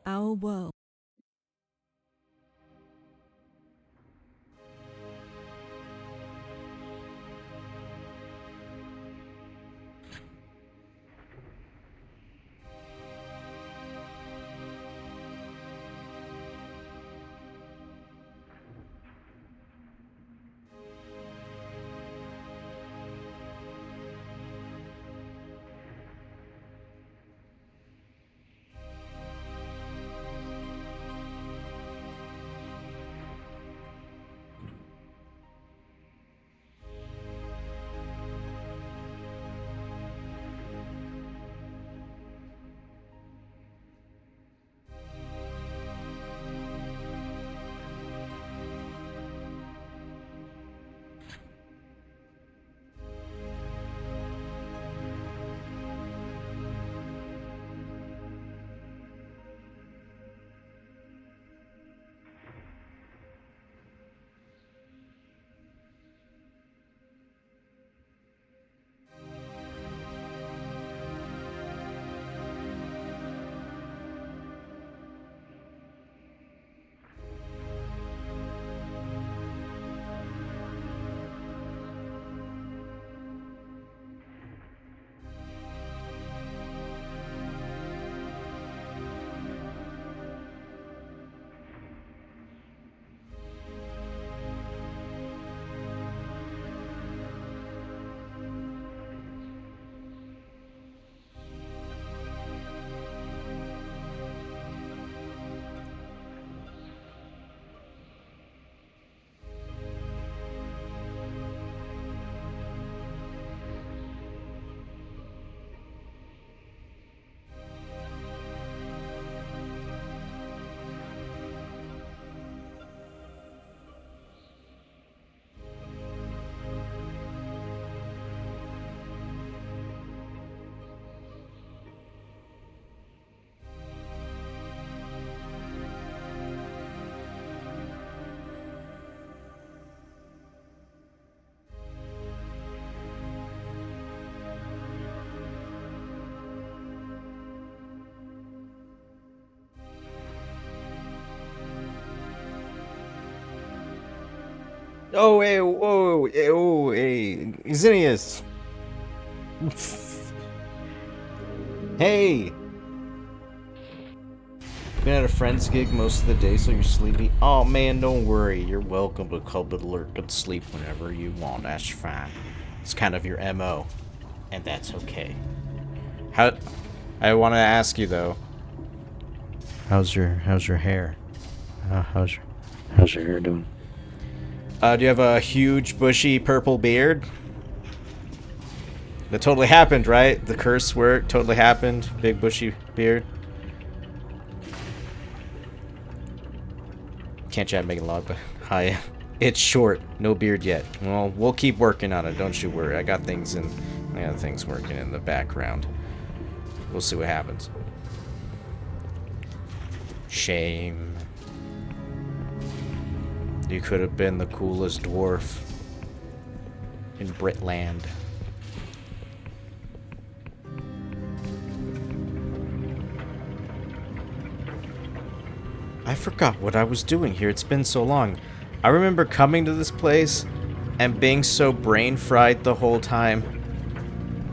our world. Oh, hey, whoa, hey, oh, hey, Xenius. Hey, been at a friend's gig most of the day, so you're sleepy. Oh man, don't worry. You're welcome to come and lurk and sleep whenever you want. That's fine. It's kind of your MO, and that's okay. How? I want to ask you though. How's your hair? How's your hair doing? Do you have a huge bushy purple beard? That totally happened, right? The curse work totally happened. Big bushy beard. Can't chat making log, but hi. It's short. No beard yet. Well, we'll keep working on it. Don't you worry. I got things working in the background. We'll see what happens. Shame. You could have been the coolest dwarf in Britland. I forgot what I was doing here. It's been so long. I remember coming to this place and being so brain fried the whole time.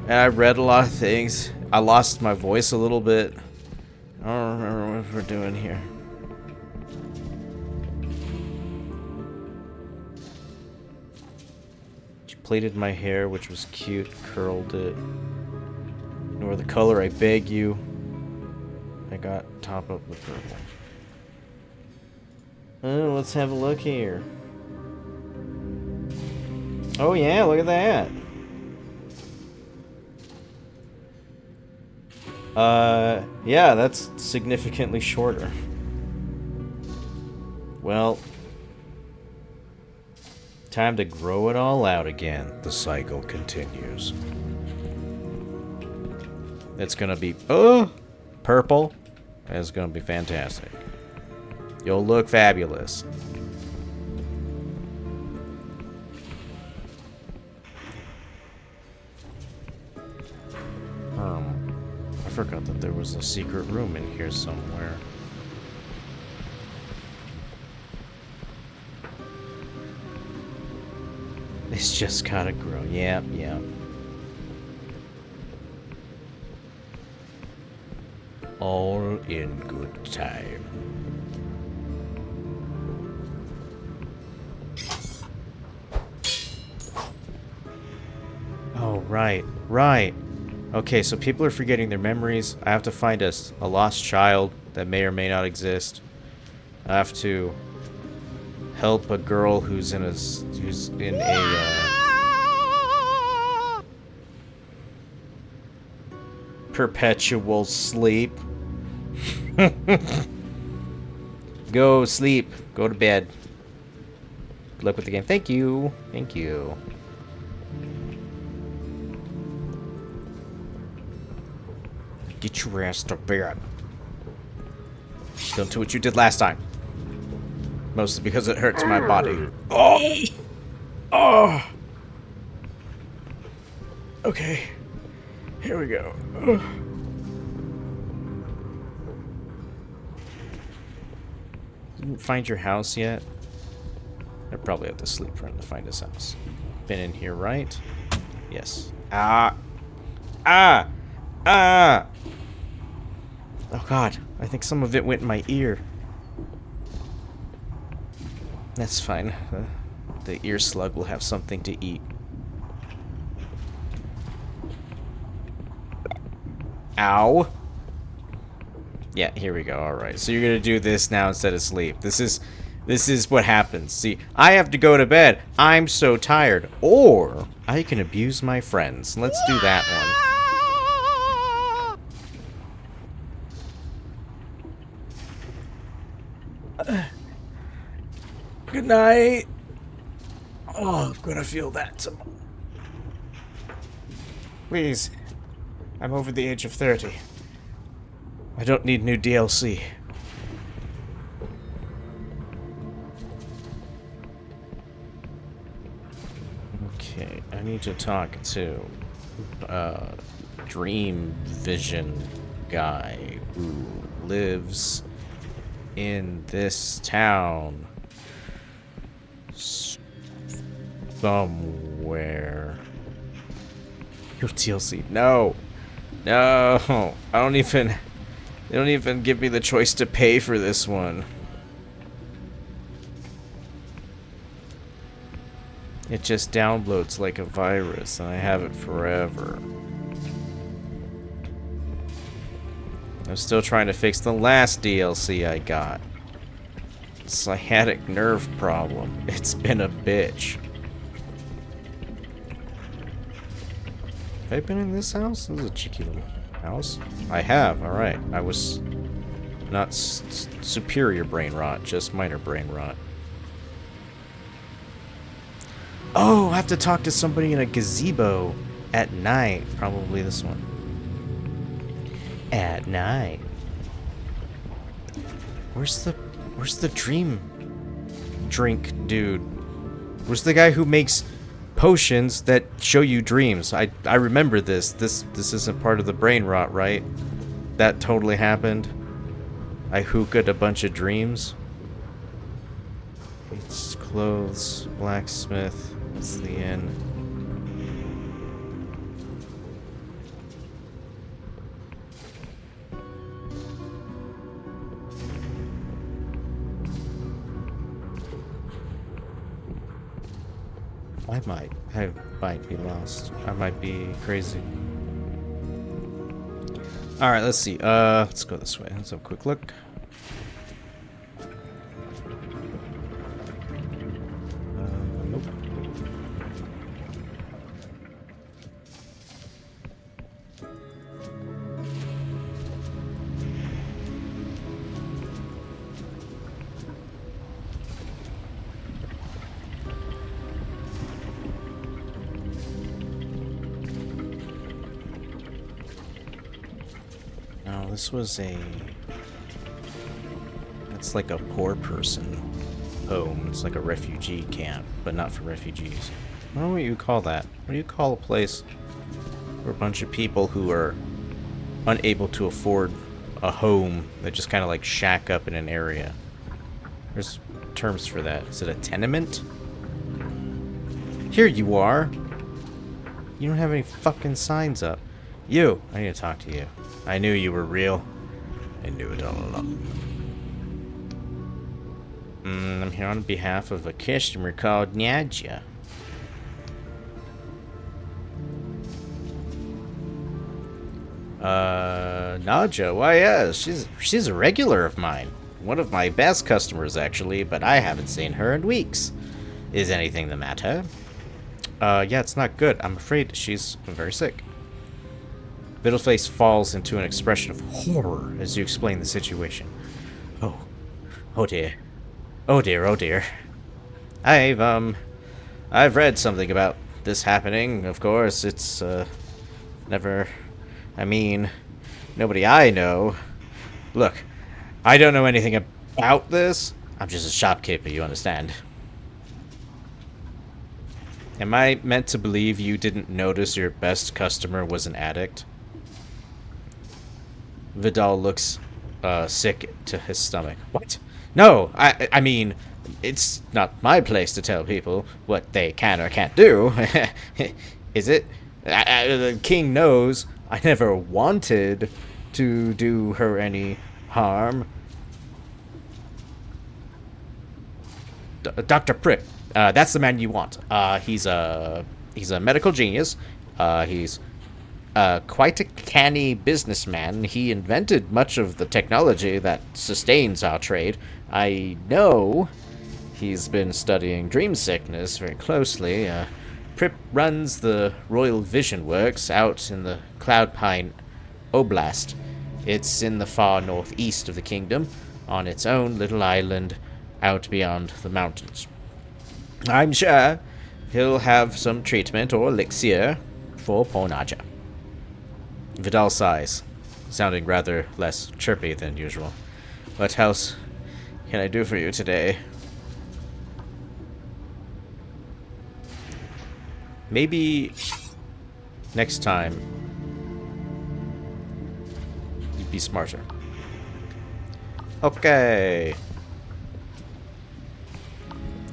And I read a lot of things. I lost my voice a little bit. I don't remember what we're doing here. She plaited my hair, which was cute, curled it. Nor the color, I beg you. I got top up with purple. Oh, let's have a look here. Oh yeah, look at that. Yeah, that's significantly shorter. Well, time to grow it all out again. The cycle continues. It's gonna be, purple. It's gonna be fantastic. You'll look fabulous. I forgot that there was a secret room in here somewhere. It's just gotta grow. Yeah, yeah. All in good time. Oh, right, right. Okay, so people are forgetting their memories. I have to find a lost child that may or may not exist. I have to help a girl who's in a perpetual sleep. Go sleep. Go to bed. Good luck with the game. Thank you. Thank you. Get your ass to bed. Don't do what you did last time. Mostly because it hurts my body. Oh! Oh! Okay. Here we go. Ugh. Didn't find your house yet? I probably have to sleep for him to find his house. Been in here, right? Yes. Ah! Ah! Ah! Oh god, I think some of it went in my ear. That's fine. The ear slug will have something to eat. Ow! Yeah, here we go. Alright, so you're gonna do this now instead of sleep. This is what happens. See, I have to go to bed. I'm so tired. Or I can abuse my friends. Let's do that one. Good night. Oh, I'm gonna feel that tomorrow. Please. I'm over the age of 30. I don't need new DLC. Okay, I need to talk to Dream Vision guy who lives in this town somewhere. New DLC. No. No. They don't even give me the choice to pay for this one. It just downloads like a virus and I have it forever. I'm still trying to fix the last DLC I got. Sciatic nerve problem. It's been a bitch. Have I been in this house? This is a cheeky little house. I have, alright. I was not superior brain rot, just minor brain rot. Oh, I have to talk to somebody in a gazebo at night. Probably this one. At night. Where's the dream drink dude? Where's the guy who makes potions that show you dreams? I remember this. This isn't part of the brain rot, right? That totally happened. I hooked a bunch of dreams. It's clothes, blacksmith. That's the inn. I might be lost. I might be crazy. Alright, let's see. Let's go this way. Let's have a quick look. Nope. This was it's like a poor person home. It's like a refugee camp, but not for refugees. I don't know what you call that. What do you call a place for a bunch of people who are unable to afford a home that just kind of like shack up in an area? There's terms for that. Is it a tenement? Here you are. You don't have any fucking signs up. You! I need to talk to you. I knew you were real. I knew it all along. I'm here on behalf of a customer called Nadja. Nadja? Why, yes. She's a regular of mine. One of my best customers, actually, but I haven't seen her in weeks. Is anything the matter? Yeah, it's not good. I'm afraid she's very sick. Vittle's face falls into an expression of horror as you explain the situation. Oh dear. Oh dear, oh dear. I've read something about this happening, of course. It's, never... I mean, nobody I know... Look, I don't know anything about this. I'm just a shopkeeper, you understand. Am I meant to believe you didn't notice your best customer was an addict? Vidal looks sick to his stomach. What? No, I mean, it's not my place to tell people what they can or can't do. Is it? The king knows I never wanted to do her any harm. Dr. Prick, that's the man you want. He's a medical genius. He's quite a canny businessman. He invented much of the technology that sustains our trade. I know he's been studying dream sickness very closely. Prip runs the Royal Vision Works out in the Cloudpine Oblast. It's in the far northeast of the kingdom, on its own little island out beyond the mountains. I'm sure he'll have some treatment or elixir for poor Nadja. Vidal sighs, sounding rather less chirpy than usual. What else can I do for you today? Maybe next time you'd be smarter. Okay.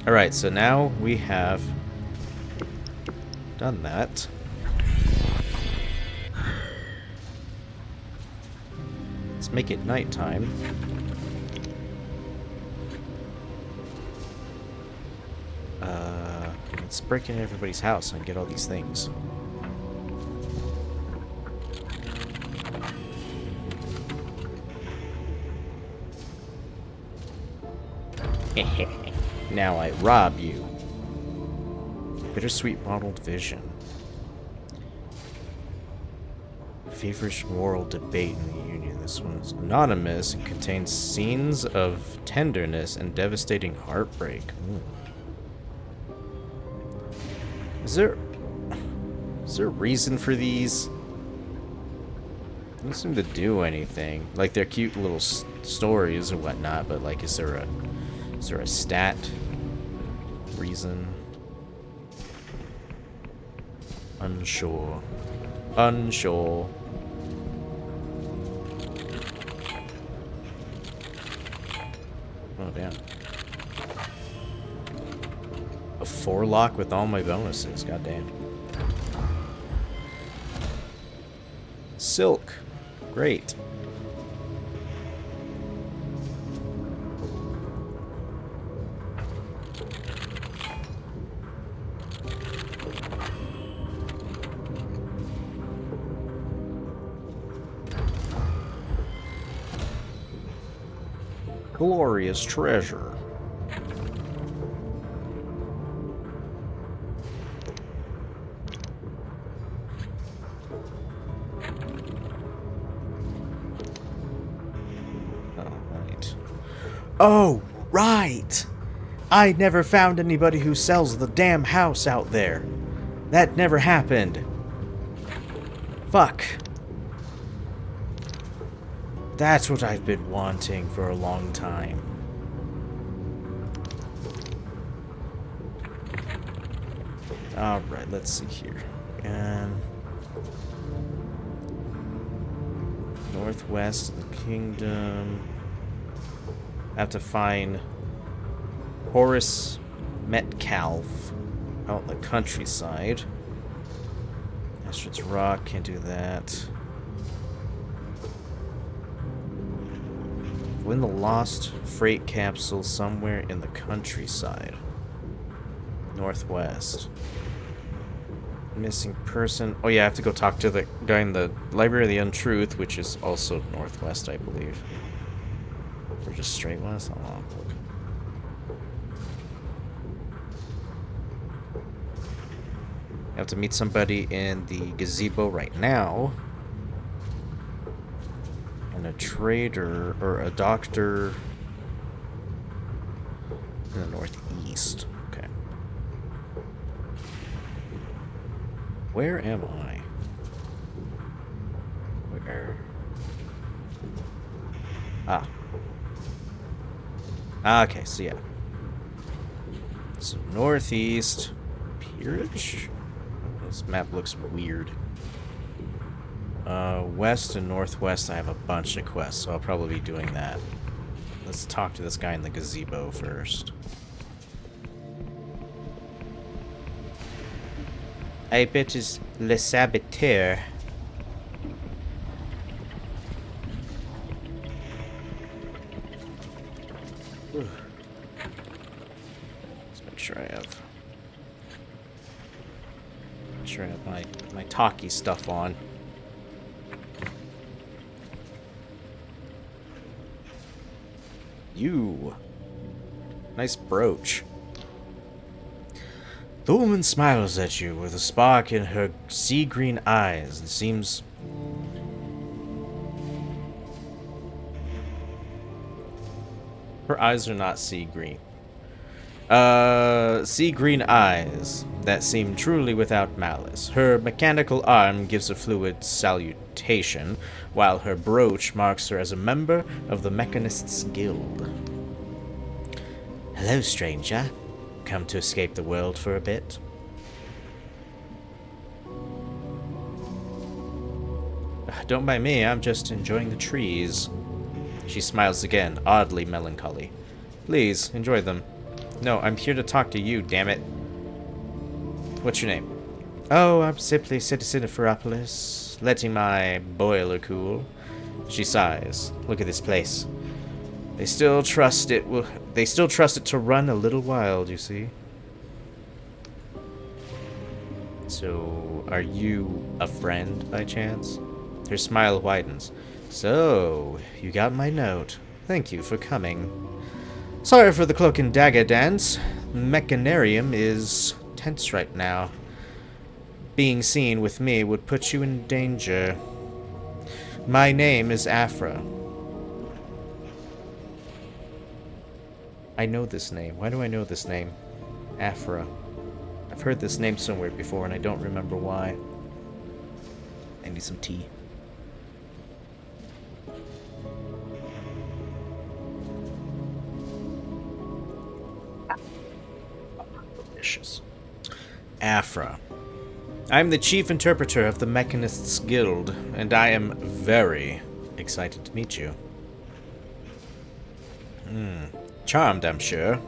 Alright, so now we have done that. Let's make it nighttime. Let's break into everybody's house and get all these things. Now I rob you. Bittersweet bottled vision. Feverish moral debate in the Union. This one's anonymous and contains scenes of tenderness and devastating heartbreak. Ooh. Is there a reason for these? They don't seem to do anything. Like, they're cute little stories or whatnot, but like, is there a stat reason? Unsure. Unsure. Oh, damn. A 4-lock with all my bonuses. Goddamn. Silk. Great. Glorious treasure. Alright. Oh, right! I never found anybody who sells the damn house out there. That never happened. Fuck. That's what I've been wanting for a long time. Alright, let's see here. And northwest of the kingdom. I have to find Horace Metcalf. out in the countryside. Astrid's Rock, can't do that. Win the lost freight capsule somewhere in the countryside. Northwest. Missing person. Oh yeah, I have to go talk to the guy in the Library of the Untruth, which is also northwest, I believe. Or just straight west? Hold on, look. I have to meet somebody in the gazebo right now. And a trader, or a doctor in the northeast. Okay. Where am I? Where? Okay, so yeah. So northeast. Peerage? This map looks weird. West and northwest, I have a bunch of quests, so I'll probably be doing that. Let's talk to this guy in the gazebo first. I bet it's Le Saboteur. Let's make sure I have... Make sure I have my talkie stuff on. You. Nice brooch. The woman smiles at you with a spark in her sea green eyes and seems... Her eyes are not sea green. Sea green eyes that seem truly without malice. Her mechanical arm gives a fluid salutation, while her brooch marks her as a member of the Mechanists' Guild. Hello, stranger. Come to escape the world for a bit? Don't mind me, I'm just enjoying the trees. She smiles again, oddly melancholy. Please, enjoy them. No, I'm here to talk to you, damn it. What's your name? Oh, I'm simply Citizen of Ferropolis, letting my boiler cool. She sighs. Look at this place. They still trust it to run a little wild, you see. So, are you a friend by chance? Her smile widens. So, you got my note. Thank you for coming. Sorry for the cloak and dagger dance. Mechanarium is tense right now. Being seen with me would put you in danger. My name is Afra. I know this name. Why do I know this name? Afra. I've heard this name somewhere before and I don't remember why. I need some tea. Delicious. Afra. I'm the chief interpreter of the Mechanists' Guild, and I am very excited to meet you. Charmed, I'm sure.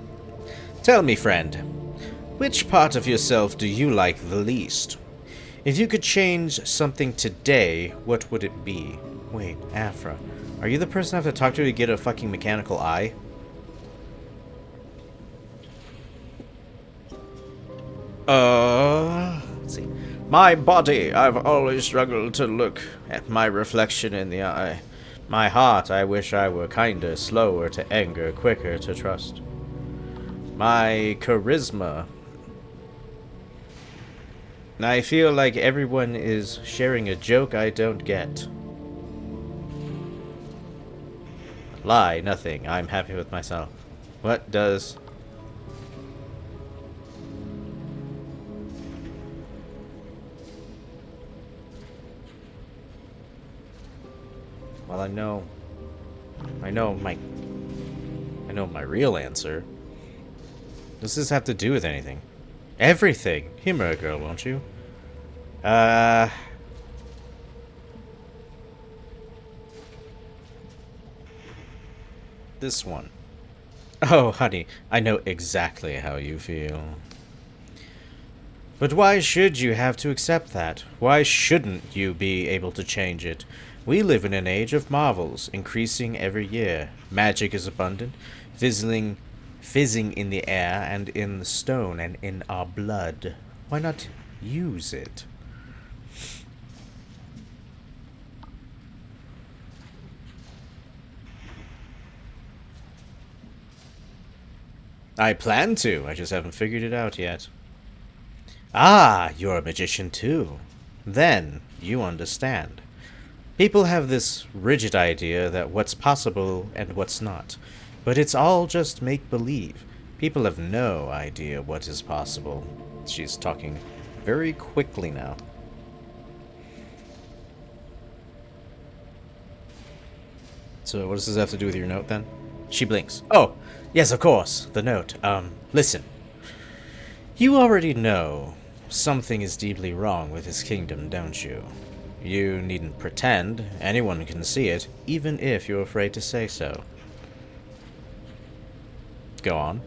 Tell me, friend, which part of yourself do you like the least? If you could change something today, what would it be? Wait, Afra, are you the person I have to talk to get a fucking mechanical eye? Let's see. My body, I've always struggled to look at my reflection in the eye. My heart, I wish I were kinder, slower to anger, quicker to trust. My charisma, I feel like everyone is sharing a joke I don't get. Lie, nothing. I'm happy with myself. What does... Well, I know my real answer. Does this have to do with anything? Everything. Humor a girl, won't you? This one. Oh, honey, I know exactly how you feel. But why should you have to accept that? Why shouldn't you be able to change it? We live in an age of marvels, increasing every year. Magic is abundant, fizzing in the air and in the stone and in our blood. Why not use it? I plan to, I just haven't figured it out yet. Ah, you're a magician too. Then you understand. People have this rigid idea that what's possible and what's not, but it's all just make-believe. People have no idea what is possible. She's talking very quickly now. So what does this have to do with your note then? She blinks. Oh, yes, of course, the note. Listen. You already know something is deeply wrong with his kingdom, don't you? You needn't pretend. Anyone can see it, even if you're afraid to say so. Go on.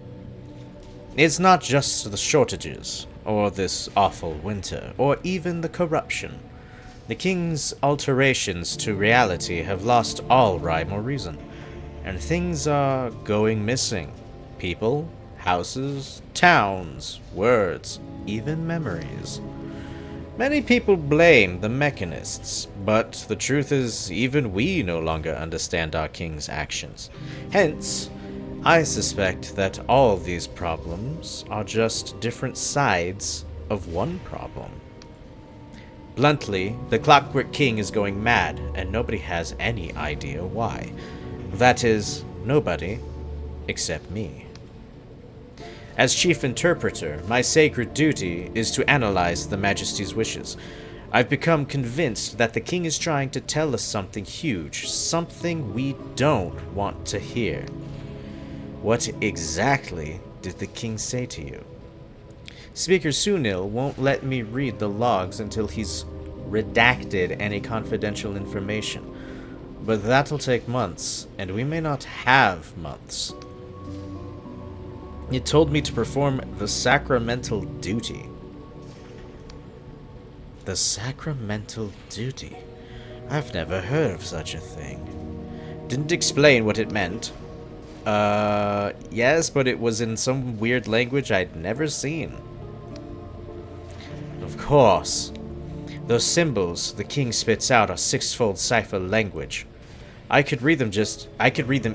It's not just the shortages, or this awful winter, or even the corruption. The king's alterations to reality have lost all rhyme or reason, and things are going missing. People, houses, towns, words, even memories. Many people blame the mechanists, but the truth is even we no longer understand our king's actions. Hence, I suspect that all these problems are just different sides of one problem. Bluntly, the Clockwork King is going mad, and nobody has any idea why. That is, nobody except me. As chief interpreter, my sacred duty is to analyze the Majesty's wishes. I've become convinced that the king is trying to tell us something huge, something we don't want to hear. What exactly did the king say to you? Speaker Sunil won't let me read the logs until he's redacted any confidential information. But that'll take months, and we may not have months. He told me to perform the sacramental duty. The sacramental duty? I've never heard of such a thing. Didn't explain what it meant. Yes, but it was in some weird language I'd never seen. Of course. Those symbols the king spits out are sixfold cipher language. I could read them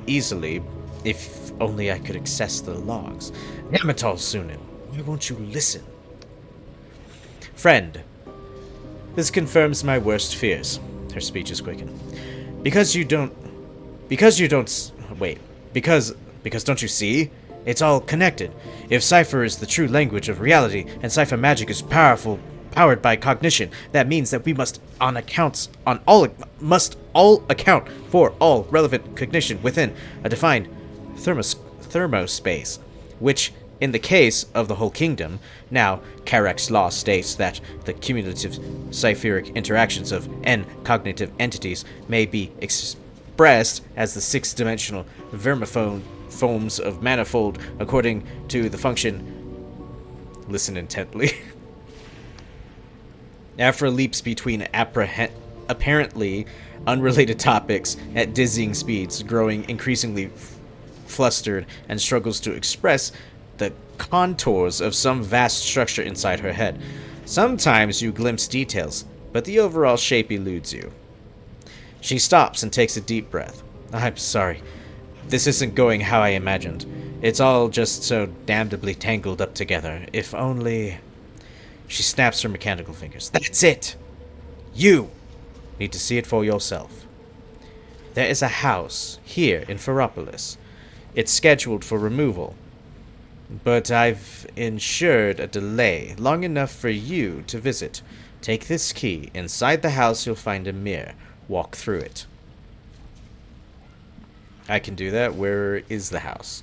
easily, if only I could access the logs. Yamatal Sunin, why won't you listen? Friend, this confirms my worst fears. Her speech is quickened. Because don't you see? It's all connected. If cipher is the true language of reality, and cipher magic is powered by cognition, that means that we must all account for all relevant cognition within a defined thermospace, which, in the case of the whole kingdom, now Karek's law states that the cumulative cipheric interactions of n cognitive entities may be expressed as the six-dimensional vermiphones of manifold according to the function. Listen intently. Afra leaps between apparently unrelated topics at dizzying speeds, growing increasingly flustered, and struggles to express the contours of some vast structure inside her head. Sometimes you glimpse details, but the overall shape eludes you. She stops and takes a deep breath. I'm sorry. This isn't going how I imagined. It's all just so damnably tangled up together. If only... She snaps her mechanical fingers. That's it! You need to see it for yourself. There is a house here in Ferropolis. It's scheduled for removal. But I've ensured a delay, long enough for you to visit. Take this key. Inside the house you'll find a mirror. Walk through it. I can do that. Where is the house?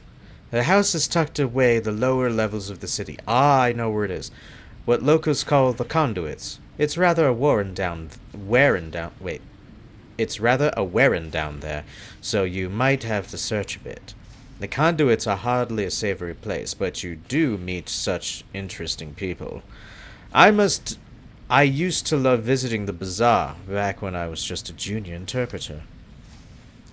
The house is tucked away the lower levels of the city. Ah, I know where it is. What locals call the conduits. It's rather a wearing down there, so you might have to search a bit. The conduits are hardly a savory place, but you do meet such interesting people. I must... I used to love visiting the bazaar back when I was just a junior interpreter.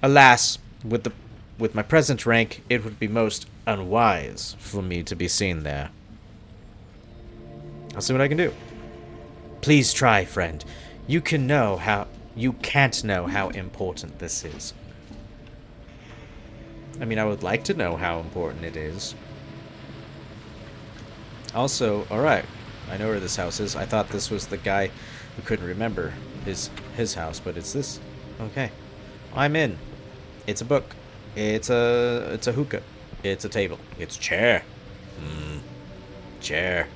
Alas, with my present rank, it would be most unwise for me to be seen there. I'll see what I can do. Please try, friend. You can't know how important this is. I mean, I would like to know how important it is. Also, alright, I know where this house is. I thought this was the guy who couldn't remember his house, but it's this. Okay. I'm in. It's a book. It's a hookah. It's a table. It's a chair. Chair.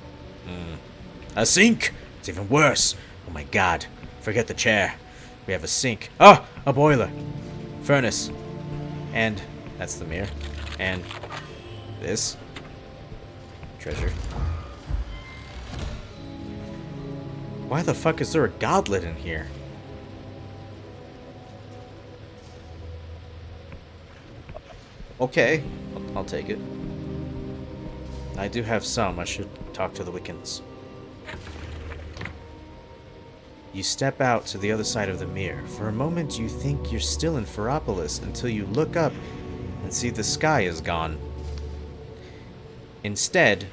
A sink! It's even worse. Oh my god. Forget the chair. We have a sink. Oh! A boiler. Furnace. And that's the mirror. And this. Treasure. Why the fuck is there a goblet in here? Okay. I'll take it. I do have some. I should talk to the Wiccans. You step out to the other side of the mirror. For a moment you think you're still in Ferropolis until you look up and see the sky is gone. Instead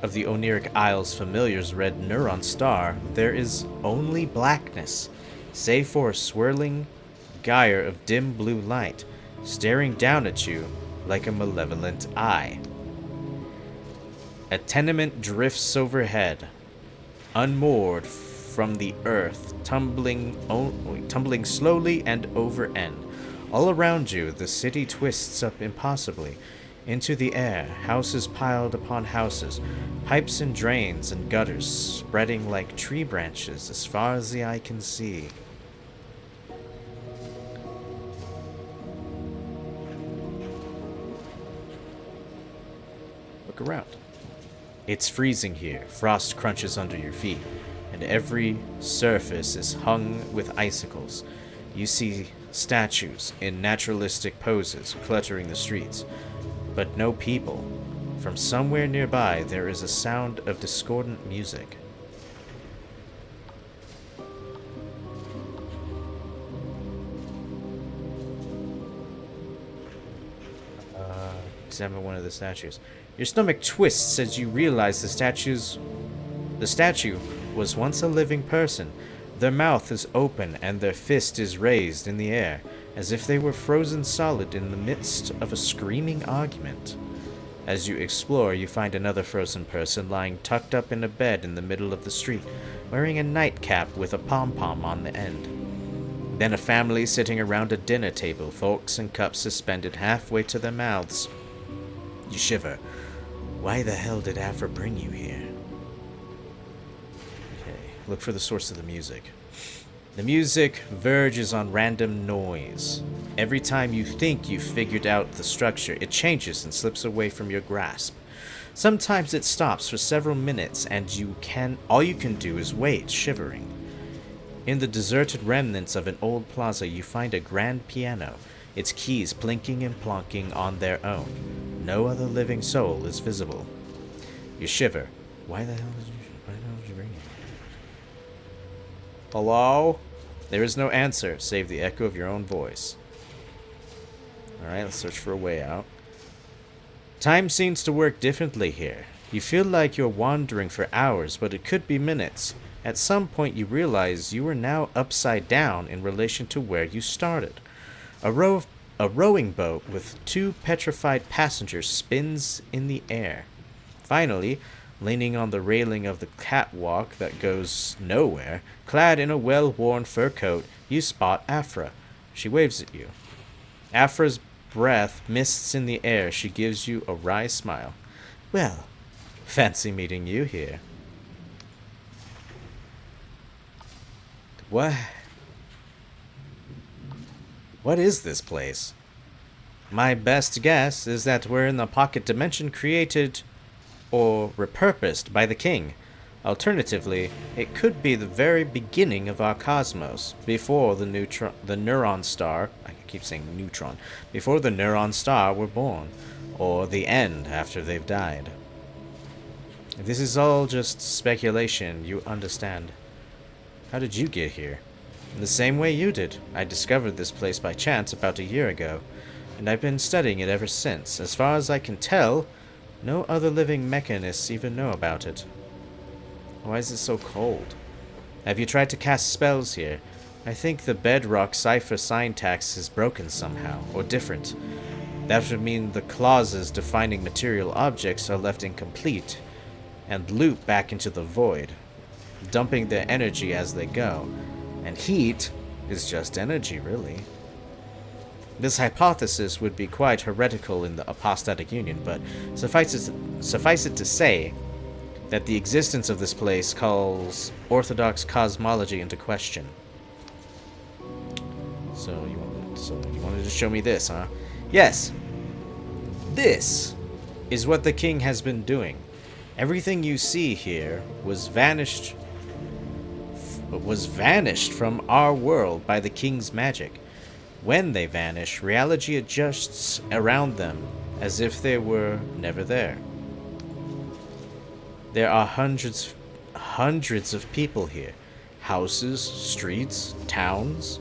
of the Oniric Isle's familiar's red neuron star, there is only blackness, save for a swirling gyre of dim blue light, staring down at you like a malevolent eye. A tenement drifts overhead, unmoored from the earth, tumbling slowly and over end. All around you, the city twists up impossibly into the air, houses piled upon houses, pipes and drains and gutters spreading like tree branches as far as the eye can see. Look around. It's freezing here. Frost crunches under your feet, and every surface is hung with icicles. You see statues in naturalistic poses cluttering the streets, but no people. From somewhere nearby, there is a sound of discordant music. Examine one of the statues. Your stomach twists as you realize the statue was once a living person. Their mouth is open and their fist is raised in the air, as if they were frozen solid in the midst of a screaming argument. As you explore, you find another frozen person lying tucked up in a bed in the middle of the street, wearing a nightcap with a pom-pom on the end. Then a family sitting around a dinner table, forks and cups suspended halfway to their mouths. You shiver. Why the hell did Afra bring you here? Okay, look for the source of the music. The music verges on random noise. Every time you think you've figured out the structure, it changes and slips away from your grasp. Sometimes it stops for several minutes, and all you can do is wait, shivering. In the deserted remnants of an old plaza, you find a grand piano, its keys plinking and plonking on their own. No other living soul is visible. You shiver. Why the hell did you bring it? Hello? There is no answer, save the echo of your own voice. Alright, let's search for a way out. Time seems to work differently here. You feel like you're wandering for hours, but it could be minutes. At some point you realize you are now upside down in relation to where you started. A rowing boat with two petrified passengers spins in the air. Finally, leaning on the railing of the catwalk that goes nowhere, clad in a well-worn fur coat, you spot Afra. She waves at you. Afra's breath mists in the air. She gives you a wry smile. Well, fancy meeting you here. What is this place? My best guess is that we're in the pocket dimension created or repurposed by the king. Alternatively, it could be the very beginning of our cosmos, before the neuron star, I keep saying neutron, before the neuron star were born, or the end after they've died. This is all just speculation, you understand. How did you get here? In the same way you did. I discovered this place by chance about a year ago, and I've been studying it ever since. As far as I can tell, no other living mechanists even know about it. Why is it so cold? Have you tried to cast spells here? I think the bedrock cipher syntax is broken somehow, or different. That would mean the clauses defining material objects are left incomplete, and loop back into the void, dumping their energy as they go. And heat is just energy, really. This hypothesis would be quite heretical in the apostatic union, but suffice it to say that the existence of this place calls orthodox cosmology into question. So you wanted to show me this, huh? Yes. This is what the king has been doing. Everything you see here was vanished from our world by the king's magic. When they vanish, reality adjusts around them as if they were never there. There are hundreds of people here. Houses, streets, towns.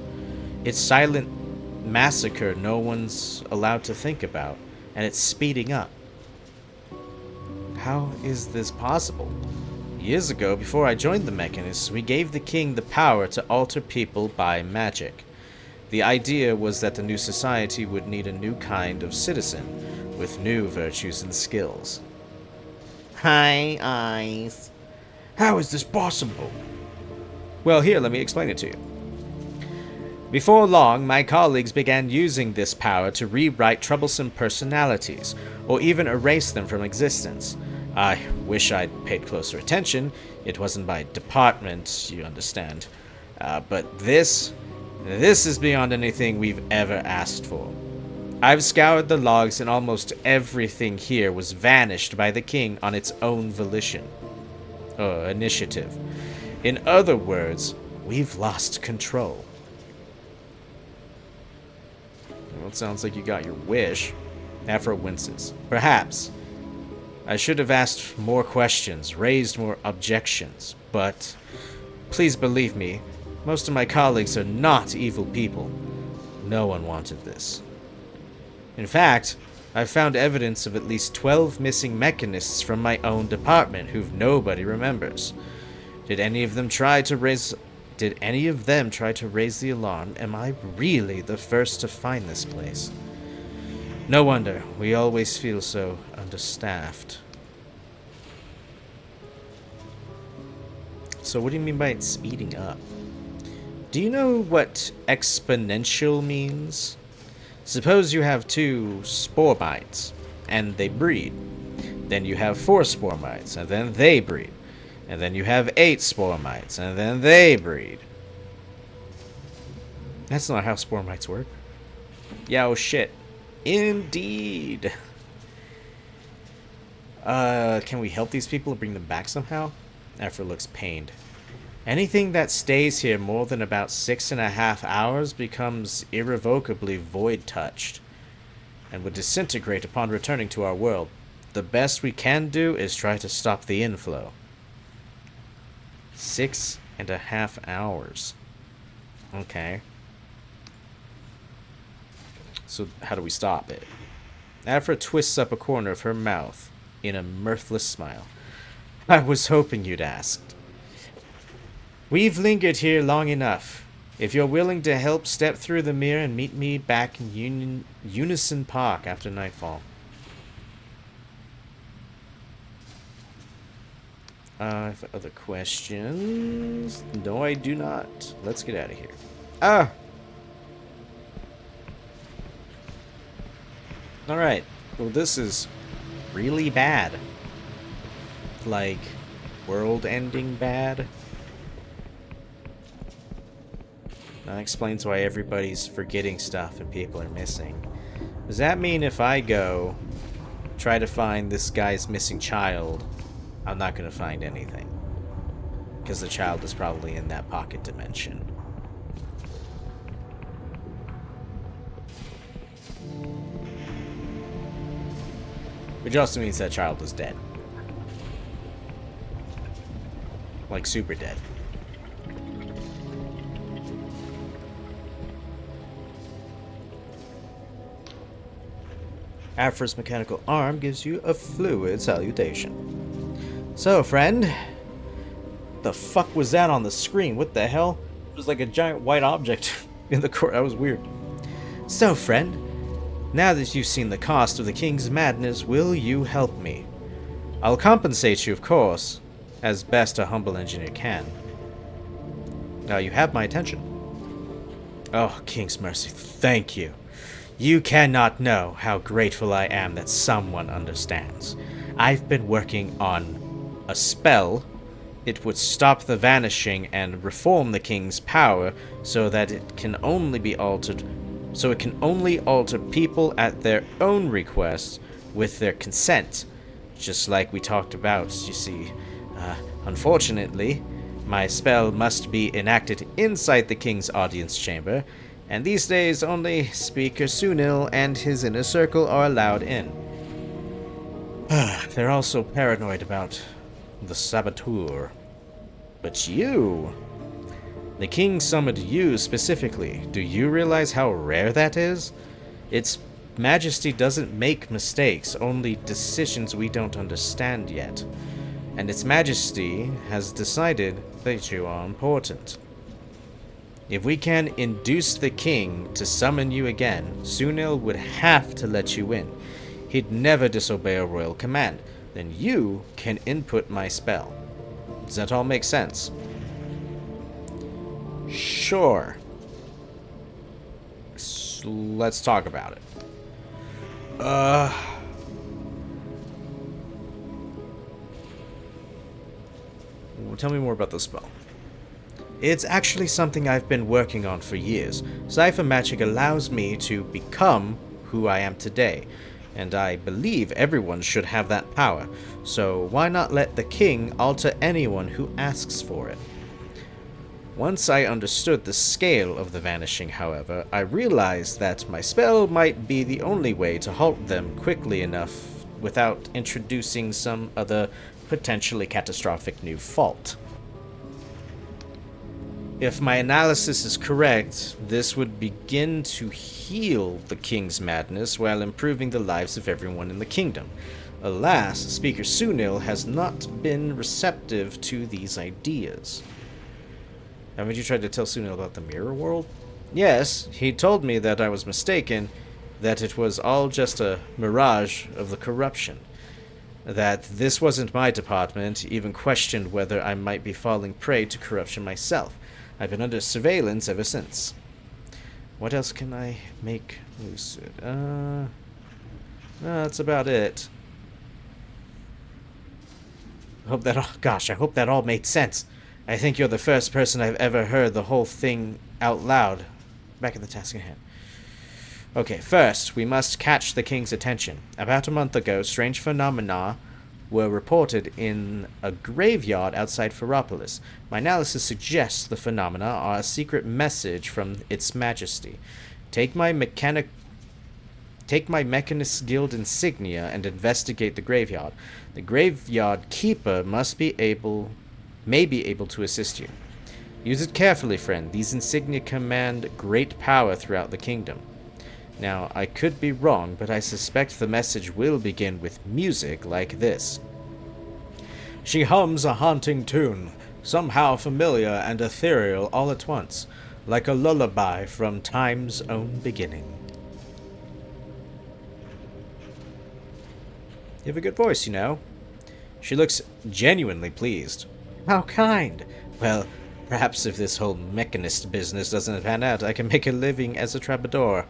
It's silent massacre no one's allowed to think about, and it's speeding up. How is this possible? Years ago, before I joined the Mechanists, we gave the king the power to alter people by magic. The idea was that the new society would need a new kind of citizen, with new virtues and skills. Hi, eyes. How is this possible? Well, here, let me explain it to you. Before long, my colleagues began using this power to rewrite troublesome personalities, or even erase them from existence. I wish I'd paid closer attention. It wasn't my department, you understand. But this is beyond anything we've ever asked for. I've scoured the logs and almost everything here was vanished by the king on its own volition. Initiative. In other words, we've lost control. Well, it sounds like you got your wish. Afro winces. Perhaps. I should have asked more questions, raised more objections, but please believe me, most of my colleagues are not evil people. No one wanted this. In fact, I've found evidence of at least 12 missing mechanists from my own department who nobody remembers. Did any of them try to raise the alarm? Am I really the first to find this place? No wonder, we always feel so understaffed. So what do you mean by it speeding up? Do you know what exponential means? Suppose you have 2 spore mites, and they breed. Then you have 4 spore mites, and then they breed. And then you have 8 spore mites, and then they breed. That's not how spore mites work. Yeah, oh shit. Indeed. Can we help these people and bring them back somehow? Afra looks pained. Anything that stays here more than about 6.5 hours becomes irrevocably void-touched and would disintegrate upon returning to our world. The best we can do is try to stop the inflow. 6.5 hours. Okay. So how do we stop it? Afra twists up a corner of her mouth in a mirthless smile. I was hoping you'd asked. We've lingered here long enough. If you're willing to help, step through the mirror and meet me back in Unison Park after nightfall. Other questions? No, I do not. Let's get out of here. Ah! Alright. Well, this is really bad. Like, world-ending bad. That explains why everybody's forgetting stuff and people are missing. Does that mean if I go try to find this guy's missing child, I'm not going to find anything? Because the child is probably in that pocket dimension. Which also means that child is dead. Like, super dead. Afra's mechanical arm gives you a fluid salutation. So, friend, the fuck was that on the screen? What the hell? It was like a giant white object in the court. That was weird. So, friend, now that you've seen the cost of the king's madness, will you help me? I'll compensate you, of course, as best a humble engineer can. Now, you have my attention. Oh, King's mercy, thank you. You cannot know how grateful I am that someone understands. I've been working on a spell. It would stop the vanishing and reform the king's power so that it can only be altered. So it can only alter people at their own request with their consent. Just like we talked about, you see. Unfortunately, my spell must be enacted inside the king's audience chamber, and these days only Speaker Sunil and his inner circle are allowed in. They're also paranoid about the saboteur. But you... The king summoned you specifically. Do you realize how rare that is? Its Majesty doesn't make mistakes, only decisions we don't understand yet. And Its Majesty has decided that you are important. If we can induce the king to summon you again, Sunil would have to let you in. He'd never disobey a royal command. Then you can input my spell. Does that all make sense? Sure. Let's talk about it. Tell me more about the spell. It's actually something I've been working on for years. Cipher magic allows me to become who I am today, and I believe everyone should have that power, so why not let the king alter anyone who asks for it? Once I understood the scale of the vanishing, however, I realized that my spell might be the only way to halt them quickly enough without introducing some other potentially catastrophic new fault. If my analysis is correct, this would begin to heal the king's madness while improving the lives of everyone in the kingdom. Alas, Speaker Sunil has not been receptive to these ideas. Haven't you tried to tell Sunil about the mirror world? Yes, he told me that I was mistaken, that it was all just a mirage of the corruption. That this wasn't my department, even questioned whether I might be falling prey to corruption myself. I've been under surveillance ever since. What else can I make lucid? No, that's about it. I hope that all made sense. I think you're the first person I've ever heard the whole thing out loud. Back at the task at hand. Okay, first, we must catch the king's attention. About a month ago, strange phenomena were reported in a graveyard outside Ferropolis. My analysis suggests the phenomena are a secret message from Its Majesty. Take my Mechanist Guild insignia and investigate the graveyard. The graveyard keeper may be able to assist you. Use it carefully, friend. These insignia command great power throughout the kingdom. Now, I could be wrong, but I suspect the message will begin with music like this. She hums a haunting tune, somehow familiar and ethereal all at once, like a lullaby from time's own beginning. You have a good voice, you know. She looks genuinely pleased. How kind. Well, perhaps if this whole mechanist business doesn't pan out, I can make a living as a troubadour.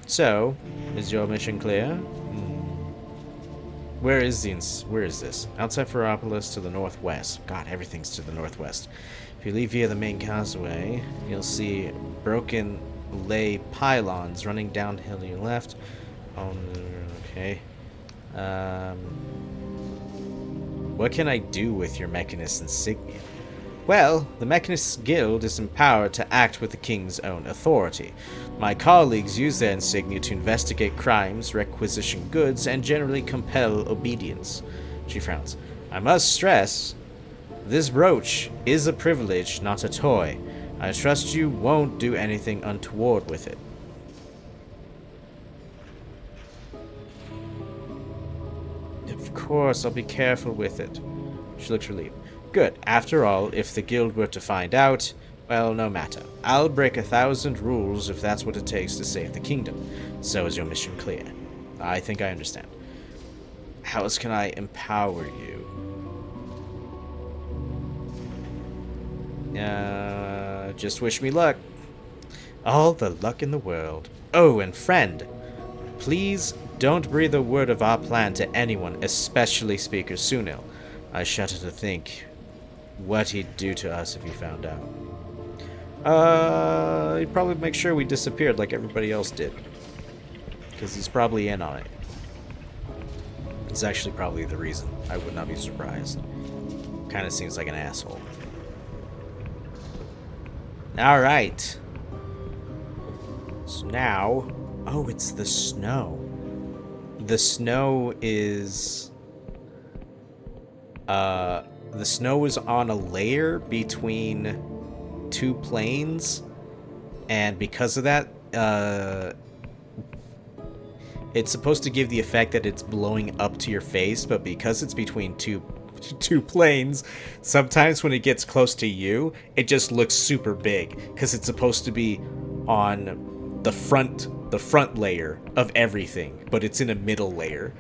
So, is your mission clear? Where is this? Outside Ferropolis to the northwest. God, everything's to the northwest. If you leave via the main causeway, you'll see broken lay pylons running downhill to your left. Oh, okay. What can I do with your Mechanist insignia? Well, the Mechanist Guild is empowered to act with the king's own authority. My colleagues use their insignia to investigate crimes, requisition goods, and generally compel obedience. She frowns. I must stress This brooch is a privilege, not a toy. I trust you won't do anything untoward with it. Of course, I'll be careful with it. She looks relieved. Good. After all, if the guild were to find out, well, no matter. I'll break 1,000 rules if that's what it takes to save the kingdom. So is your mission clear? I think I understand. How else can I empower you? Just wish me luck. All the luck in the world. Oh, and friend, please don't breathe a word of our plan to anyone, especially Speaker Sunil. I shudder to think what he'd do to us if he found out. He'd probably make sure we disappeared like everybody else did. Because he's probably in on it. It's actually probably the reason. I would not be surprised. Kind of seems like an asshole. Alright. So now... Oh, it's the snow. The snow is... the snow is on a layer between two planes. And because of that, it's supposed to give the effect that it's blowing up to your face, but because it's between two planes, sometimes when it gets close to you, it just looks super big because it's supposed to be on the front layer of everything, but it's in a middle layer.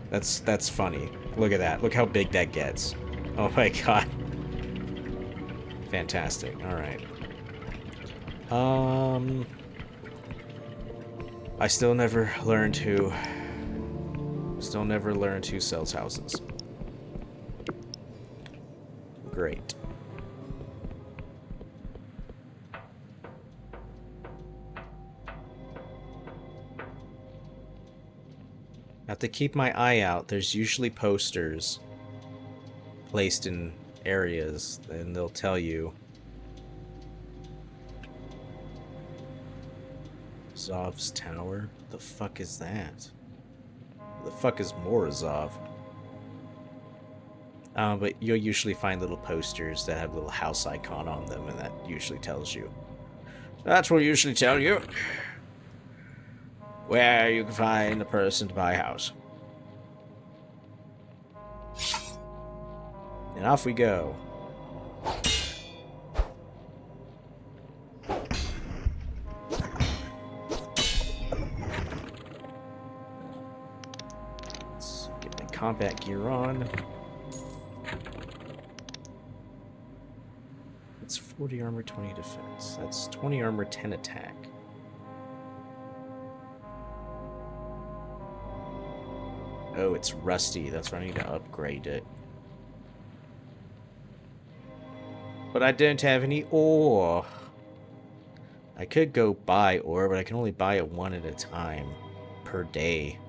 That's funny. Look at that. Look how big that gets. Oh my god. Fantastic. All right. I still never learned who sells houses. Great. I have to keep my eye out. There's usually posters placed in areas, and they'll tell you. Zov's Tower? The fuck is that? The fuck is Morozov? But you'll usually find little posters that have a little house icon on them, and that usually tells you. That will usually tell you where you can find a person to buy a house. And off we go. Let's get my combat gear on. It's 40 armor, 20 defense. That's 20 armor, 10 attack. Oh, it's rusty. That's why I need to upgrade it. But I don't have any ore. I could go buy ore, but I can only buy it one at a time per day.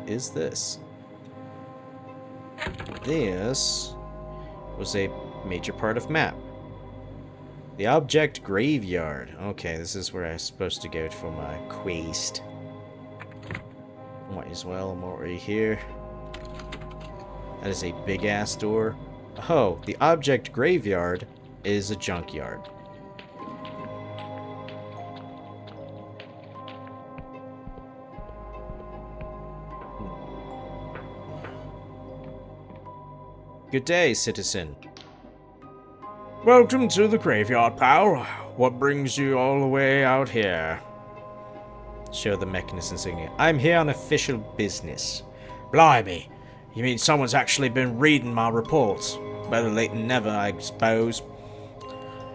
Is this? This was a major part of map. The object graveyard. Okay, this is where I'm supposed to go for my quest. Might as well, I'm already here. That is a big ass door. Oh, the object graveyard is a junkyard. Good day, citizen. Welcome to the graveyard, pal. What brings you all the way out here? Show the Mechanist insignia. I'm here on official business. Blimey. You mean someone's actually been reading my reports? Better late than never, I suppose.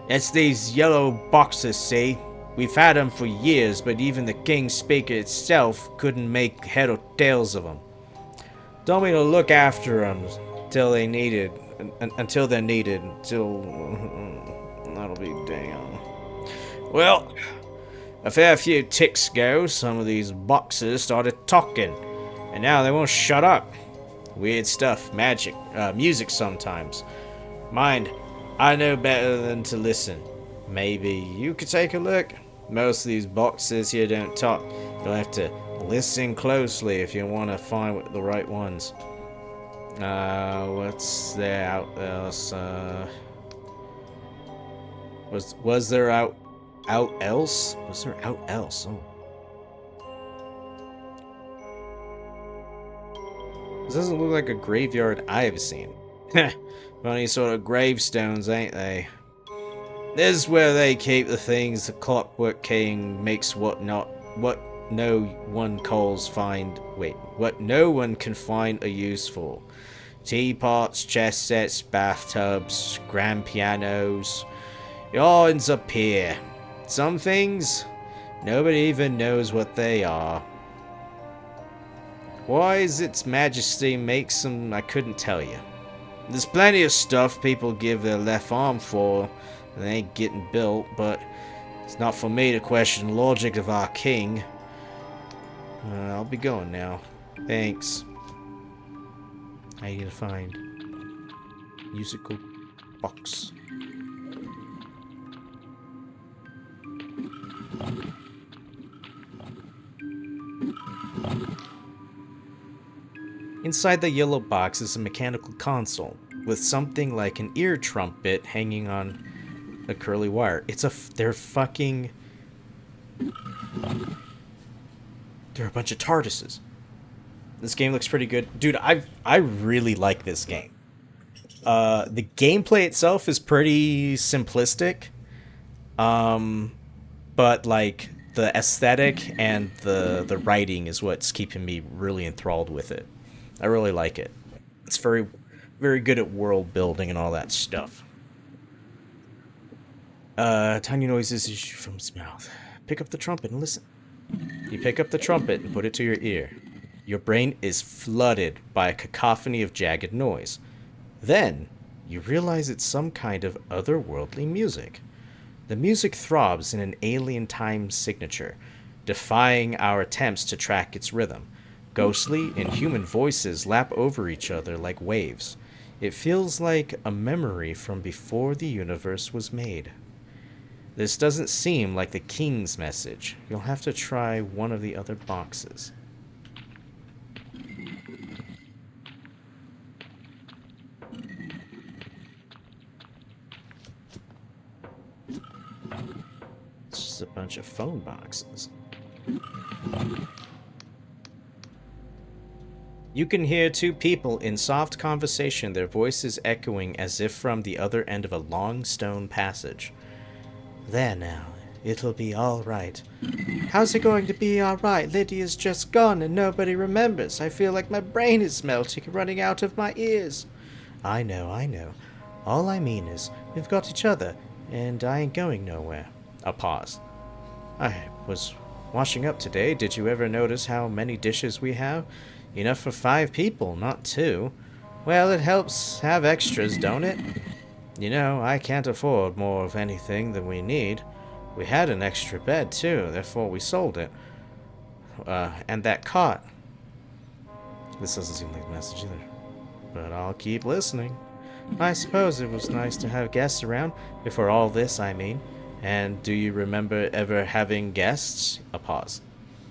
It's these yellow boxes, see? We've had them for years, but even the King's Speaker itself couldn't make head or tails of them. Told me to look after them until they're needed. Until that'll be damn. Well, a fair few ticks ago, some of these boxes started talking, and now they won't shut up. Weird stuff, magic, music sometimes. Mind, I know better than to listen. Maybe you could take a look? Most of these boxes here don't talk. You'll have to Listen closely if you want to find the right ones. What's there out else? Was there out else? Was there out else? Oh. This doesn't look like a graveyard I've seen. Funny sort of gravestones, ain't they? This is where they keep the things the Clockwork King makes what no one can find a use for. Teapots, chess sets, bathtubs, grand pianos. It all ends up here. Some things, nobody even knows what they are. Why its majesty makes them, I couldn't tell you. There's plenty of stuff people give their left arm for, and they ain't getting built, but it's not for me to question the logic of our king. I'll be going now. Thanks. I need to find musical box. Inside the yellow box is a mechanical console with something like an ear trumpet hanging on a curly wire. They're a bunch of TARDISes. This game looks pretty good. Dude, I really like this game. The gameplay itself is pretty simplistic. But like the aesthetic and the writing is what's keeping me really enthralled with it. I really like it. It's very, very good at world building and all that stuff. Tiny noises issue from his mouth. Pick up the trumpet and listen. You pick up the trumpet and put it to your ear. Your brain is flooded by a cacophony of jagged noise. Then, you realize it's some kind of otherworldly music. The music throbs in an alien time signature, defying our attempts to track its rhythm. Ghostly and human voices lap over each other like waves. It feels like a memory from before the universe was made. This doesn't seem like the king's message. You'll have to try one of the other boxes. It's just a bunch of phone boxes. You can hear two people in soft conversation, their voices echoing as if from the other end of a long stone passage. There now, it'll be all right. How's it going to be all right? Lydia's just gone and nobody remembers. I feel like my brain is melting and running out of my ears. I know. All I mean is, we've got each other, and I ain't going nowhere. A pause. I was washing up today. Did you ever notice how many dishes we have? Enough for 5 people, not 2. Well, it helps have extras, don't it? You know, I can't afford more of anything than we need. We had an extra bed, too, therefore we sold it. And that cot. This doesn't seem like a message either. But I'll keep listening. I suppose it was nice to have guests around. Before all this, I mean. And do you remember ever having guests? A pause.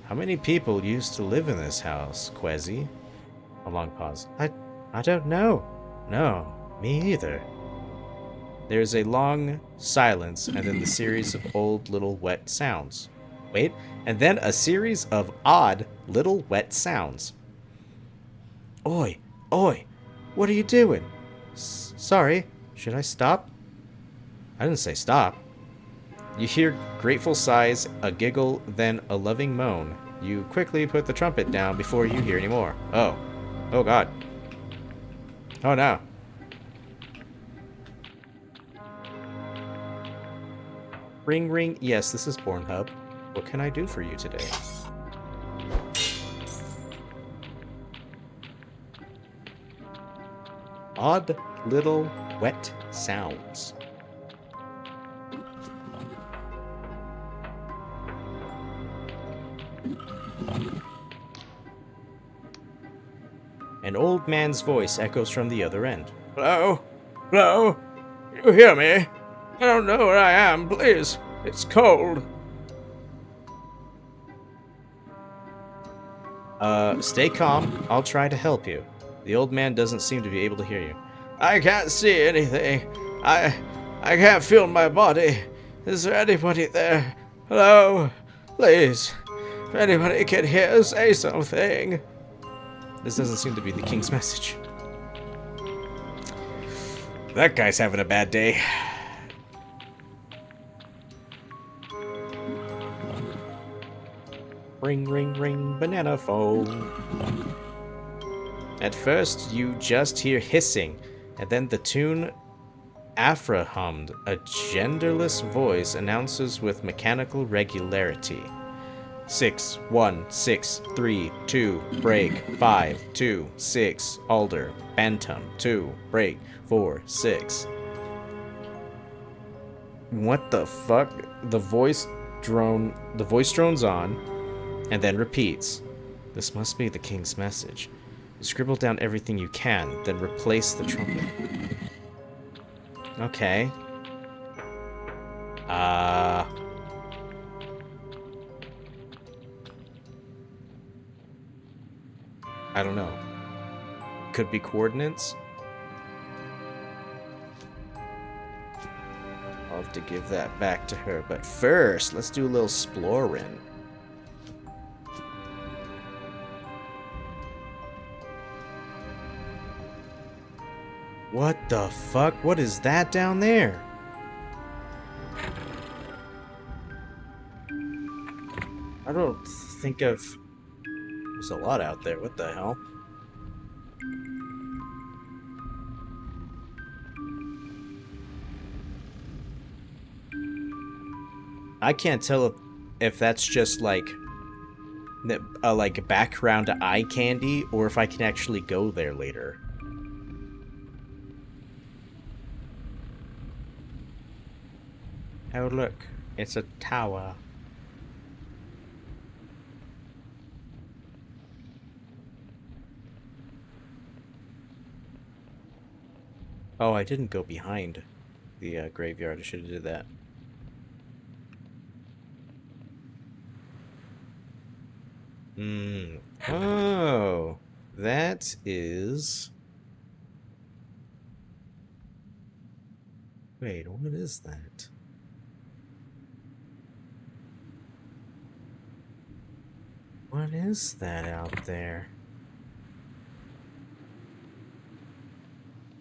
How many people used to live in this house, Quezzy? A long pause. I don't know. No, me either. There's a long silence and then the series of old little wet sounds. Wait, and then a series of odd little wet sounds. Oi, what are you doing? Sorry, should I stop? I didn't say stop. You hear grateful sighs, a giggle, then a loving moan. You quickly put the trumpet down before you hear any more. Oh god. Oh no. Ring ring, yes, this is Pornhub. What can I do for you today? Odd little wet sounds. An old man's voice echoes from the other end. Hello? Hello? You hear me? I don't know where I am, please. It's cold. Stay calm. I'll try to help you. The old man doesn't seem to be able to hear you. I can't see anything. I can't feel my body. Is there anybody there? Hello? Please. If anybody can hear, say something. This doesn't seem to be the king's message. That guy's having a bad day. Ring, ring, ring, banana phone. At first, you just hear hissing, and then the tune Afra hummed. A genderless voice announces with mechanical regularity. 6, 1, 6, 3, 2, break, 5, 2, 6, alder, bantam, 2, break, 4, 6. What the fuck? The voice drones on, and then repeats. This must be the king's message. Scribble down everything you can, then replace the trumpet. Okay. I don't know. Could be coordinates. I'll have to give that back to her. But first, let's do a little exploring. What the fuck? What is that down there? I don't think I've... There's a lot out there. What the hell? I can't tell if that's just like background eye candy or if I can actually go there later. Oh look, it's a tower. Oh, I didn't go behind the graveyard. I should have did that. Oh, that is... Wait, what is that? What is that out there?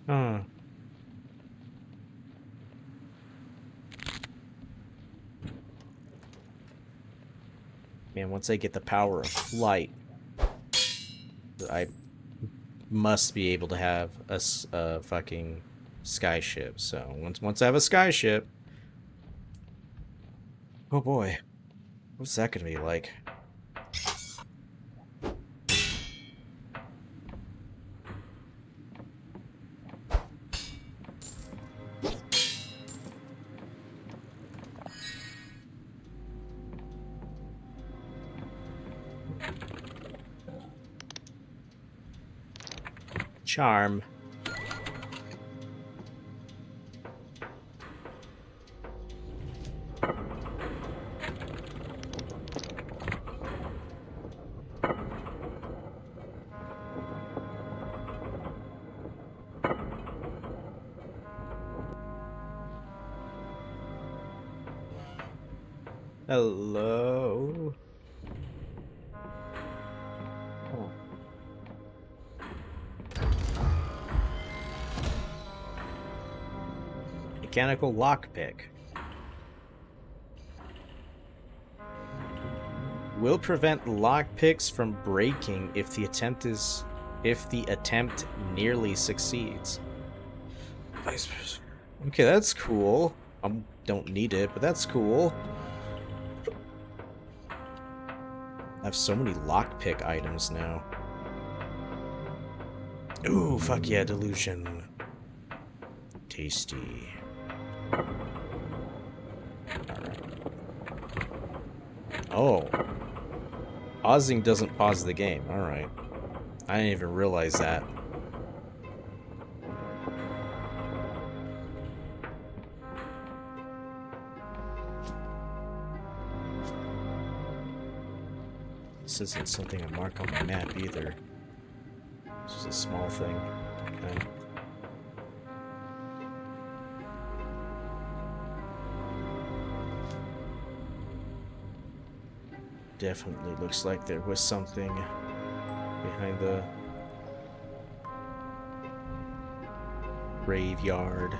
Huh. Man, once I get the power of flight, I must be able to have a fucking skyship. So once I have a skyship, oh boy, what's that gonna be like? Charm. Hello. Oh. Mechanical lockpick. Will prevent lockpicks from breaking if the attempt nearly succeeds. Okay, that's cool. I don't need it, but that's cool. I have so many lockpick items now. Ooh, fuck yeah, Delusion. Tasty. Alright. Oh. Pausing doesn't pause the game. Alright. I didn't even realize that. This isn't something I mark on the map either. It's just a small thing. Okay. Definitely looks like there was something behind the graveyard.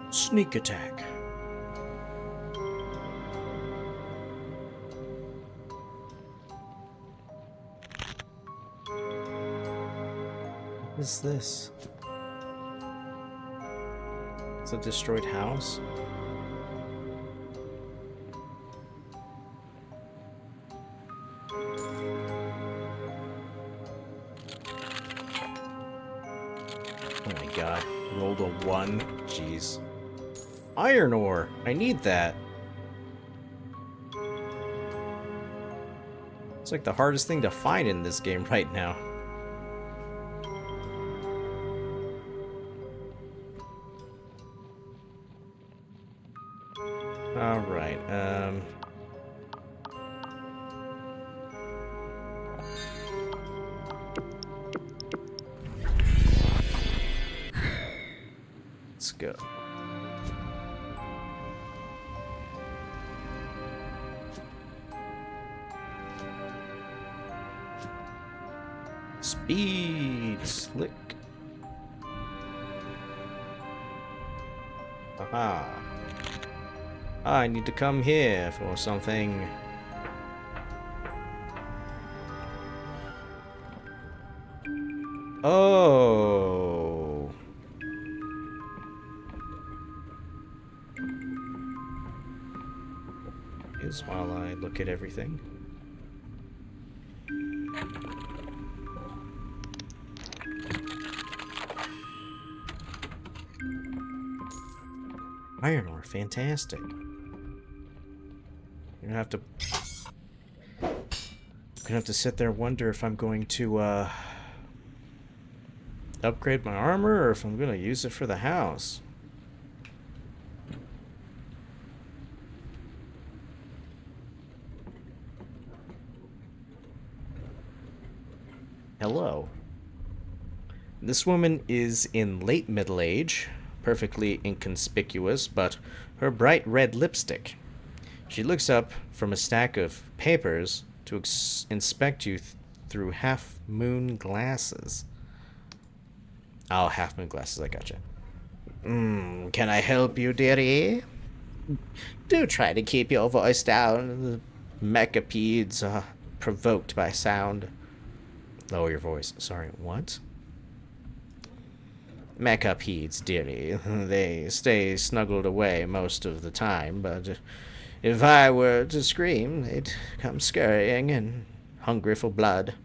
Sneak attack. What is this? It's a destroyed house? Oh my god. Rolled a 1. Jeez. Iron ore! I need that. It's like the hardest thing to find in this game right now. Alright, let's go. Speed slick. Aha. I need to come here for something. Oh. Is while I look at everything. Iron ore, fantastic. You're gonna have to sit there and wonder if I'm going to upgrade my armor or if I'm gonna use it for the house. Hello. This woman is in late middle age, perfectly inconspicuous, but her bright red lipstick. She looks up from a stack of papers to inspect you through half-moon glasses. Oh, half-moon glasses, I gotcha. Can I help you, dearie? Do try to keep your voice down. The mechapeds are provoked by sound. Lower your voice. Sorry, what? Mechapeds, dearie. They stay snuggled away most of the time, but if I were to scream, they'd come scurrying and hungry for blood.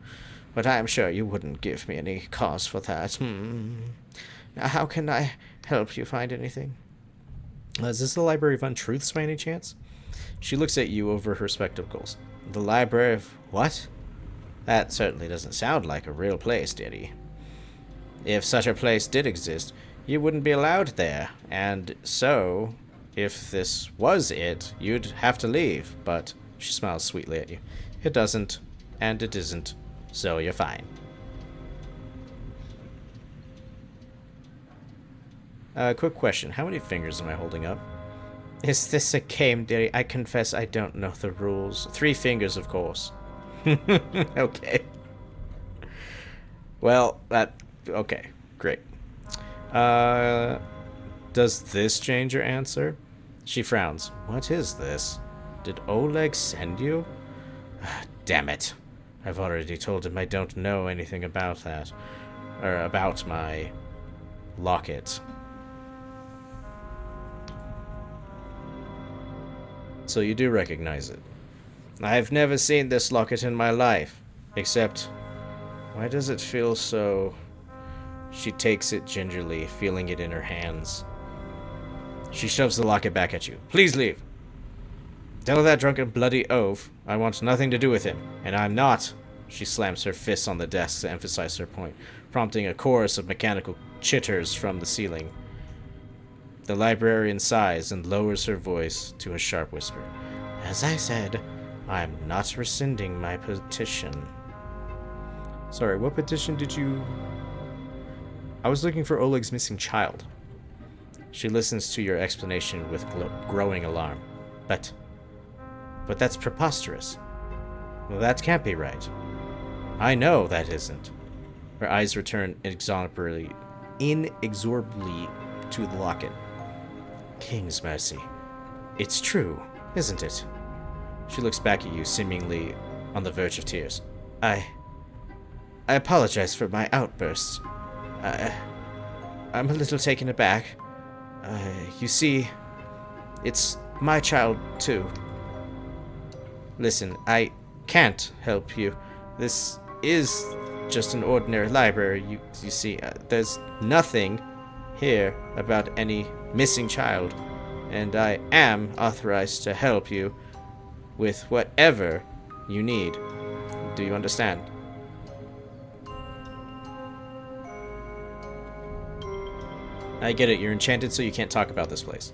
But I am sure you wouldn't give me any cause for that. Now, how can I help you find anything? Is this the Library of Untruths by any chance? She looks at you over her spectacles. The Library of what? That certainly doesn't sound like a real place, dearie. If such a place did exist, you wouldn't be allowed there, and so, if this was it, you'd have to leave, but she smiles sweetly at you. It doesn't, and it isn't, so you're fine. Quick question, how many fingers am I holding up? Is this a game, dearie? I confess I don't know the rules. 3 fingers, of course. Okay. Well, okay, great. Does this change your answer? She frowns. What is this? Did Oleg send you? Damn it. I've already told him I don't know anything about that. Or about my locket. So you do recognize it. I've never seen this locket in my life. Except, why does it feel so... She takes it gingerly, feeling it in her hands. She shoves the locket back at you. Please leave. Tell that drunken bloody oaf I want nothing to do with him, and I'm not. She slams her fists on the desk to emphasize her point, prompting a chorus of mechanical chitters from the ceiling. The librarian sighs and lowers her voice to a sharp whisper. As I said, I'm not rescinding my petition. Sorry, what petition did you... I was looking for Oleg's missing child. She listens to your explanation with growing alarm. But that's preposterous. Well, that can't be right. I know that isn't. Her eyes return inexorably to the locket. King's mercy. It's true, isn't it? She looks back at you, seemingly on the verge of tears. I apologize for my outburst. I'm a little taken aback. You see, it's my child, too. Listen, I can't help you. This is just an ordinary library. You see, there's nothing here about any missing child, and I am authorized to help you with whatever you need. Do you understand? I get it, you're enchanted so you can't talk about this place.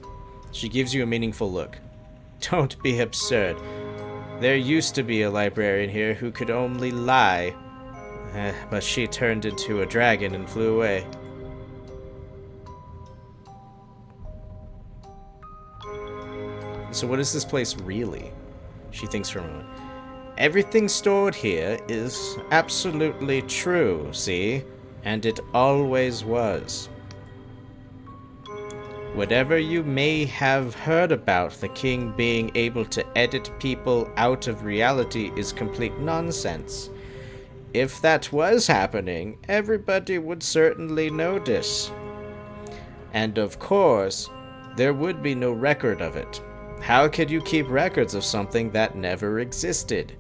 She gives you a meaningful look. Don't be absurd. There used to be a librarian here who could only lie. But she turned into a dragon and flew away. So what is this place really? She thinks for a moment. Everything stored here is absolutely true, see? And it always was. Whatever you may have heard about the king being able to edit people out of reality is complete nonsense. If that was happening, everybody would certainly notice. And of course, there would be no record of it. How could you keep records of something that never existed?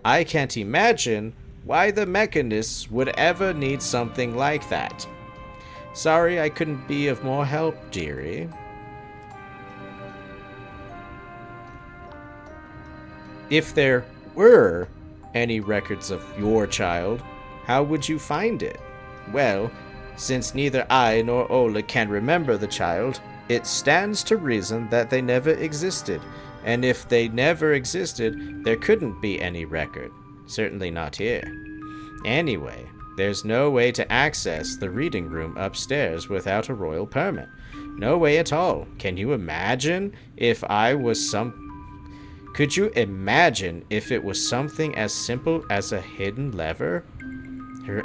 I can't imagine why the mechanists would ever need something like that. Sorry I couldn't be of more help, dearie. If there were any records of your child, how would you find it? Well, since neither I nor Oleg can remember the child, it stands to reason that they never existed. And if they never existed, there couldn't be any record. Certainly not here. Anyway, there's no way to access the reading room upstairs without a royal permit. No way at all. Can you imagine if Could you imagine if it was something as simple as a hidden lever? Her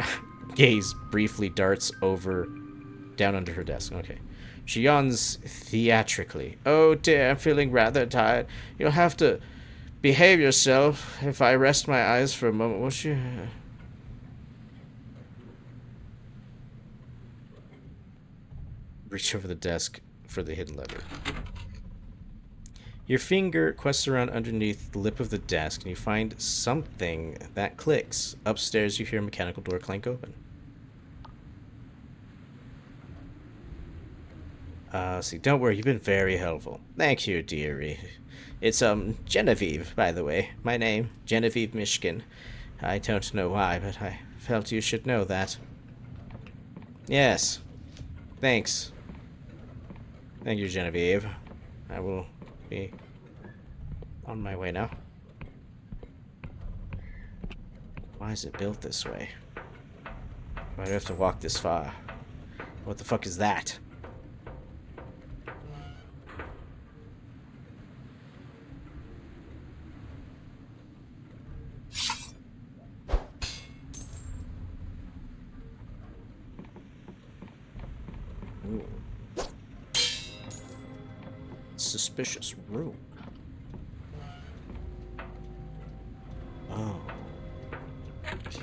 gaze briefly darts down under her desk. Okay. She yawns theatrically. Oh dear, I'm feeling rather tired. You'll have to behave yourself if I rest my eyes for a moment, won't you? Reach over the desk for the hidden lever. Your finger quests around underneath the lip of the desk, and you find something that clicks. Upstairs, you hear a mechanical door clank open. See, don't worry, you've been very helpful. Thank you, dearie. It's, Genevieve, by the way. My name, Genevieve Mishkin. I don't know why, but I felt you should know that. Yes. Thanks. Thank you, Genevieve. I will be on my way now. Why is it built this way? Why do I have to walk this far? What the fuck is that? Ooh. Suspicious room. Oh. Okay.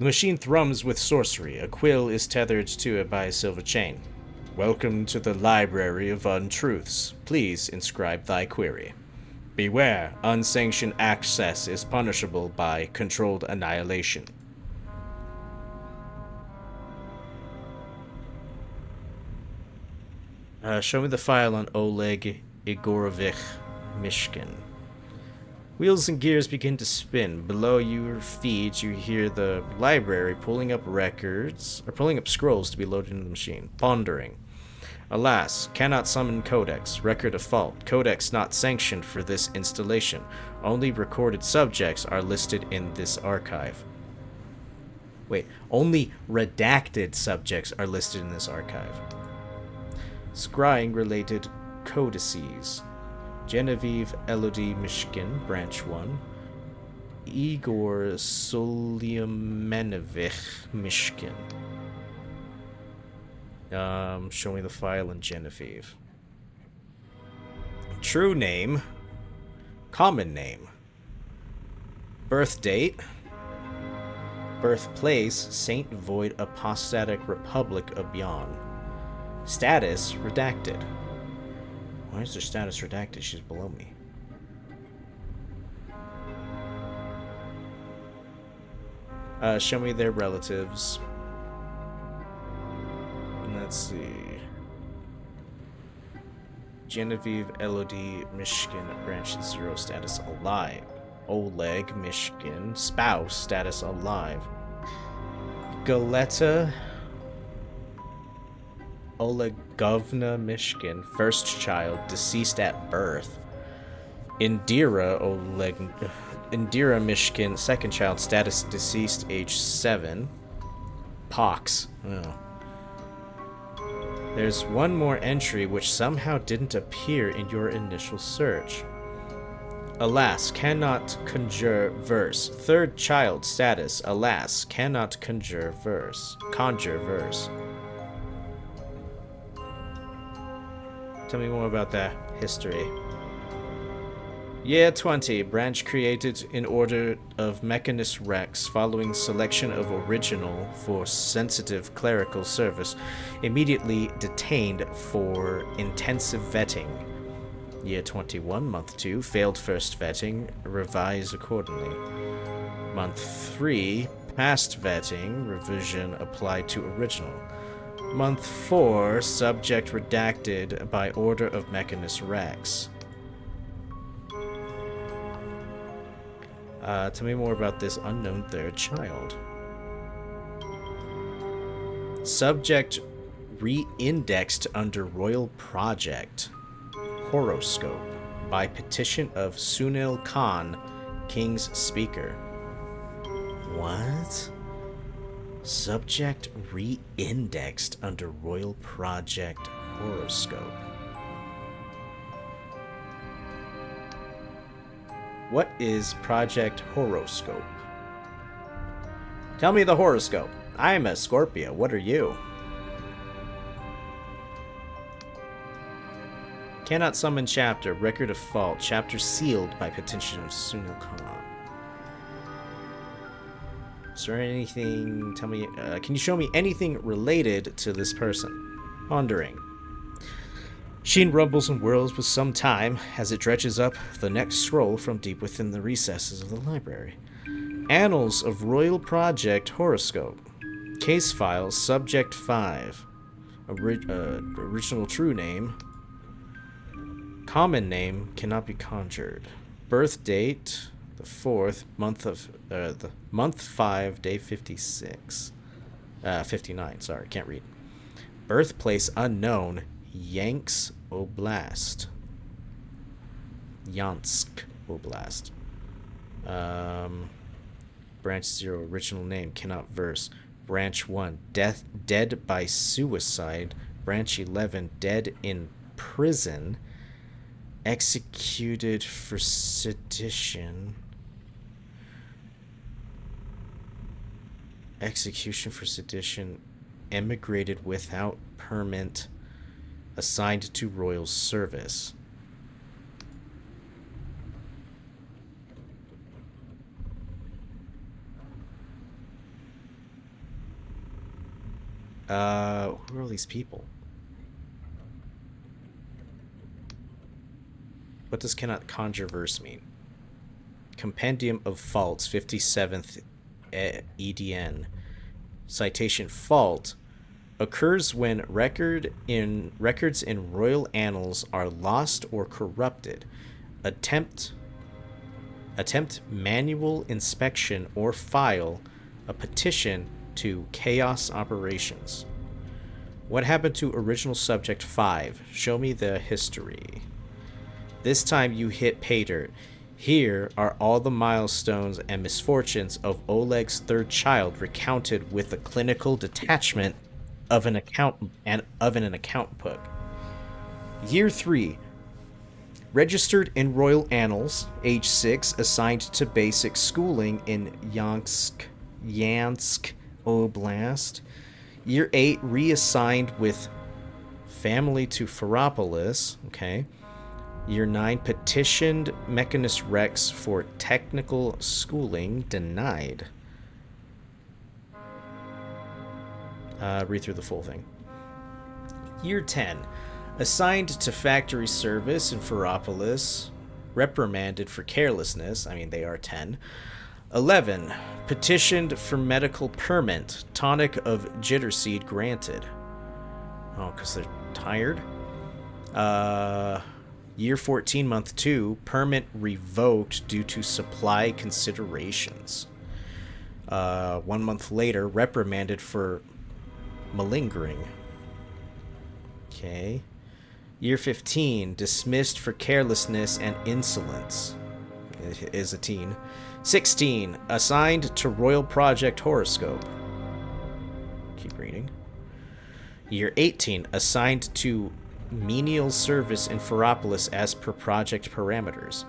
The machine thrums with sorcery. A quill is tethered to it by a silver chain. Welcome to the Library of Untruths. Please inscribe thy query. Beware, unsanctioned access is punishable by controlled annihilation. Show me the file on Oleg Igorovich Mishkin. Wheels and gears begin to spin. Below your feet, you hear the library pulling up records, or pulling up scrolls to be loaded into the machine. Pondering. Alas, cannot summon codex. Record of fault. Codex not sanctioned for this installation. Only recorded subjects are listed in this archive. Wait, only redacted subjects are listed in this archive. Scrying related codices. Genevieve Elodie Mishkin, Branch 1. Igor Solyomenovich Mishkin. Show me the file in Genevieve. True name. Common name. Birth date. Birthplace, Saint Void Apostatic Republic of Beyond. Status, redacted. Why is their status redacted? She's below me. Show me their relatives. Let's see. Genevieve Elodie Mishkin, Branch 0, status alive. Oleg Mishkin, spouse, status alive. Galeta Olegovna Mishkin, first child, deceased at birth. Indira Mishkin, second child, status deceased, age 7. Pox. Oh. There's one more entry which somehow didn't appear in your initial search. Alas, cannot conjure verse. Third child, status, alas, cannot conjure verse. Conjure verse. Tell me more about that history. Year 20, branch created in order of Mechanist Rex following selection of original for sensitive clerical service, immediately detained for intensive vetting. Year 21, month 2, failed first vetting, revise accordingly. Month 3, passed vetting, revision applied to original. Month 4, subject redacted by order of Mechanist Rex. Tell me more about this unknown third child. Subject re-indexed under Royal Project. Horoscope. By petition of Sunil Khan, King's Speaker. What? Subject re-indexed under Royal Project Horoscope. What is Project Horoscope? Tell me the horoscope. I'm a Scorpio. What are you? Cannot summon chapter. Record of fault. Chapter sealed by petition of Sunil Khan. Is there anything? Tell me. Can you show me anything related to this person? Pondering. Sheen rumbles and whirls with some time as it dredges up the next scroll from deep within the recesses of the library. Annals of Royal Project Horoscope. Case file, Subject 5. Original true name. Common name cannot be conjured. Birth date, the 4th, month 5, day 56. 59, sorry, can't read. Birthplace unknown. Yansk Oblast. Yansk Oblast. Branch 0, original name, cannot verse. Branch 1, dead by suicide. Branch 11, dead in prison. Executed for sedition. Execution for sedition. Emigrated without permit. Assigned to royal service. Who are all these people? What does cannot conjure verse mean? Compendium of Faults, 57th EDN. Citation: fault occurs when records in royal annals are lost or corrupted. Attempt manual inspection or file a petition to Chaos Operations. What happened to original subject 5? Show me the history. This time you hit pay dirt. Here are all the milestones and misfortunes of Oleg's third child recounted with the clinical detachment of an account book. Year 3. Registered in Royal Annals, age 6, assigned to basic schooling in Yansk Oblast. Year 8, reassigned with family to Ferropolis. Okay. Year 9, petitioned Mechanist Rex for technical schooling, denied. Read through the full thing. Year 10, assigned to factory service in Ferropolis, reprimanded for carelessness. I mean, they are 10. 11, petitioned for medical permit, tonic of jitter seed granted. Oh, because they're tired? Year 14, month 2, permit revoked due to supply considerations. 1 month later, reprimanded for malingering. Okay. Year 15, dismissed for carelessness and insolence. It is a teen. 16, assigned to Royal Project Horoscope. Keep reading. Year 18, assigned to menial service in Ferropolis as per project parameters.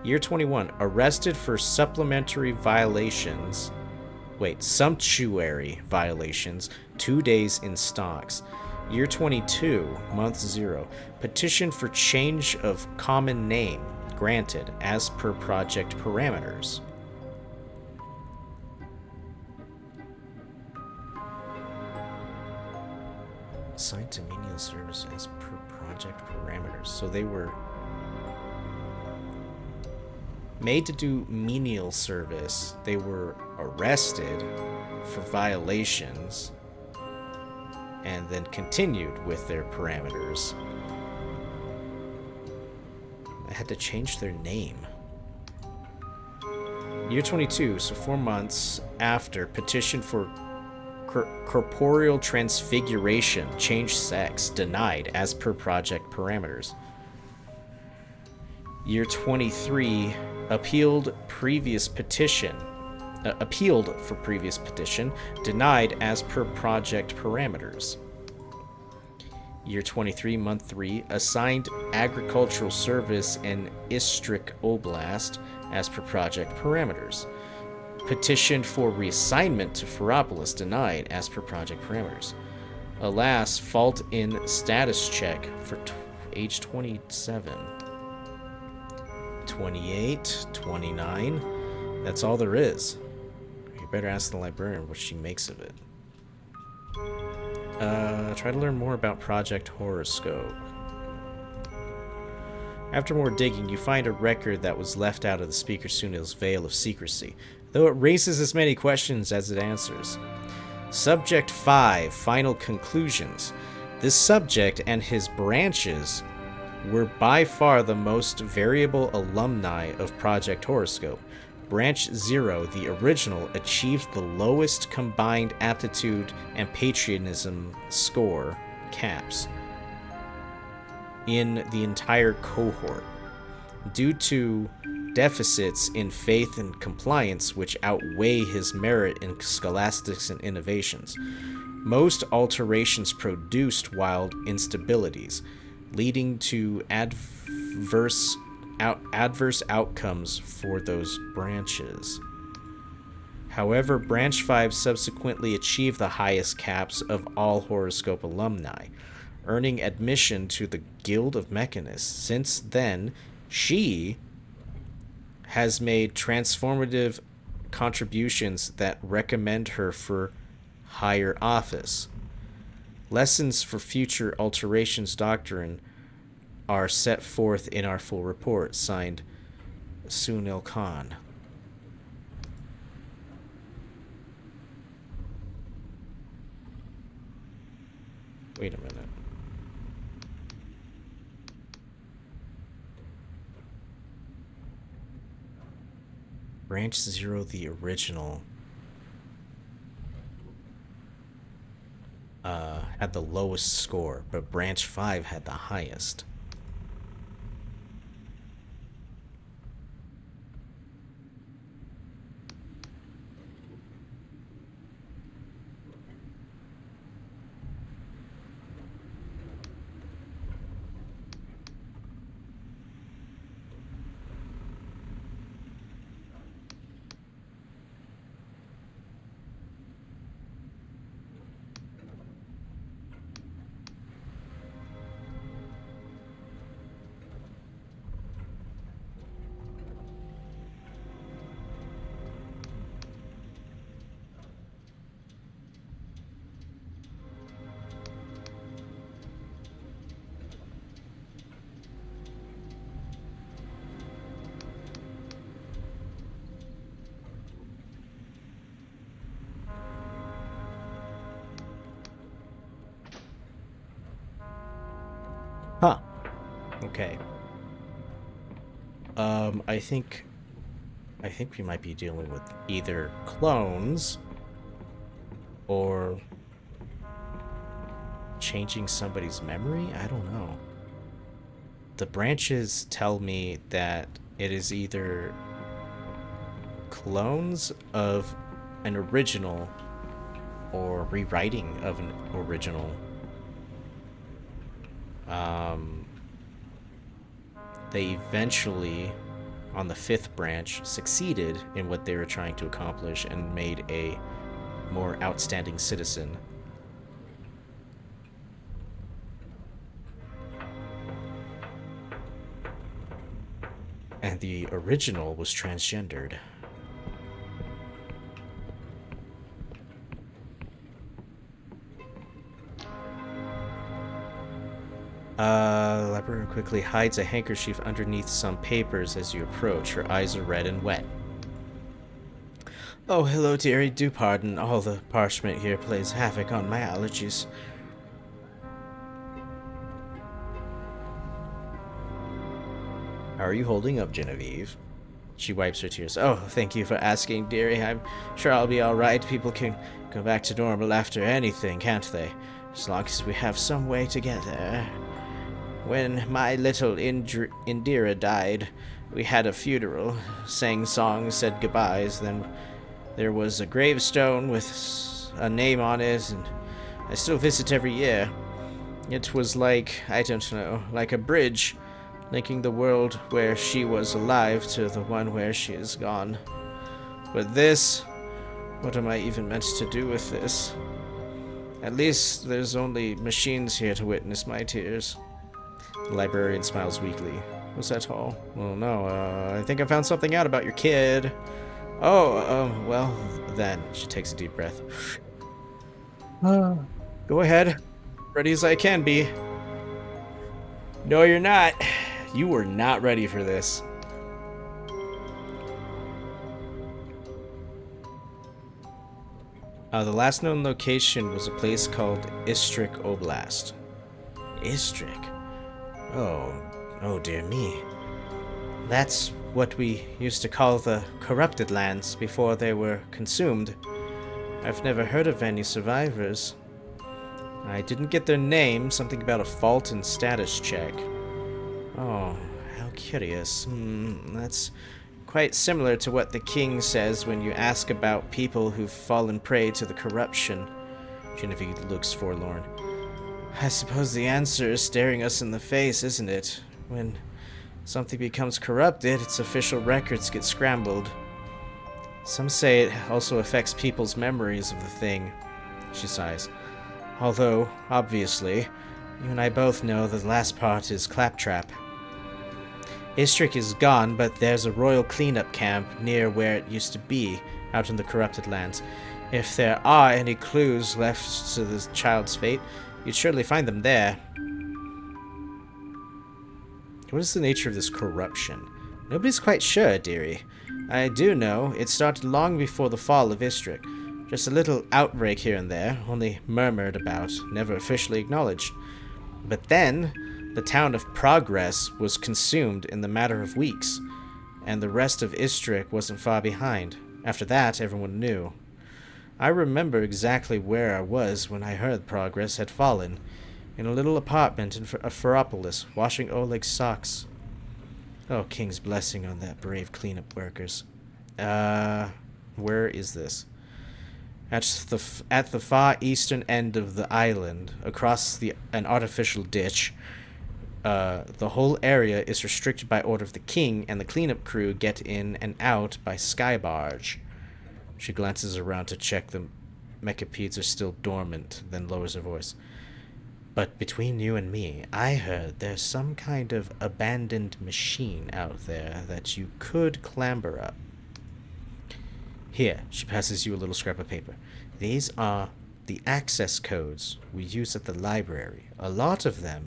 Year 21, arrested for sumptuary violations, 2 days in stocks. Year 22, month 0, petition for change of common name, granted as per project parameters. Assigned to menial service as per project parameters. So they were made to do menial service. They were arrested for violations and then continued with their parameters. I had to change their name. Year 22, so 4 months after, petition for corporeal transfiguration, change sex, denied as per project parameters. Year 23, appealed for previous petition, denied as per project parameters. Year 23, month 3, assigned agricultural service in Istrik Oblast as per project parameters. Petitioned for reassignment to Ferropolis, denied as per project parameters. Alas, fault in status check for age 27. 28, 29. That's all there is. You better ask the librarian what she makes of it. Try to learn more about Project Horoscope. After more digging, you find a record that was left out of the Speaker Sunil's veil of secrecy, though it raises as many questions as it answers. Subject 5, Final Conclusions. This subject and his branches were by far the most variable alumni of Project Horoscope. Branch 0, the original, achieved the lowest combined aptitude and patriotism score, CAPS, in the entire cohort, due to deficits in faith and compliance which outweigh his merit in scholastics and innovations. Most alterations produced wild instabilities, leading to adverse outcomes for those branches. However, Branch 5 subsequently achieved the highest caps of all Horoscope alumni, earning admission to the Guild of Mechanists. Since then, she has made transformative contributions that recommend her for higher office. Lessons for future alterations doctrine are set forth in our full report, signed Sunil Khan. Wait a minute. Branch 0, the original, had the lowest score, but Branch 5 had the highest. Huh. Okay. I think we might be dealing with either clones or changing somebody's memory? I don't know. The branches tell me that it is either clones of an original or rewriting of an original. They eventually, on the 5th branch, succeeded in what they were trying to accomplish and made a more outstanding citizen. And the original was transgendered. Librarian quickly hides a handkerchief underneath some papers as you approach. Her eyes are red and wet. Oh, hello, dearie. Do pardon. All the parchment here plays havoc on my allergies. How are you holding up, Genevieve? She wipes her tears. Oh, thank you for asking, dearie. I'm sure I'll be alright. People can go back to normal after anything, can't they? As long as we have some way to get there. When my little Indira died, we had a funeral, sang songs, said goodbyes, then there was a gravestone with a name on it, and I still visit every year. It was like, I don't know, like a bridge, linking the world where she was alive to the one where she is gone. But this, what am I even meant to do with this? At least there's only machines here to witness my tears. The librarian smiles weakly. Was that all? Well, no, I think I found something out about your kid. Oh, well, then. She takes a deep breath. Go ahead. Ready as I can be. No, you're not. You were not ready for this. The last known location was a place called Istrik Oblast. Istrik? Oh dear me. That's what we used to call the corrupted lands before they were consumed. I've never heard of any survivors. I didn't get their name, something about a fault in status check. Oh, how curious. That's quite similar to what the king says when you ask about people who've fallen prey to the corruption. Genevieve looks forlorn. I suppose the answer is staring us in the face, isn't it? When something becomes corrupted, its official records get scrambled. Some say it also affects people's memories of the thing. She sighs. Although, obviously, you and I both know the last part is claptrap. Istrik is gone, but there's a royal cleanup camp near where it used to be, out in the corrupted lands. If there are any clues left to the child's fate, You'd surely find them there. What is the nature of this corruption? Nobody's quite sure, dearie. I do know it started long before the fall of Istrik. Just a little outbreak here and there, only murmured about, never officially acknowledged. But then, the town of Progress was consumed in the matter of weeks, and the rest of Istrik wasn't far behind. After that, everyone knew. I remember exactly where I was when I heard Progress had fallen, in a little apartment in Ferropolis, washing Oleg's socks. Oh, King's blessing on that brave cleanup workers. Where is this? At the far eastern end of the island, across an artificial ditch. The whole area is restricted by order of the king, and the cleanup crew get in and out by sky barge. She glances around to check the mechapedes are still dormant, then lowers her voice. But between you and me, I heard there's some kind of abandoned machine out there that you could clamber up. Here, she passes you a little scrap of paper. These are the access codes we use at the library. A lot of the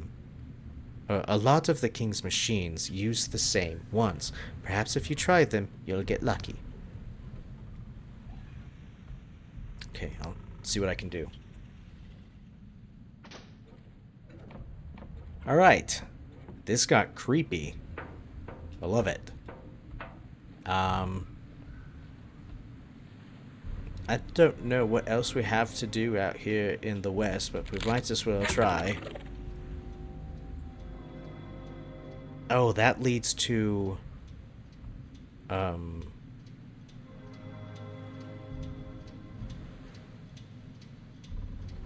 king's machines use the same ones. Perhaps if you try them, you'll get lucky. Okay, I'll see what I can do. Alright. This got creepy. I love it. I don't know what else we have to do out here in the west, but we might as well try. Oh, that leads to...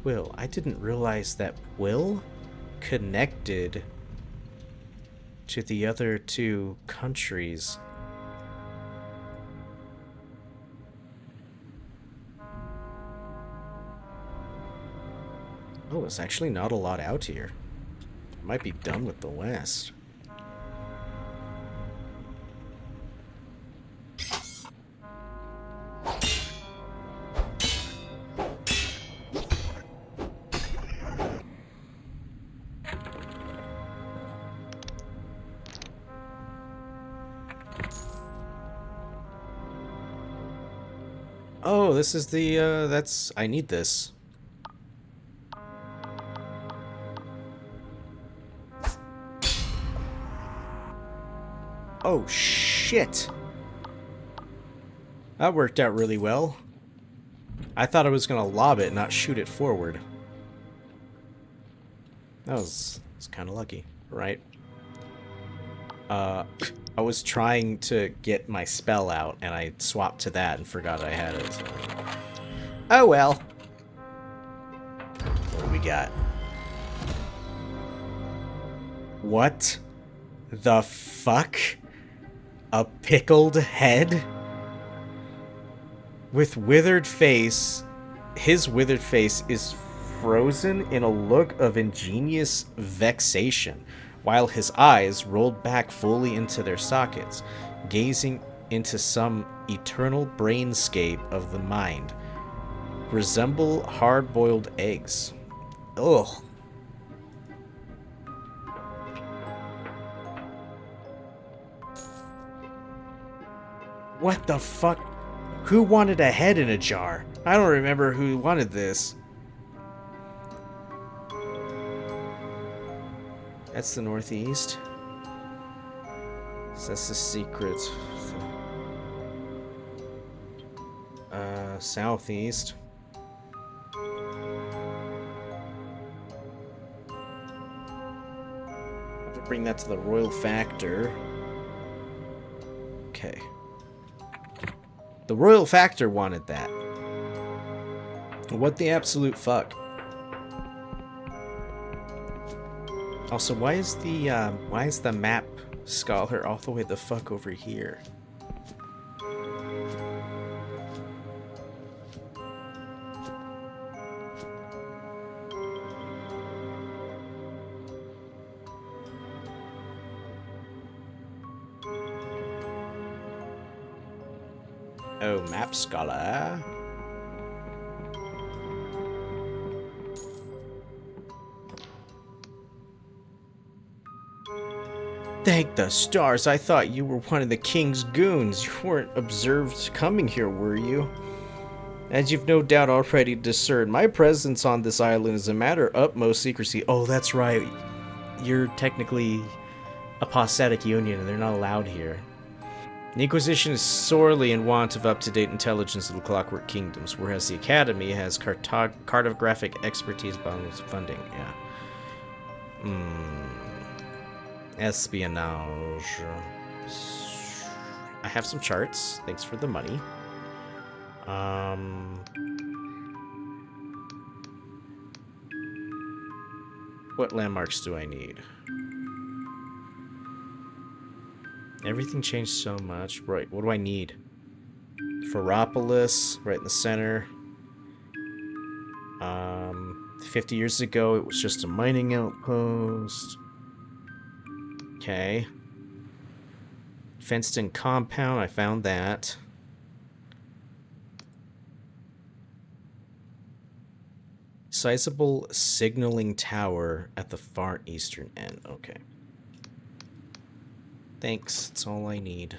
Will. I didn't realize that Will connected to the other two countries. Oh, there's actually not a lot out here. Might be done with the West. Oh, this is the, that's... I need this. Oh, shit. That worked out really well. I thought I was going to lob it, not shoot it forward. That was kind of lucky, right? I was trying to get my spell out, and I swapped to that and forgot I had it. So. Oh well. What do we got? What the fuck? A pickled head? With withered face. His withered face is frozen in a look of ingenious vexation, while his eyes rolled back fully into their sockets, gazing into some eternal brainscape of the mind. Resemble hard-boiled eggs. Ugh. What the fuck? Who wanted a head in a jar? I don't remember who wanted this. That's the northeast. So that's the secret. Southeast. Have to bring that to the Royal Factor. Okay. The Royal Factor wanted that. What the absolute fuck? Also, why is the map scholar all the way the fuck over here? Oh, map scholar. Thank the stars, I thought you were one of the king's goons. You weren't observed coming here, were you? As you've no doubt already discerned, my presence on this island is a matter of utmost secrecy. Oh, that's right. You're technically apostatic union, and they're not allowed here. The Inquisition is sorely in want of up-to-date intelligence of the Clockwork Kingdoms, whereas the Academy has cartographic expertise bonus funding. Yeah. Espionage. I have some charts. Thanks for the money. What landmarks do I need? Everything changed so much. Right, what do I need? Ferropolis, right in the center. 50 years ago, it was just a mining outpost. Okay. Fenced-in compound, I found that. Sizable signaling tower at the far eastern end. Okay. Thanks, that's all I need.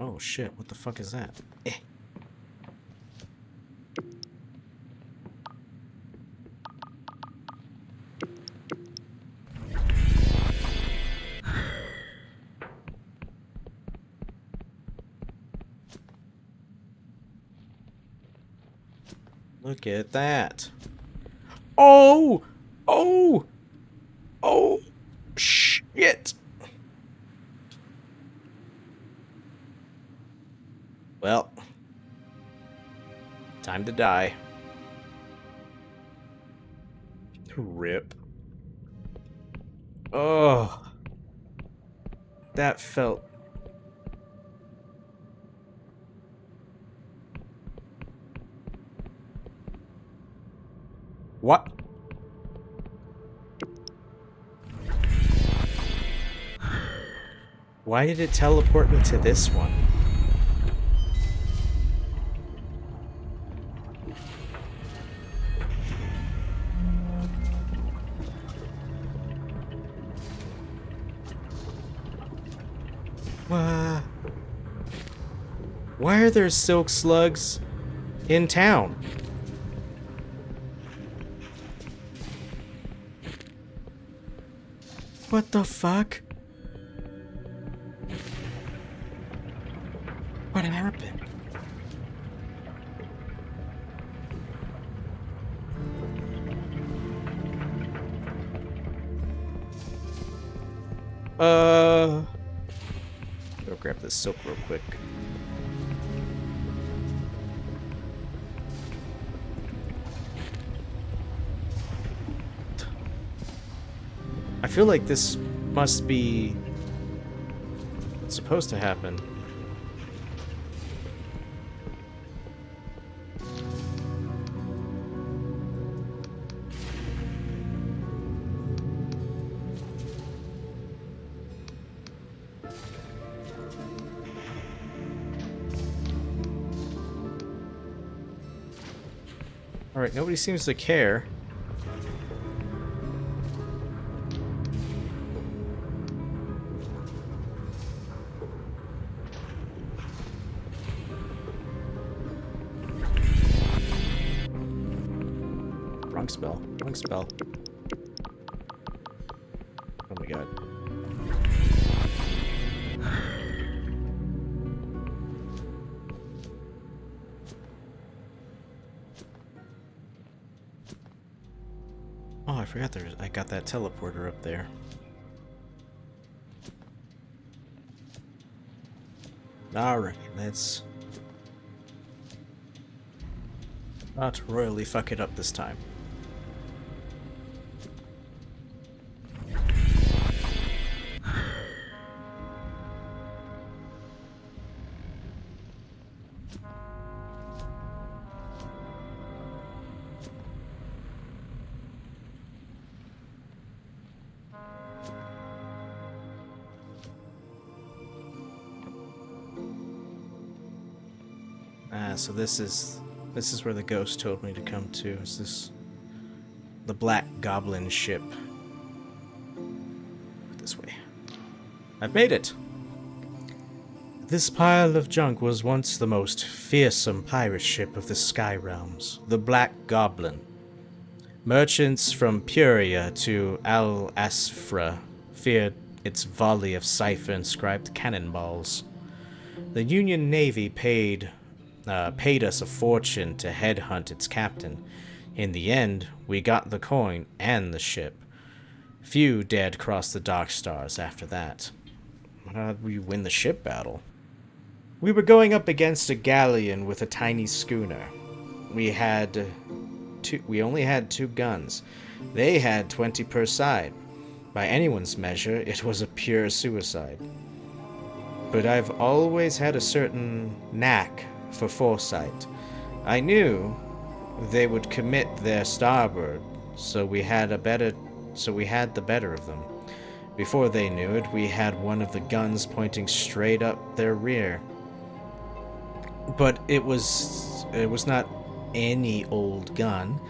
Oh shit, what the fuck is that? Eh. Look at that. Oh! Oh! Oh! Shit! Well, time to die. Rip. Oh. That felt... What? Why did it teleport me to this one? Why are there silk slugs in town? What the fuck? What happened? Go grab this silk real quick. I feel like this must be what's supposed to happen. Alright, nobody seems to care. Wrong spell. Wrong spell. Oh my god. Oh, I forgot I got that teleporter up there. Alright, let's not royally fuck it up this time. so this is where the ghost told me to come to. Is this the Black Goblin ship? This way. I've made it. This pile of junk was once the most fearsome pirate ship of the Sky Realms, the Black Goblin. Merchants from Puria to Al Asfra feared its volley of cipher-inscribed cannonballs. The Union Navy paid us a fortune to headhunt its captain. In the end, we got the coin and the ship. Few dared cross the Dark Stars after that. How did we win the ship battle? We were going up against a galleon with a tiny schooner. We only had 2 guns. They had 20 per side. By anyone's measure, it was a pure suicide. But I've always had a certain knack for foresight. I knew they would commit their starboard, so we had the better of them. Before they knew it, we had one of the guns pointing straight up their rear. But it was not any old gun.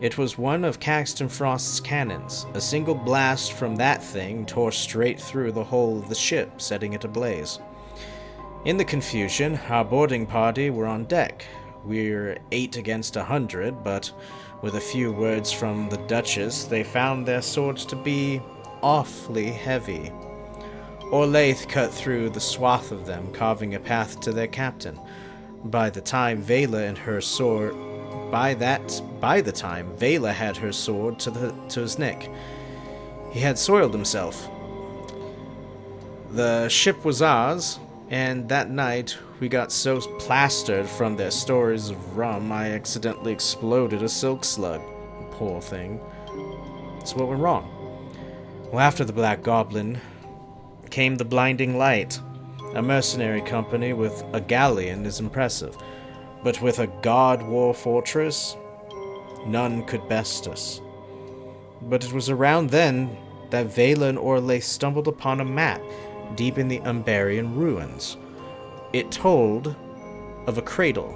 It was one of Caxton Frost's cannons. A single blast from that thing tore straight through the hull of the ship, setting it ablaze. In the confusion, our boarding party were on deck. We're 8 against 100, but with a few words from the Duchess, they found their swords to be awfully heavy. Orlaith cut through the swath of them, carving a path to their captain. By the time Vela had her sword to his neck, he had soiled himself. The ship was ours, and that night we got so plastered from their stories of rum I accidentally exploded a silk slug. Poor thing. So what went wrong? Well, after the Black Goblin came the Blinding Light. A mercenary company with a galleon is impressive, but with a god war fortress, none could best us. But it was around then that Vela and Orlaith stumbled upon a map deep in the Umbarian ruins. It told of a cradle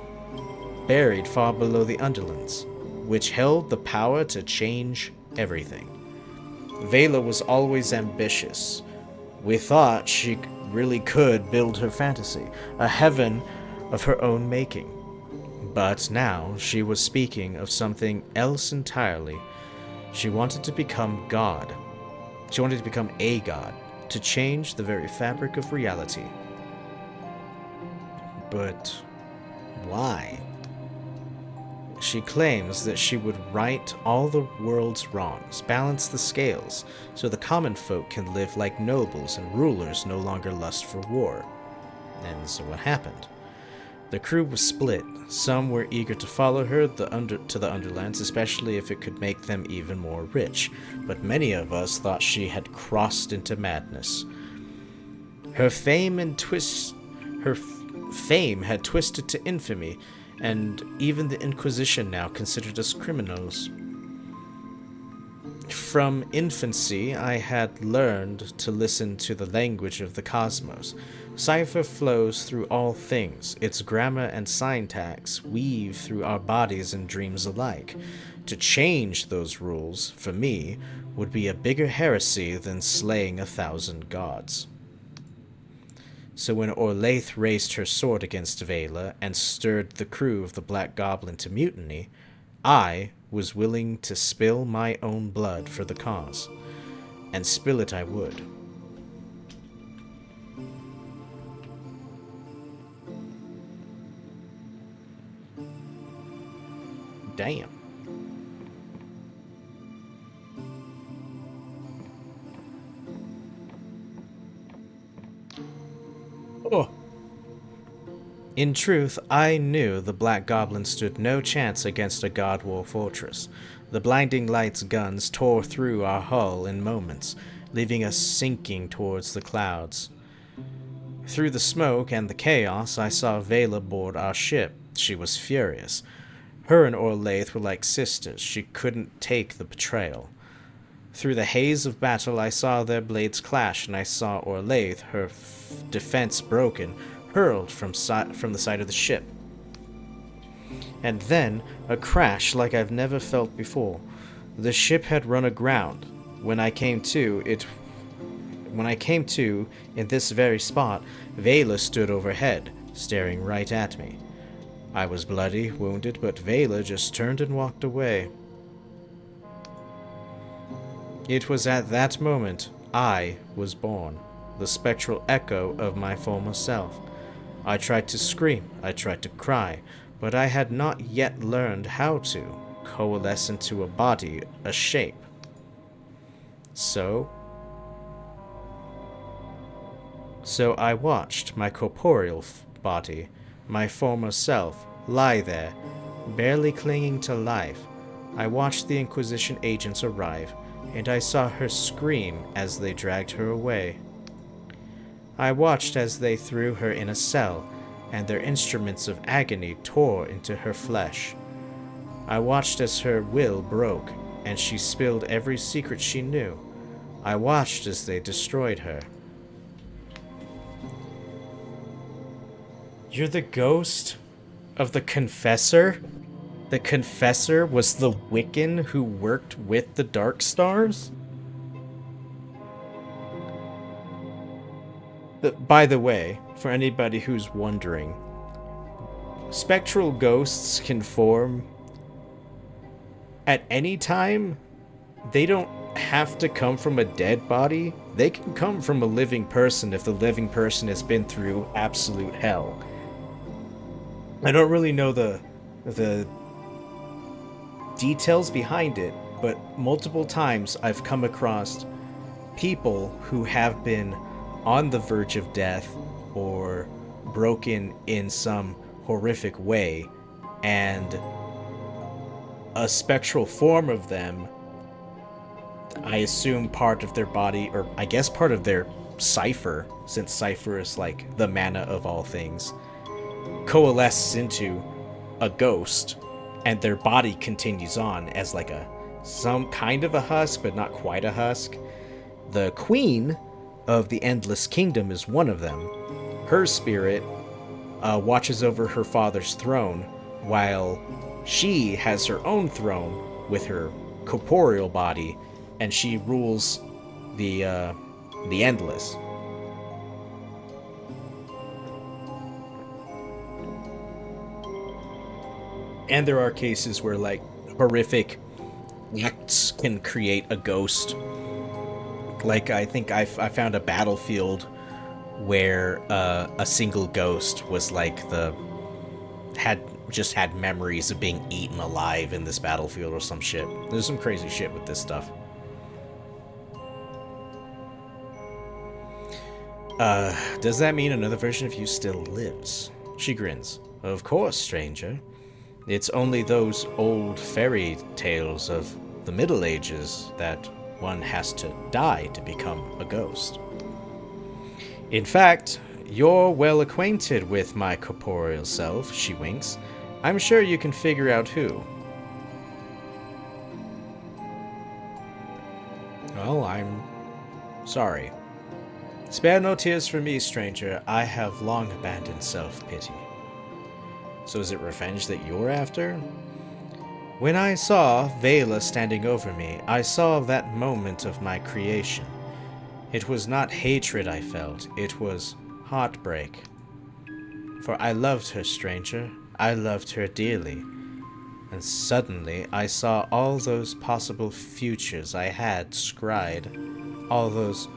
buried far below the Underlands, which held the power to change everything. Vela was always ambitious. We thought she really could build her fantasy, a heaven of her own making. But now she was speaking of something else entirely. She wanted to become God. She wanted to become a god, to change the very fabric of reality. But why? She claims that she would right all the world's wrongs, balance the scales, so the common folk can live like nobles and rulers no longer lust for war. And so what happened? The crew was split. Some were eager to follow her to the Underlands, especially if it could make them even more rich, but many of us thought she had crossed into madness. Her fame had twisted to infamy, and even the Inquisition now considered us criminals. From infancy, I had learned to listen to the language of the cosmos. Cipher flows through all things. Its grammar and syntax weave through our bodies and dreams alike. To change those rules, for me, would be a bigger heresy than slaying 1,000 gods. So when Orlaith raised her sword against Vela and stirred the crew of the Black Goblin to mutiny, I was willing to spill my own blood for the cause. And spill it I would. Damn. Oh. In truth, I knew the Black Goblin stood no chance against a God War fortress. The Blinding Light's guns tore through our hull in moments, leaving us sinking towards the clouds. Through the smoke and the chaos, I saw Vela board our ship. She was furious. Her and Orlaith were like sisters. She couldn't take the betrayal. Through the haze of battle, I saw their blades clash, and I saw Orlaith, her defense broken, hurled from the side of the ship. And then, a crash like I've never felt before. The ship had run aground. When I came to, in this very spot, Vela stood overhead, staring right at me. I was bloody, wounded, but Vela just turned and walked away. It was at that moment I was born, the spectral echo of my former self. I tried to scream, I tried to cry, but I had not yet learned how to coalesce into a body, a shape. So I watched my corporeal body, my former self, lie there, barely clinging to life. I watched the Inquisition agents arrive, and I saw her scream as they dragged her away. I watched as they threw her in a cell, and their instruments of agony tore into her flesh. I watched as her will broke, and she spilled every secret she knew. I watched as they destroyed her. You're the ghost of the Confessor? The Confessor was the Wiccan who worked with the Dark Stars? By the way, for anybody who's wondering, spectral ghosts can form at any time. They don't have to come from a dead body. They can come from a living person if the living person has been through absolute hell. I don't really know the details behind it, but multiple times I've come across people who have been on the verge of death or broken in some horrific way, and a spectral form of them, I assume part of their body, or I guess part of their cipher, since cipher is like the mana of all things, coalesces into a ghost, and their body continues on as like some kind of a husk, but not quite a husk. The queen of the Endless Kingdom is one of them. Her spirit watches over her father's throne, while she has her own throne with her corporeal body, and she rules the Endless. And there are cases where, like, horrific acts can create a ghost. Like, I think I found a battlefield where a single ghost was like had memories of being eaten alive in this battlefield or some shit. There's some crazy shit with this stuff. Does that mean another version of you still lives? She grins. Of course, stranger. It's only those old fairy tales of the Middle Ages that one has to die to become a ghost. In fact, you're well acquainted with my corporeal self, she winks. I'm sure you can figure out who. Well, I'm sorry. Spare no tears for me, stranger. I have long abandoned self-pity. So is it revenge that you're after? When I saw Vela standing over me, I saw that moment of my creation. It was not hatred I felt, it was heartbreak. For I loved her, stranger. I loved her dearly. And suddenly I saw all those possible futures I had scried, all those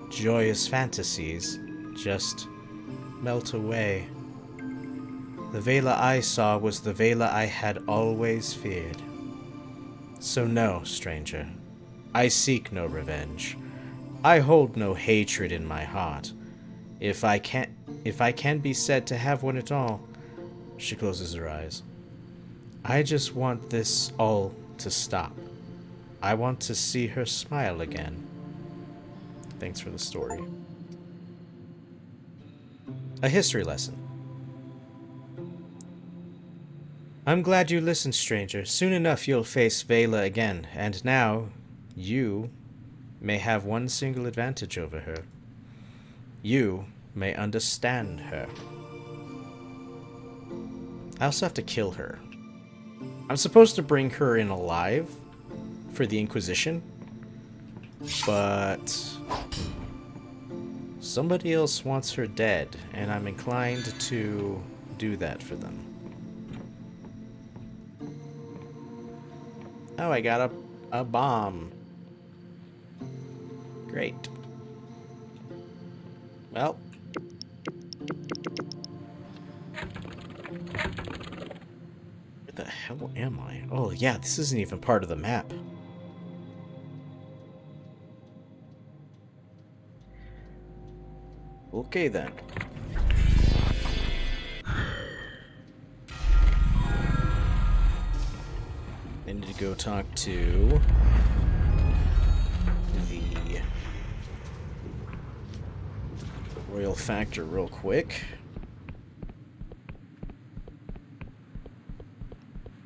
joyous fantasies, just melt away. The Vela I saw was the Vela I had always feared. So no, stranger, I seek no revenge. I hold no hatred in my heart. If I can be said to have one at all, she closes her eyes. I just want this all to stop. I want to see her smile again. Thanks for the story. A history lesson. I'm glad you listened, stranger. Soon enough you'll face Vela again, and now you may have one single advantage over her. You may understand her. I also have to kill her. I'm supposed to bring her in alive for the Inquisition, but somebody else wants her dead, and I'm inclined to do that for them. Oh, I got a bomb. Great. Well. Where the hell am I? Oh, yeah, this isn't even part of the map. Okay, then. I need to go talk to the Royal Factor real quick.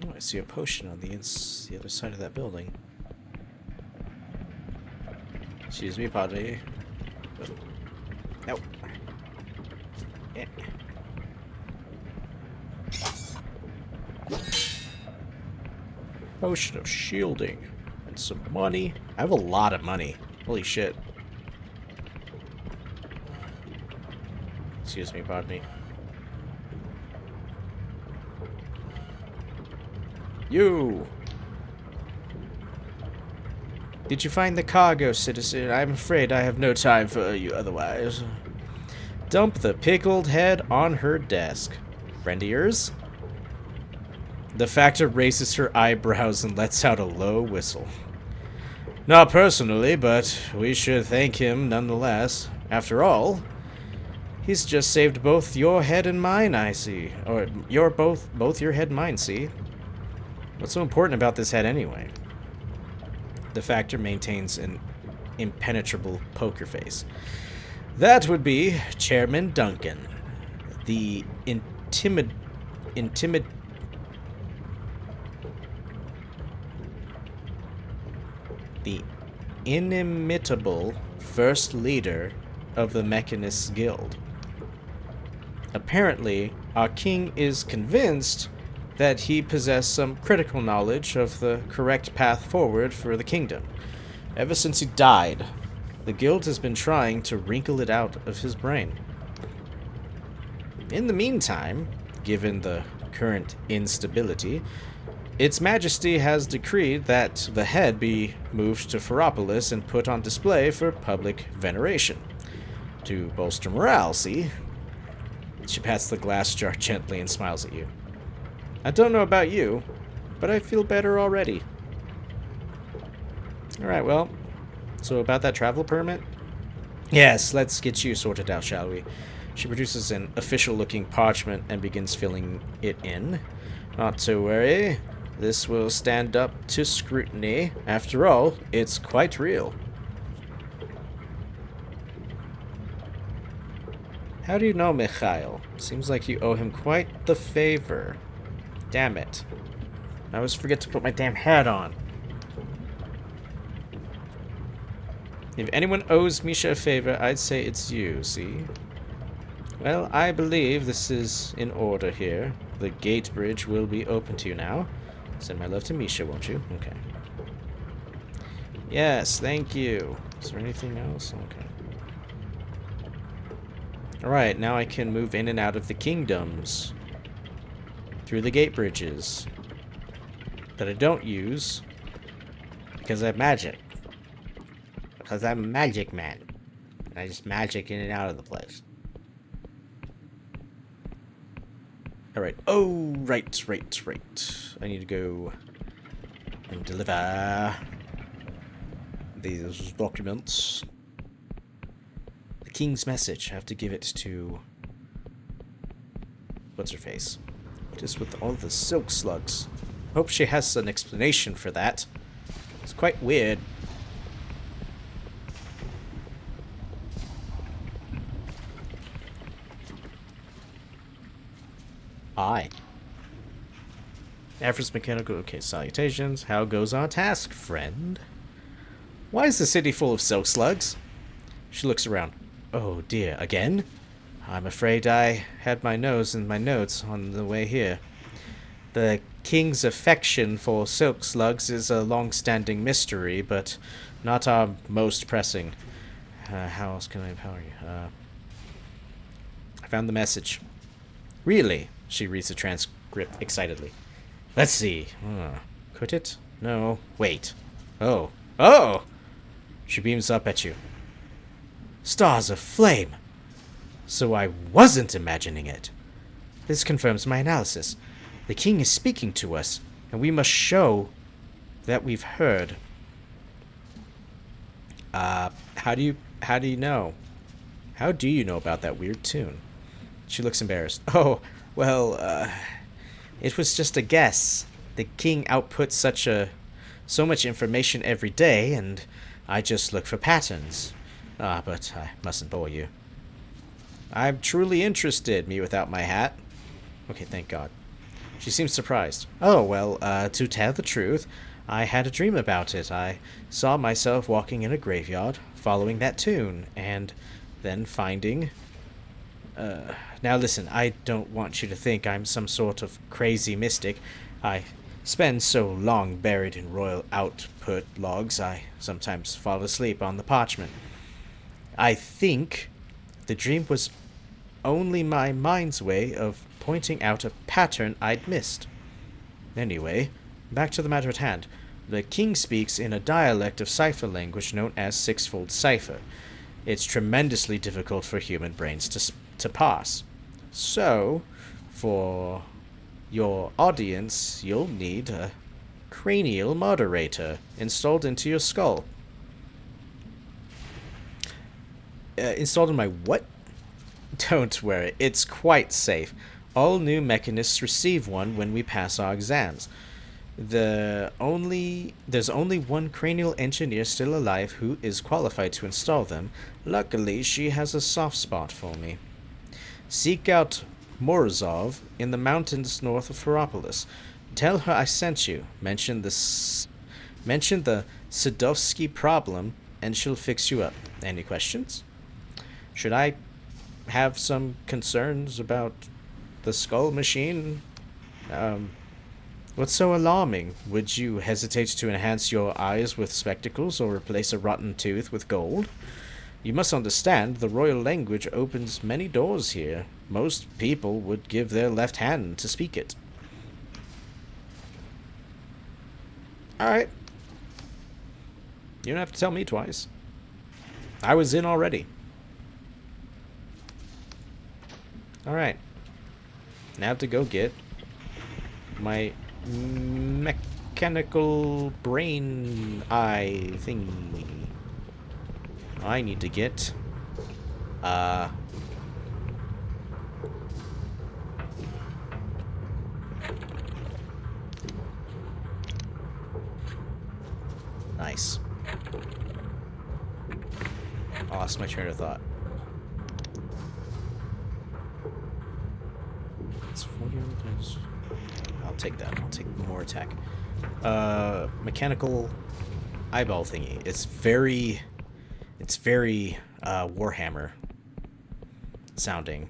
Oh, I see a potion on the other side of that building. Excuse me, pardon me. No. Yeah. Potion of shielding. And some money. I have a lot of money. Holy shit. Excuse me, pardon me. You! Did you find the cargo, citizen? I'm afraid I have no time for you otherwise. Dump the pickled head on her desk. Friend of yours? The Factor raises her eyebrows and lets out a low whistle. Not personally, but we should thank him nonetheless. After all, he's just saved both your head and mine, I see. Or both your head and mine, see? What's so important about this head anyway? The Factor maintains an impenetrable poker face. That would be Chairman Duncan, the inimitable first leader of the Mechanists' Guild. Apparently, our king is convinced that he possessed some critical knowledge of the correct path forward for the kingdom. Ever since he died, the guild has been trying to wrinkle it out of his brain. In the meantime, given the current instability, Its Majesty has decreed that the head be moved to Ferropolis and put on display for public veneration. To bolster morale, see? She pats the glass jar gently and smiles at you. I don't know about you, but I feel better already. Alright, well, so about that travel permit? Yes, let's get you sorted out, shall we? She produces an official-looking parchment and begins filling it in. Not to worry, this will stand up to scrutiny. After all, it's quite real. How do you know Mikhail? Seems like you owe him quite the favor. Damn it. I always forget to put my damn hat on. If anyone owes Misha a favor, I'd say it's you, see? Well, I believe this is in order here. The gate bridge will be open to you now. Send my love to Misha, won't you? Okay. Yes, thank you. Is there anything else? Okay. Alright, now I can move in and out of the kingdoms. Through the gate bridges. That I don't use. Because I have magic. Because I'm a magic man. And I just magic in and out of the place. Alright. Oh, right. I need to go and deliver these documents. The king's message. I have to give it to... what's her face? What is with all the silk slugs? Hope she has an explanation for that. It's quite weird. Hi. Average mechanical. Okay, salutations. How goes our task, friend? Why is the city full of silk slugs? She looks around. Oh dear, again? I'm afraid I had my nose in my notes on the way here. The king's affection for silk slugs is a long-standing mystery, but not our most pressing. How else can I empower you? I found the message. Really? She reads the transcript excitedly. Let's see. Could it? No. Wait. Oh. Oh! She beams up at you. Stars of flame! So I wasn't imagining it. This confirms my analysis. The king is speaking to us, and we must show that we've heard. How do you know? How do you know about that weird tune? She looks embarrassed. Oh, well, it was just a guess. The king outputs so much information every day, and I just look for patterns. But I mustn't bore you. I'm truly interested, me without my hat. Okay, thank God. She seems surprised. Oh, well, to tell the truth, I had a dream about it. I saw myself walking in a graveyard, following that tune, and then finding... Now listen, I don't want you to think I'm some sort of crazy mystic. I spend so long buried in royal output logs, I sometimes fall asleep on the parchment. I think the dream was only my mind's way of pointing out a pattern I'd missed. Anyway, back to the matter at hand. The king speaks in a dialect of cipher language known as sixfold cipher. It's tremendously difficult for human brains to parse. So, for your audience, you'll need a cranial moderator installed into your skull. Installed in my what? Don't worry, it's quite safe. All new mechanists receive one when we pass our exams. There's only one cranial engineer still alive who is qualified to install them. Luckily, she has a soft spot for me. Seek out Morozov in the mountains north of Ferropolis. Tell her I sent you. Mention the Sadovsky problem, and she'll fix you up. Any questions? Should I have some concerns about the skull machine? What's so alarming? Would you hesitate to enhance your eyes with spectacles or replace a rotten tooth with gold? You must understand, the royal language opens many doors here. Most people would give their left hand to speak it. Alright. You don't have to tell me twice. I was in already. Alright. Now I have to go get my mechanical brain eye thingy. I need to get nice. I lost my train of thought. It's 40 times. I'll take that. I'll take more attack. Mechanical eyeball thingy. It's very Warhammer sounding.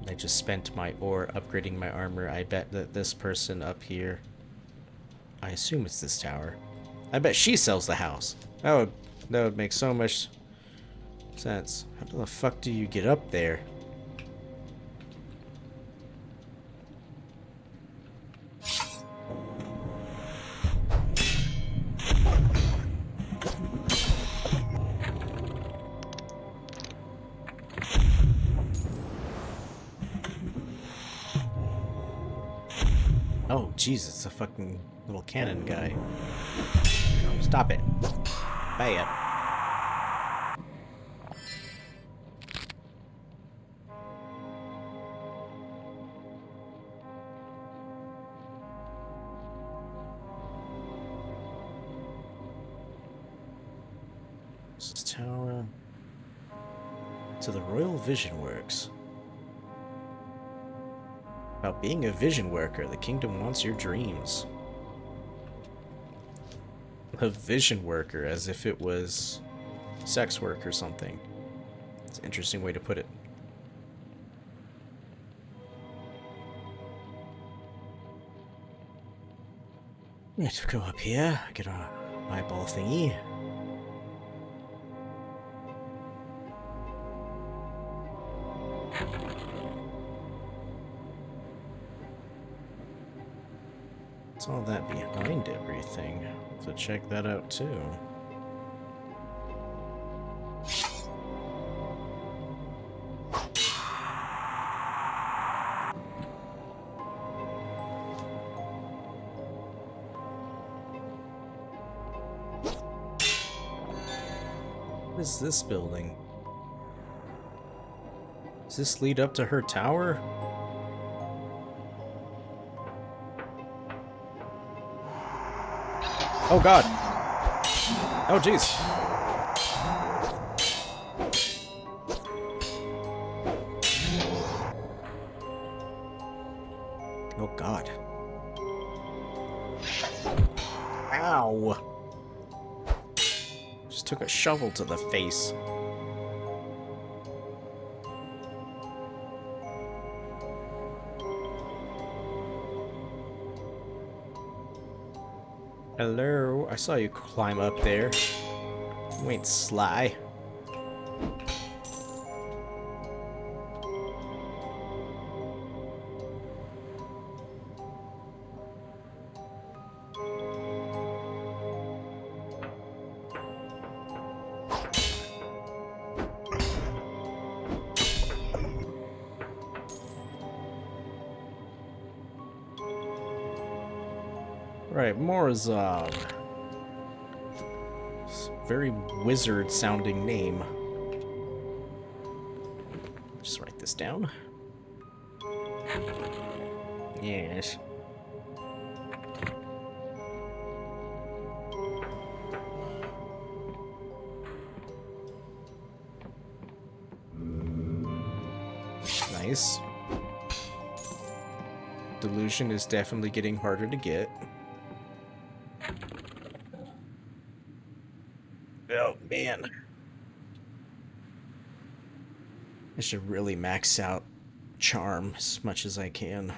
I just spent my ore upgrading my armor. I bet that this person up here, I assume it's this tower. I bet she sells the house. That would make so much sense. How the fuck do you get up there? Oh, Jesus, a fucking little cannon guy. Stop it. Bad. This tower to the Royal Vision Works. about being a vision worker. The kingdom wants your dreams. A vision worker, as if it was sex work or something. It's an interesting way to put it. Let's go up here, get our eyeball thingy. What's all that behind everything? So check that out too. What is this building? Does this lead up to her tower? Oh god! Oh jeez! Oh god. Ow! Just took a shovel to the face. Hello, I saw you climb up there. You ain't sly. Right, Morozov. Very wizard-sounding name. Just write this down. Yes. Nice. Delusion is definitely getting harder to get. Oh, man. I should really max out charm as much as I can.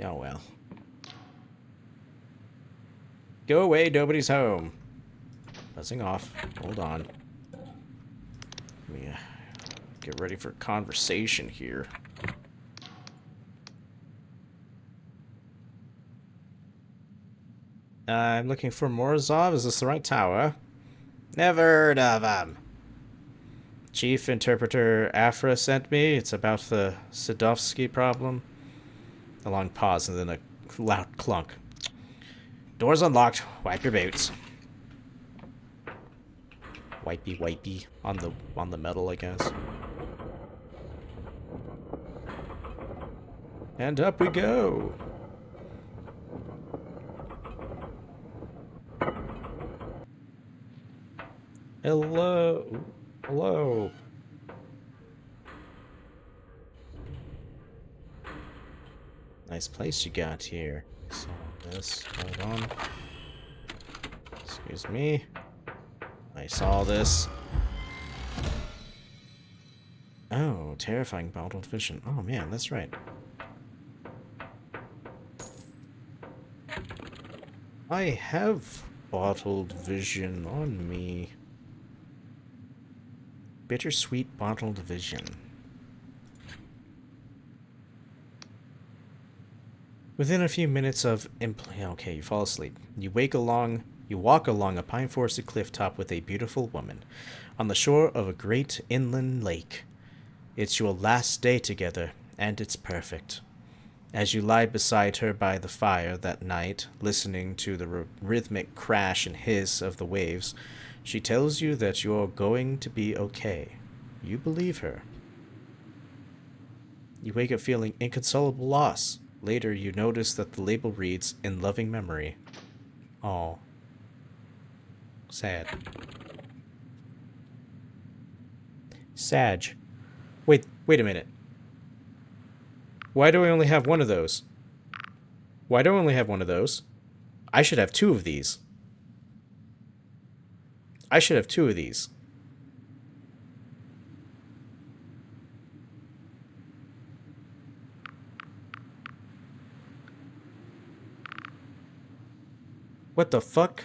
Oh, well. Go away, nobody's home. Buzzing off. Hold on. Let me get ready for conversation here. I'm looking for Morozov. Is this the right tower? Never heard of him. Chief Interpreter Afra sent me. It's about the Sadovsky problem. A long pause and then a loud clunk. Doors unlocked. Wipe your boots. Wipey wipey on the metal, I guess. And up we go. Hello. Hello. Nice place you got here. So this, hold on. Excuse me. I saw this. Oh, terrifying bottled vision. Oh man, that's right. I have bottled vision on me. Bittersweet bottled vision. Within a few minutes of okay, you fall asleep. You walk along a pine-forested cliff top with a beautiful woman on the shore of a great inland lake. It's your last day together, and it's perfect. As you lie beside her by the fire that night, listening to the rhythmic crash and hiss of the waves, she tells you that you're going to be okay. You believe her. You wake up feeling inconsolable loss. Later, you notice that the label reads, "In loving memory." Oh. Sad. Sag. Wait a minute. Why do I only have one of those? Why do I only have one of those? I should have two of these. I should have two of these. What the fuck?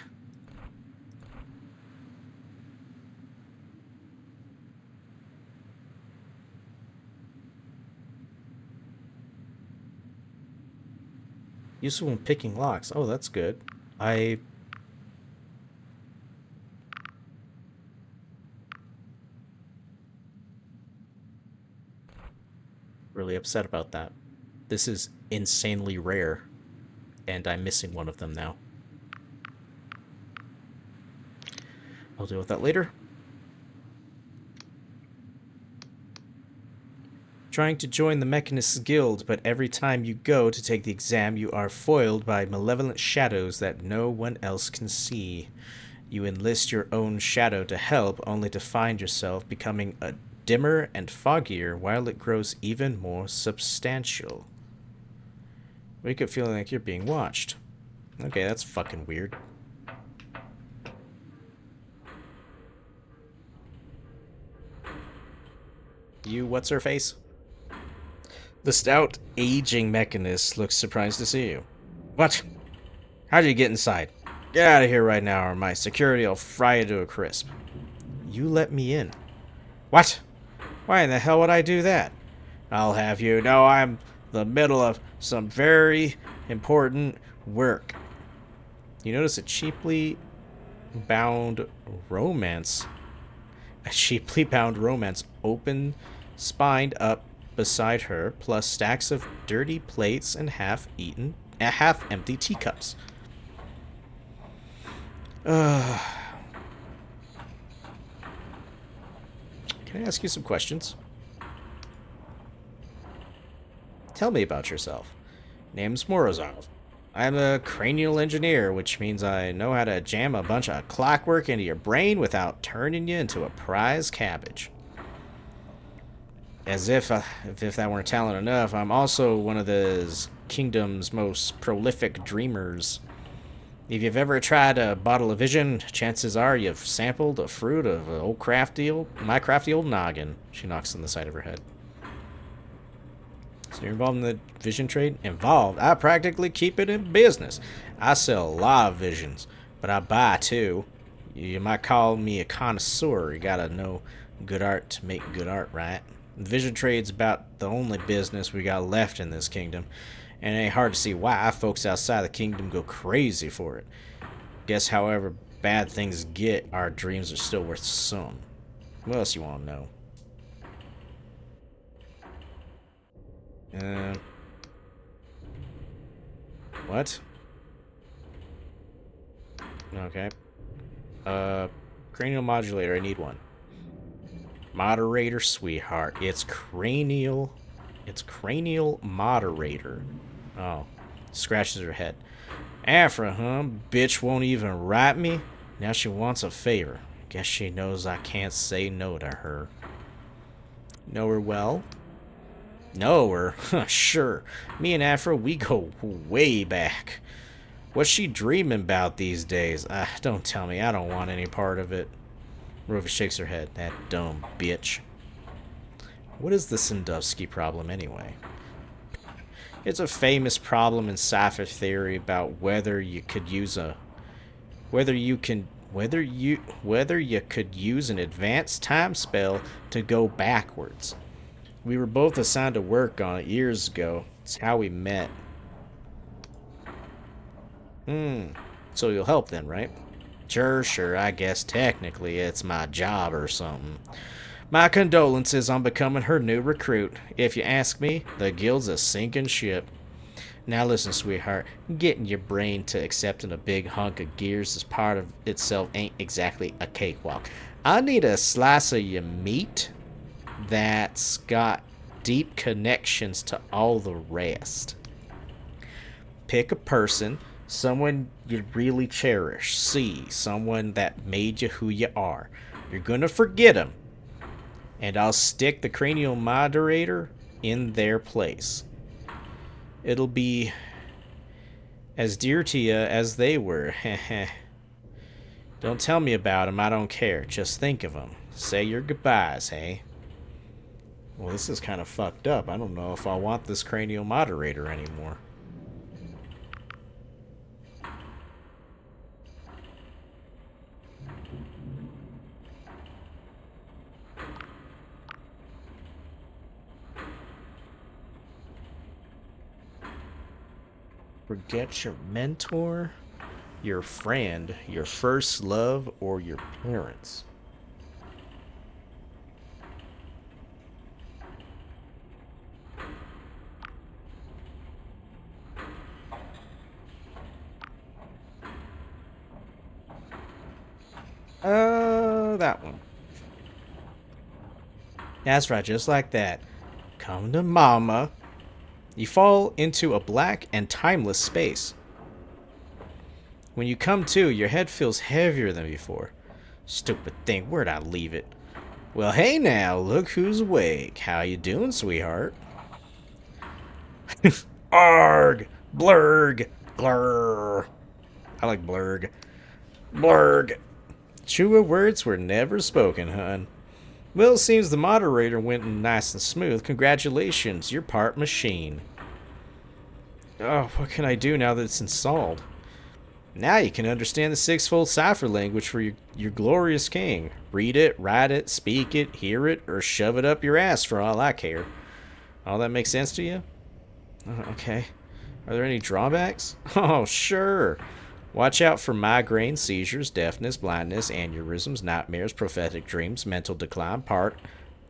Useful when picking locks. Oh, that's good. Really upset about that. This is insanely rare, and I'm missing one of them now. I'll deal with that later. Trying to join the Mechanists Guild, but every time you go to take the exam, you are foiled by malevolent shadows that no one else can see. You enlist your own shadow to help, only to find yourself becoming a dimmer and foggier while it grows even more substantial. Wake up feeling like you're being watched. Okay, that's fucking weird. You, what's her face? The stout, aging mechanist looks surprised to see you. What? How'd you get inside? Get out of here right now, or my security will fry you to a crisp. You let me in. What? Why in the hell would I do that? I'll have you know I'm in the middle of some very important work. You notice a cheaply bound romance. A cheaply bound romance open, spined up beside her, plus stacks of dirty plates and half-empty teacups. Can I ask you some questions? Tell me about yourself. Name's Morozov. I'm a cranial engineer, which means I know how to jam a bunch of clockwork into your brain without turning you into a prize cabbage. As if that weren't talent enough, I'm also one of the kingdom's most prolific dreamers. If you've ever tried a bottle of vision, chances are you've sampled a fruit of my crafty old noggin. She knocks on the side of her head. So you're involved in the vision trade? Involved? I practically keep it in business. I sell a lot of visions, but I buy too. You might call me a connoisseur. You gotta know good art to make good art, right? The vision trade's about the only business we got left in this kingdom, and it ain't hard to see why folks outside the kingdom go crazy for it. Guess however bad things get, our dreams are still worth some. What else you want to know? What? Okay. Cranial modulator, I need one. Moderator, sweetheart. It's cranial moderator. Oh. Scratches her head. Afra, huh? Bitch won't even write me? Now she wants a favor. Guess she knows I can't say no to her. Know her well? Know her? Sure. Me and Afra, we go way back. What's she dreaming about these days? Don't tell me. I don't want any part of it. Rova shakes her head. That dumb bitch. What is the Sandusky problem anyway? It's a famous problem in sci-fi theory about whether you could use an advanced time spell to go backwards. We were both assigned to work on it years ago. It's how we met. So you'll help then, right? Sure, I guess technically it's my job or something. My condolences on becoming her new recruit. If you ask me, the guild's a sinking ship. Now listen, sweetheart, getting your brain to accepting a big hunk of gears as part of itself ain't exactly a cakewalk. I need a slice of your meat that's got deep connections to all the rest. Pick a person, someone you really cherish. See, someone that made you who you are. You're gonna forget them, and I'll stick the cranial moderator in their place. It'll be as dear to you as they were. Heh. Don't tell me about 'em, I don't care. Just think of 'em. Say your goodbyes, hey? Well, this is kind of fucked up. I don't know if I want this cranial moderator anymore. Forget your mentor, your friend, your first love, or your parents. That one. That's right, just like that. Come to mama. You fall into a black and timeless space. When you come to, your head feels heavier than before. Stupid thing, where'd I leave it? Well, hey now, look who's awake. How you doing, sweetheart? Arg! Blurg! Glurr! I like blurg. Blurg! Truer words were never spoken, hun. Well, seems the moderator went in nice and smooth. Congratulations, you're part machine. Oh, what can I do now that it's installed? Now you can understand the sixfold cipher language for your glorious king. Read it, write it, speak it, hear it, or shove it up your ass for all I care. All that makes sense to you? Okay. Are there any drawbacks? Oh, sure. Watch out for migraine, seizures, deafness, blindness, aneurysms, nightmares, prophetic dreams, mental decline, part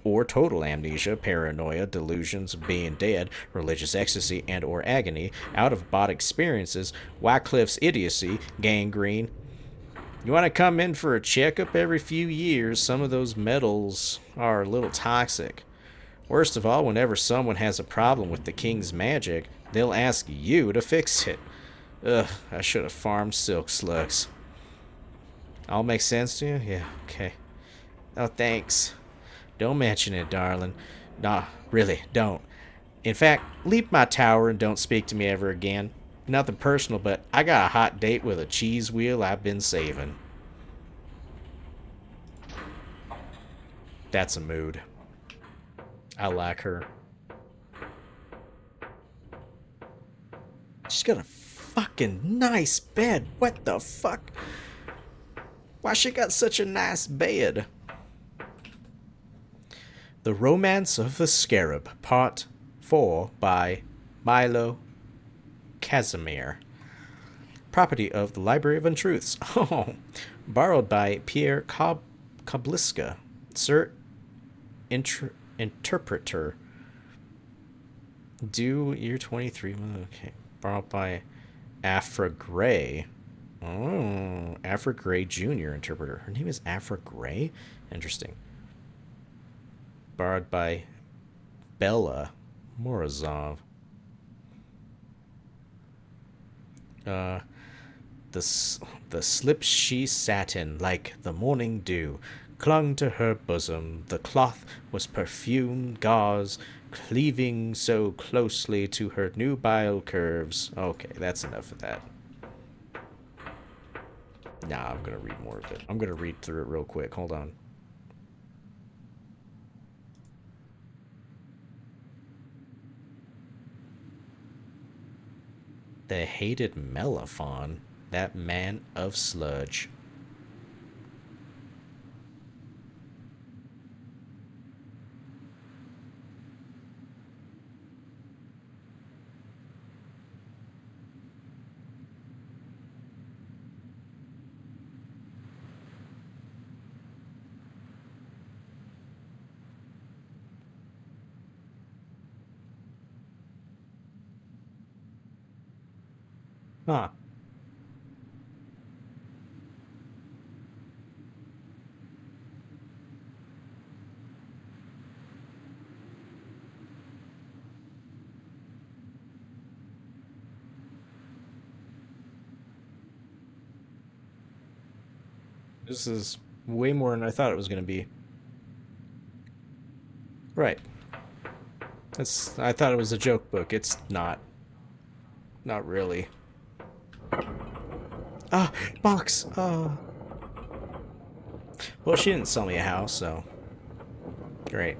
or total amnesia, paranoia, delusions of being dead, religious ecstasy and or agony, out-of-body experiences, Wycliffe's idiocy, gangrene. You want to come in for a checkup every few years. Some of those metals are a little toxic. Worst of all, whenever someone has a problem with the king's magic, they'll ask you to fix it. Ugh, I should have farmed silk slugs. All makes sense to you? Yeah, okay. Oh, thanks. Don't mention it, darling. Nah, really, don't. In fact, leave my tower and don't speak to me ever again. Nothing personal, but I got a hot date with a cheese wheel I've been saving. That's a mood. I like her. She's got a fucking nice bed. What the fuck? Why she got such a nice bed? The Romance of the Scarab, Part 4 by Milo Casimir. Property of the Library of Untruths. Oh, borrowed by Pierre Kobliska. Sir Interpreter. Due year 23. Okay. Borrowed by Afra Gray. Oh, Afra Gray Jr. Interpreter. Her name is Afra Gray? Interesting. Borrowed by Bella Morozov. The slip she sat in, like the morning dew, clung to her bosom. The cloth was perfumed gauze, cleaving so closely to her nubile curves. Okay, that's enough of that. Nah, I'm gonna read more of it. I'm gonna read through it real quick. Hold on. The hated Melaphon, that man of sludge. Huh. This is way more than I thought it was going to be. Right. I thought it was a joke book. It's not. Not really. Ah, box! Oh. Well, she didn't sell me a house, so... Great.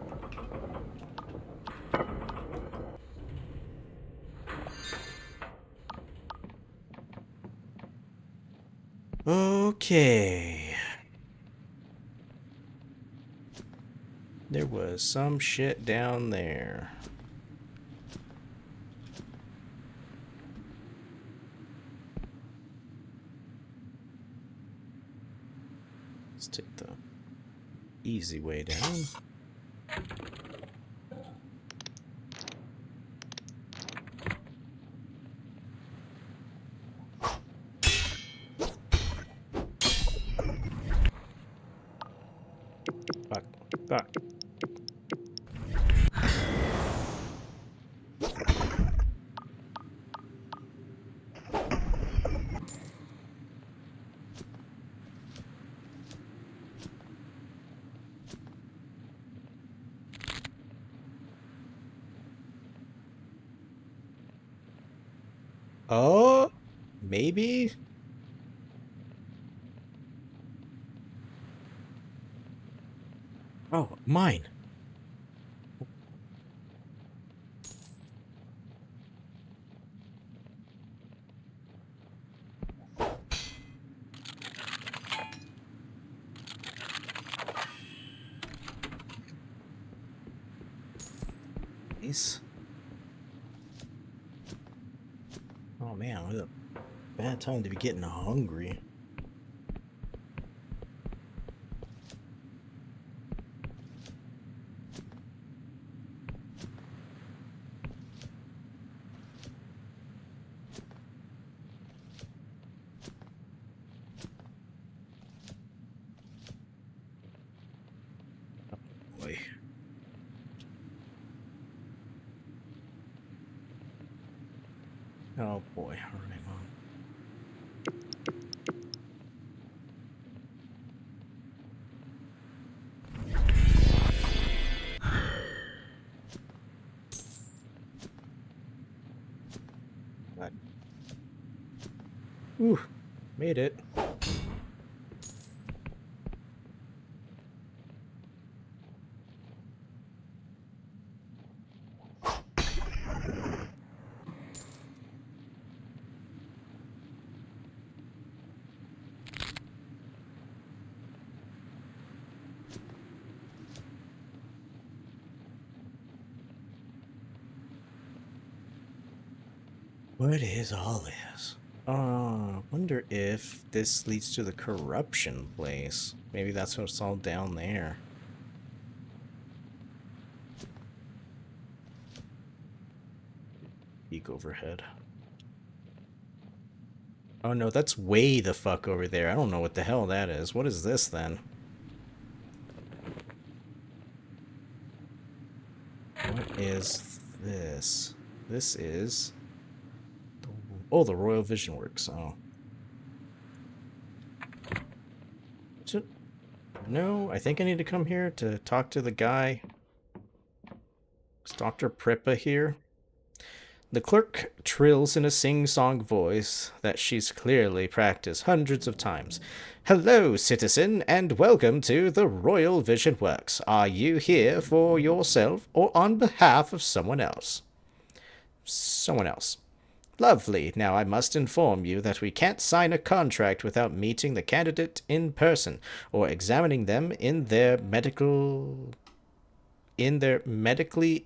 Okay. There was some shit down there. Let's take the easy way down. Fuck. Fuck. Oh, maybe? Oh, mine. Nice. Oh man, what a bad time to be getting hungry. Boy. Oh boy, running on. God. Ooh, made it. What is all this? Wonder if this leads to the corruption place. Maybe that's what's all down there. Peek overhead. Oh no, that's way the fuck over there. I don't know what the hell that is. What is this then? What is this? This is... Oh, the Royal Vision Works. Oh. No, I think I need to come here to talk to the guy. Is Dr. Prippa here? The clerk trills in a sing-song voice that she's clearly practiced hundreds of times. Hello, citizen, and welcome to the Royal Vision Works. Are you here for yourself or on behalf of someone else? Someone else. Lovely. Now I must inform you that we can't sign a contract without meeting the candidate in person or examining them if they're medically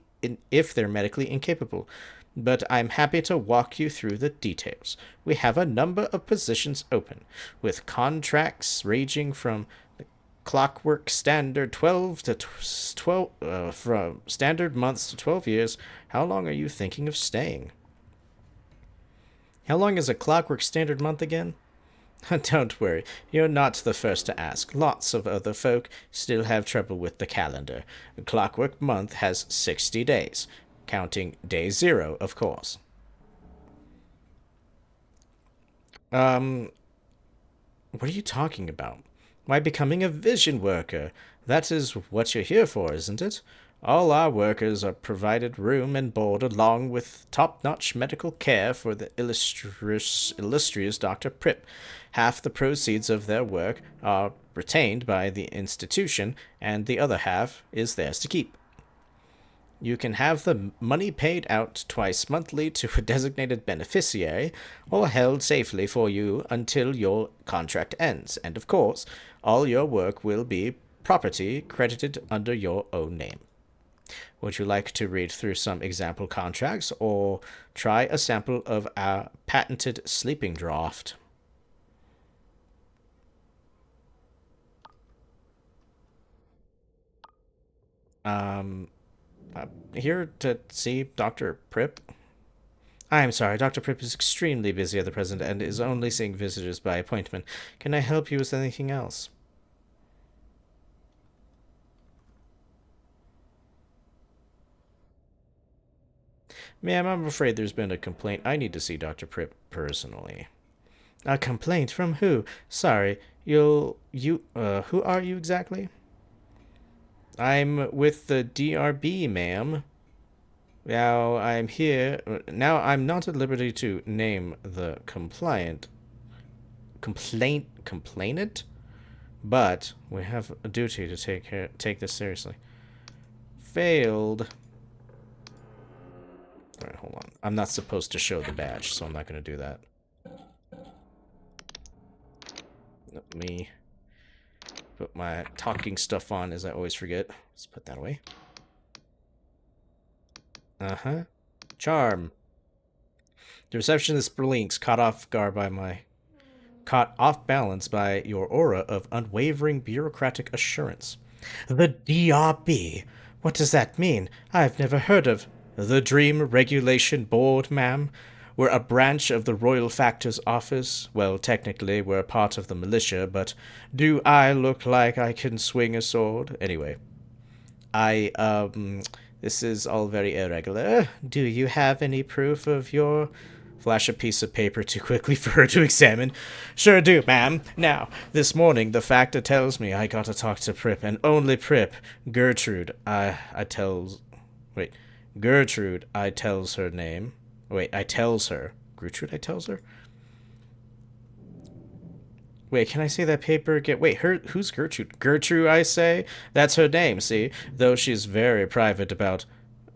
incapable. But I'm happy to walk you through the details. We have a number of positions open, with contracts ranging from the clockwork standard 12 to 12 from standard months to 12 years. How long are you thinking of staying? How long is a clockwork standard month again? Don't worry, you're not the first to ask. Lots of other folk still have trouble with the calendar. A clockwork month has 60 days, counting day 0, of course. What are you talking about? Why, becoming a vision worker. That is what you're here for, isn't it? All our workers are provided room and board along with top-notch medical care for the illustrious Dr. Pripp. Half the proceeds of their work are retained by the institution, and the other half is theirs to keep. You can have the money paid out twice monthly to a designated beneficiary or held safely for you until your contract ends. And of course, all your work will be property credited under your own name. Would you like to read through some example contracts or try a sample of our patented sleeping draft? I'm here to see Dr. Pripp. I'm sorry, Dr. Pripp is extremely busy at the present and is only seeing visitors by appointment. Can I help you with anything else? Ma'am, I'm afraid there's been a complaint. I need to see Dr. Pripp personally. A complaint from who? Sorry, who are you exactly? I'm with the DRB, ma'am. Now I'm not at liberty to name the complainant, but we have a duty to take this seriously. Failed. All right, hold on. I'm not supposed to show the badge, so I'm not going to do that. Let me put my talking stuff on, as I always forget. Let's put that away. Uh-huh. Charm. The receptionist blinks, caught off balance by your aura of unwavering bureaucratic assurance. The DRB? What does that mean? I've never heard of the Dream Regulation Board, ma'am. We're a branch of the Royal Factor's office. Well, technically, we're a part of the militia, but do I look like I can swing a sword? Anyway, this is all very irregular. Do you have any proof of your... Flash a piece of paper too quickly for her to examine. Sure do, ma'am. Now, this morning, the factor tells me I got to talk to Pripp, and only Pripp. Gertrude, Gertrude, I tells her name. Wait, I tells her. Gertrude, I tells her? Wait, can I say that paper again? Wait, who's Gertrude? Gertrude, I say? That's her name, see? Though she's very private about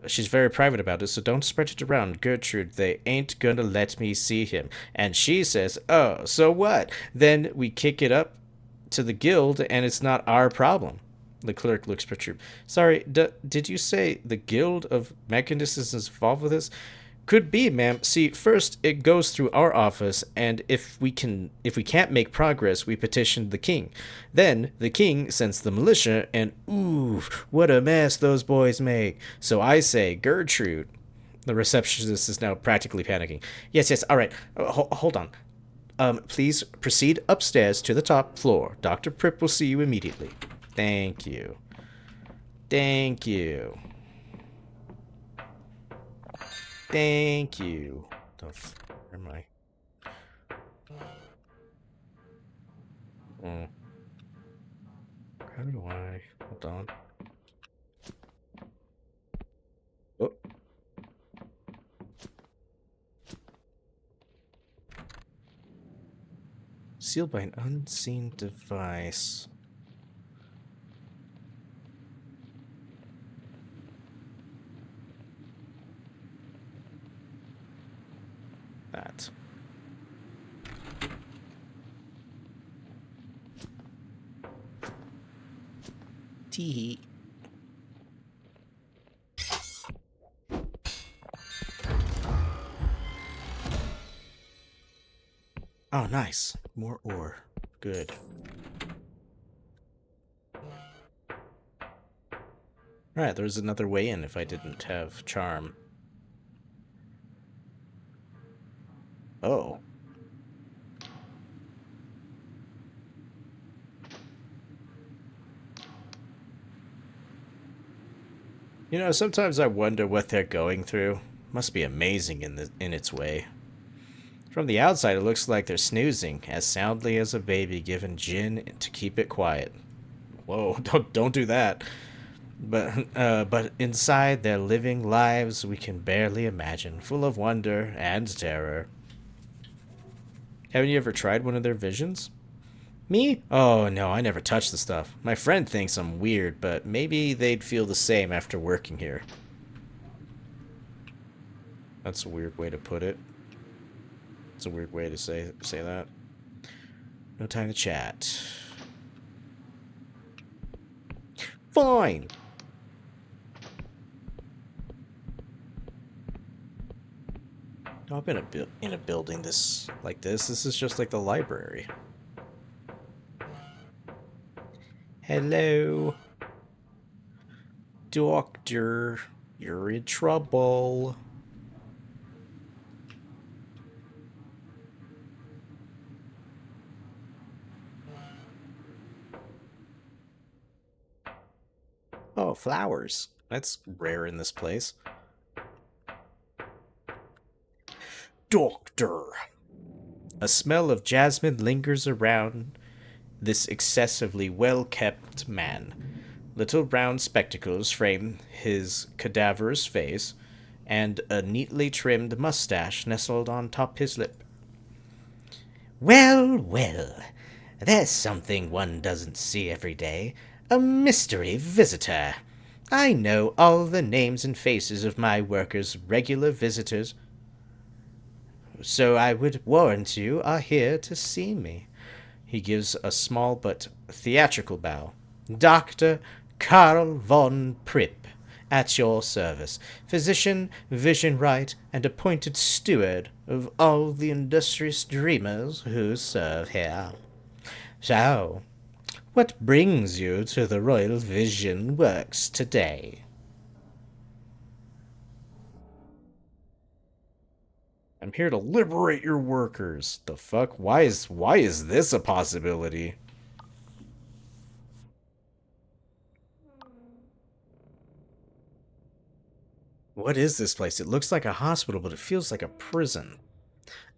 it, so don't spread it around. Gertrude, they ain't gonna let me see him. And she says, oh, so what? Then we kick it up to the guild, and it's not our problem. The clerk looks perturbed. Sorry, did you say the guild of mechanists is involved with this? Could be, ma'am. See, first it goes through our office, and if we can't make progress, we petition the king. Then the king sends the militia, and ooh, what a mess those boys make. So I say, Gertrude. The receptionist is now practically panicking. Yes, all right. Hold on. Please proceed upstairs to the top floor. Dr. Pripp will see you immediately. Thank you. Thank you. Thank you. Where am I? How do I? Hold on. Oh. Sealed by an unseen device. That. Tee. Oh, nice. More ore. Good. Alright, there's another way in if I didn't have charm. Oh. You know, sometimes I wonder what they're going through. Must be amazing in its way. From the outside, it looks like they're snoozing as soundly as a baby given gin to keep it quiet. Whoa, don't do that. But inside they're living lives we can barely imagine, full of wonder and terror. Haven't you ever tried one of their visions? Me? Oh no, I never touch the stuff. My friend thinks I'm weird, but maybe they'd feel the same after working here. That's a weird way to put it. It's a weird way to say that. No time to chat. Fine. Oh, I've been in a building this like this. This is just like the library. Hello, doctor. You're in trouble. Oh, flowers. That's rare in this place. Doctor. A smell of jasmine lingers around this excessively well-kept man. Little round spectacles frame his cadaverous face, and a neatly trimmed mustache nestled on top his lip. Well, well, there's something one doesn't see every day. A mystery visitor. I know all the names and faces of my workers' regular visitors, so I would warrant you are here to see me. He gives a small but theatrical bow. Dr. Karl von Pripp, at your service. Physician, vision right, and appointed steward of all the industrious dreamers who serve here. So, what brings you to the Royal Vision Works today? I'm here to liberate your workers. The fuck? Why is this a possibility? What is this place? It looks like a hospital, but it feels like a prison.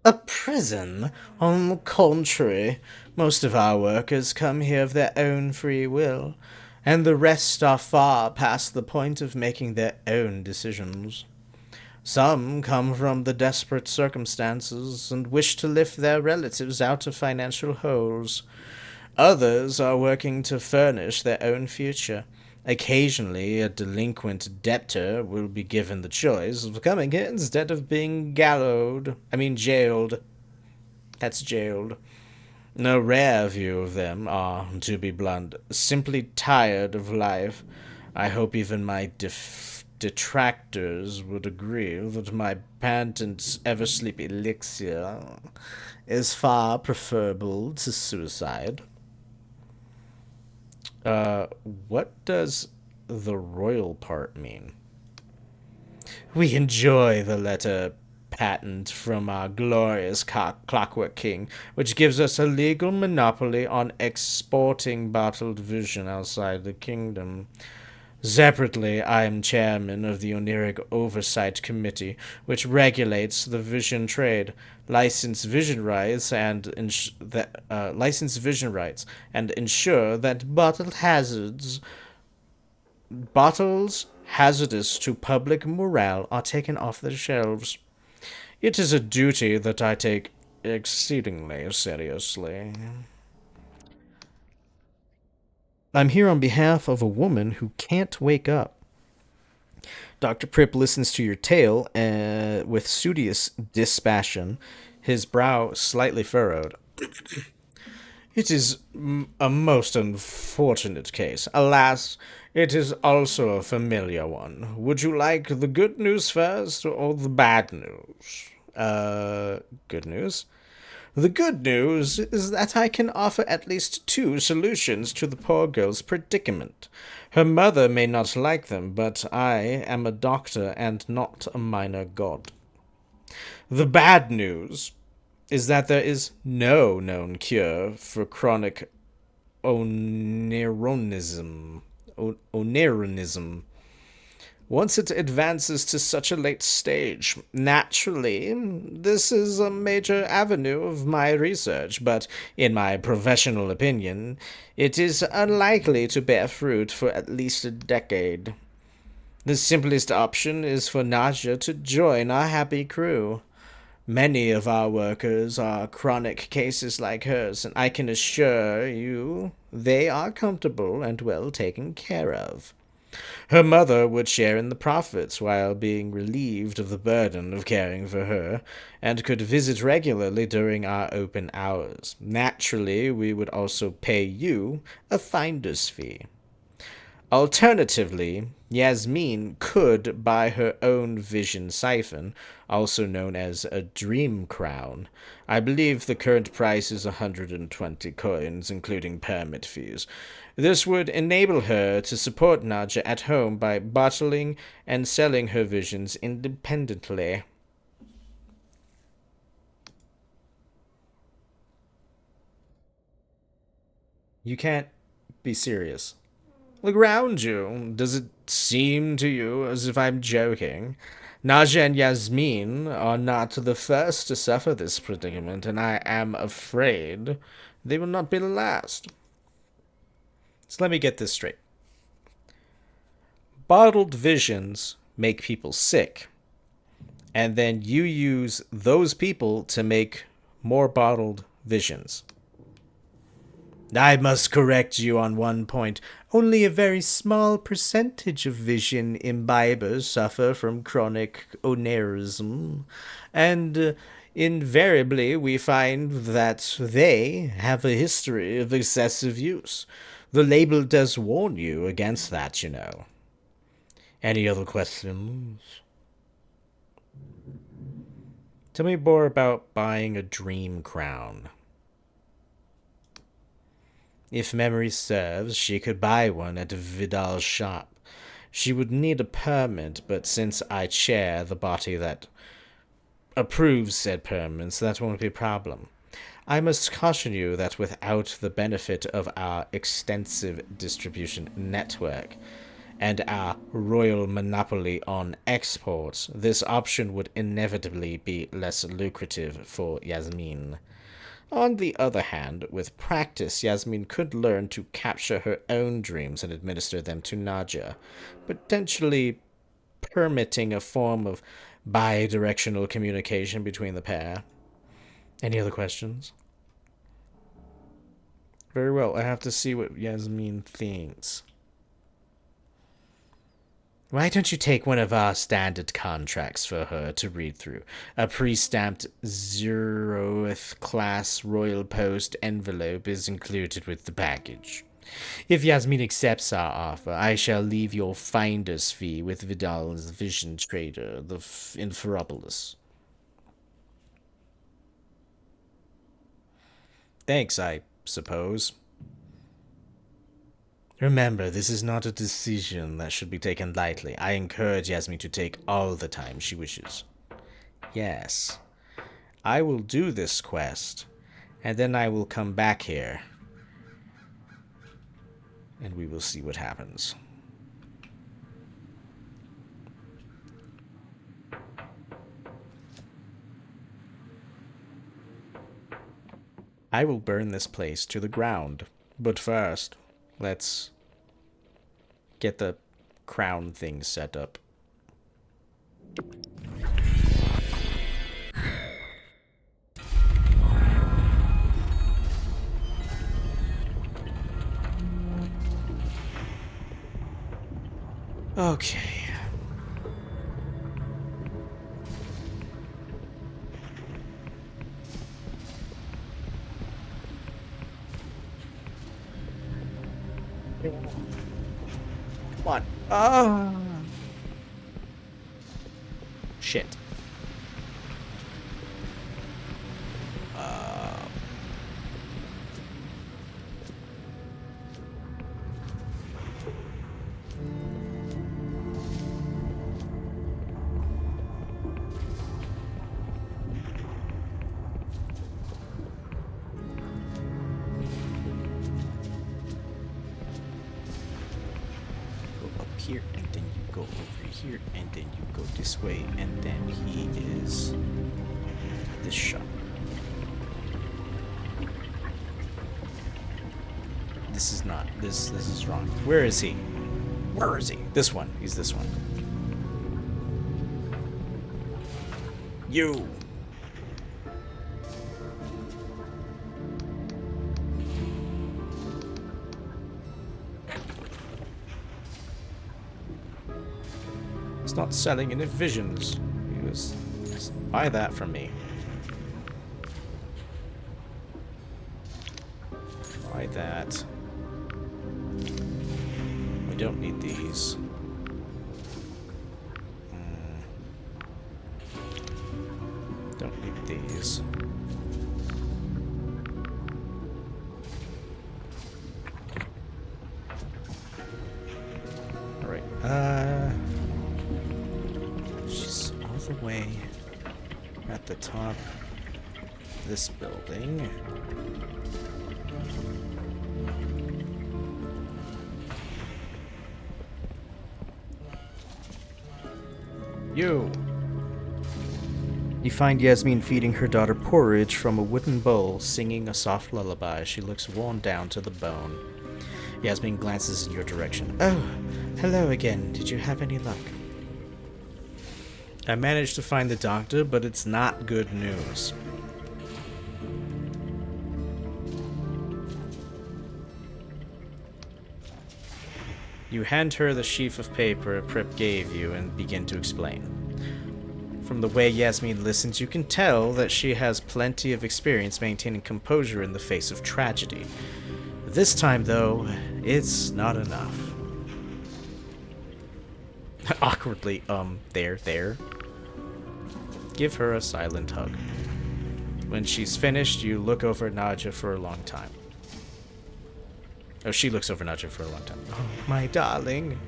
A prison? On the contrary, most of our workers come here of their own free will, and the rest are far past the point of making their own decisions. Some come from the desperate circumstances and wish to lift their relatives out of financial holes. Others are working to furnish their own future. Occasionally, a delinquent debtor will be given the choice of coming here instead of being jailed. That's jailed. A rare few of them are, to be blunt, simply tired of life. I hope even my detractors would agree that my patent ever-sleep elixir is far preferable to suicide. What does the royal part mean? We enjoy the letter patent from our glorious Clockwork King, which gives us a legal monopoly on exporting bottled vision outside the kingdom. Separately, I am chairman of the Oniric Oversight Committee, which regulates the vision trade, license vision rights, and ensure that bottles hazardous to public morale are taken off the shelves. It is a duty that I take exceedingly seriously. I'm here on behalf of a woman who can't wake up. Dr. Pripp listens to your tale with studious dispassion, his brow slightly furrowed. It is a most unfortunate case. Alas, it is also a familiar one. Would you like the good news first or the bad news? Good news? The good news is that I can offer at least two solutions to the poor girl's predicament. Her mother may not like them, but I am a doctor and not a minor god. The bad news is that there is no known cure for chronic oneronism. Oneronism. once it advances to such a late stage. Naturally, this is a major avenue of my research, but in my professional opinion, it is unlikely to bear fruit for at least a decade. The simplest option is for Naja to join our happy crew. Many of our workers are chronic cases like hers, and I can assure you they are comfortable and well taken care of. Her mother would share in the profits while being relieved of the burden of caring for her, and could visit regularly during our open hours. Naturally, we would also pay you a finder's fee. Alternatively, Yasmin could buy her own vision siphon, also known as a dream crown. I believe the current price is 120 coins, including permit fees. This would enable her to support Naja at home by bottling and selling her visions independently. You can't be serious. Look around you. Does it seem to you as if I'm joking? Naja and Yasmin are not the first to suffer this predicament, and I am afraid they will not be the last. So let me get this straight. Bottled visions make people sick, and then you use those people to make more bottled visions. I must correct you on one point. Only a very small percentage of vision imbibers suffer from chronic onarism, and invariably we find that they have a history of excessive use. The label does warn you against that, you know. Any other questions? Tell me more about buying a dream crown. If memory serves, she could buy one at Vidal's shop. She would need a permit, but since I chair the body that approves said permits, that won't be a problem. I must caution you that without the benefit of our extensive distribution network and our royal monopoly on exports, this option would inevitably be less lucrative for Yasmin. On the other hand, with practice, Yasmin could learn to capture her own dreams and administer them to Naja, potentially permitting a form of bi-directional communication between the pair. Any other questions? Very well, I have to see what Yasmin thinks. Why don't you take one of our standard contracts for her to read through? A pre-stamped 0th class Royal Post envelope is included with the package. If Yasmin accepts our offer, I shall leave your finder's fee with Vidal's vision trader, the Inferopolis. Thanks, I suppose. Remember, this is not a decision that should be taken lightly. I encourage Yasmin to take all the time she wishes. Yes, I will do this quest, and then I will come back here, and we will see what happens. I will burn this place to the ground, but first, let's get the crown thing set up. Okay. Come on. Ah. Shit. Go up here and then you go over here, and then you go this way, and then he is this shop. This is not. This is wrong. Where is he? Where is he? This one. He's this one. You. It's not selling any visions. He was. Just buy that from me. Buy that. I don't need these. Don't need these. Alright, she's all the way at the top of this building. You find Yasmin feeding her daughter porridge from a wooden bowl, singing a soft lullaby. She looks worn down to the bone. Yasmin glances in your direction. Oh, hello again. Did you have any luck? I managed to find the doctor, but it's not good news. You hand her the sheaf of paper Prip gave you and begin to explain. From the way Yasmin listens, you can tell that she has plenty of experience maintaining composure in the face of tragedy. This time, though, it's not enough. Awkwardly, there. Give her a silent hug. When she's finished, you look over at Nadja for a long time. Oh, she looks over Nadja for a long time. Oh, my darling.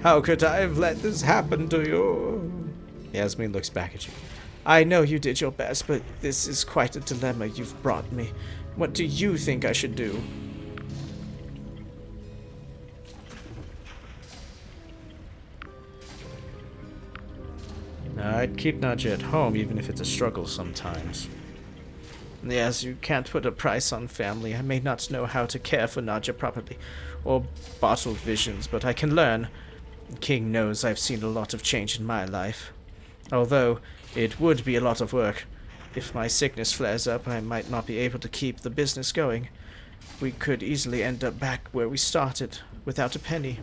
How could I have let this happen to you? Yasmin looks back at you. I know you did your best, but this is quite a dilemma you've brought me. What do you think I should do? I'd keep Nadja at home, even if it's a struggle sometimes. Yes, you can't put a price on family. I may not know how to care for Nadja properly, or bottle visions, but I can learn. King knows I've seen a lot of change in my life. Although, it would be a lot of work. If my sickness flares up, I might not be able to keep the business going. We could easily end up back where we started, without a penny.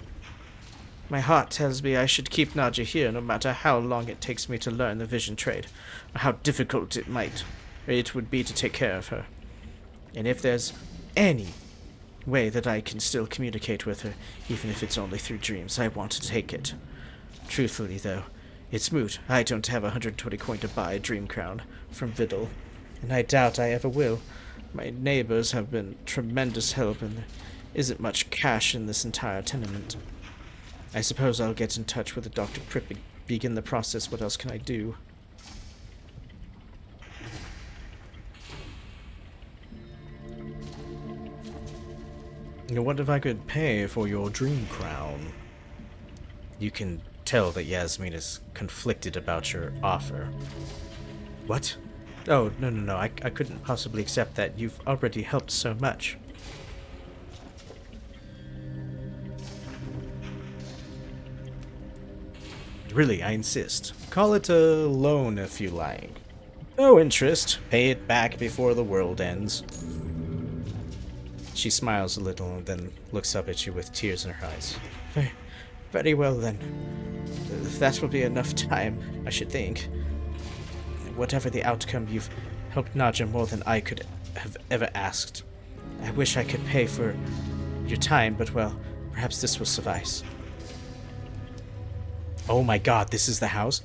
My heart tells me I should keep Nadja here, no matter how long it takes me to learn the vision trade, or how difficult it would be to take care of her. And if there's any way that I can still communicate with her, even if it's only through dreams, I want to take it. Truthfully, though, it's moot. I don't have 120 coin to buy a dream crown from Vidal, and I doubt I ever will. My neighbors have been tremendous help, and there isn't much cash in this entire tenement. I suppose I'll get in touch with the Dr. Prip and begin the process. What else can I do? What if I could pay for your dream crown? You can tell that Yasmin is conflicted about your offer. What? Oh, no. I couldn't possibly accept that. You've already helped so much. Really, I insist. Call it a loan if you like. No interest. Pay it back before the world ends. She smiles a little and then looks up at you with tears in her eyes. Very well then. That will be enough time, I should think. Whatever the outcome, you've helped Nadja more than I could have ever asked. I wish I could pay for your time, but well, perhaps this will suffice. Oh my god, this is the house?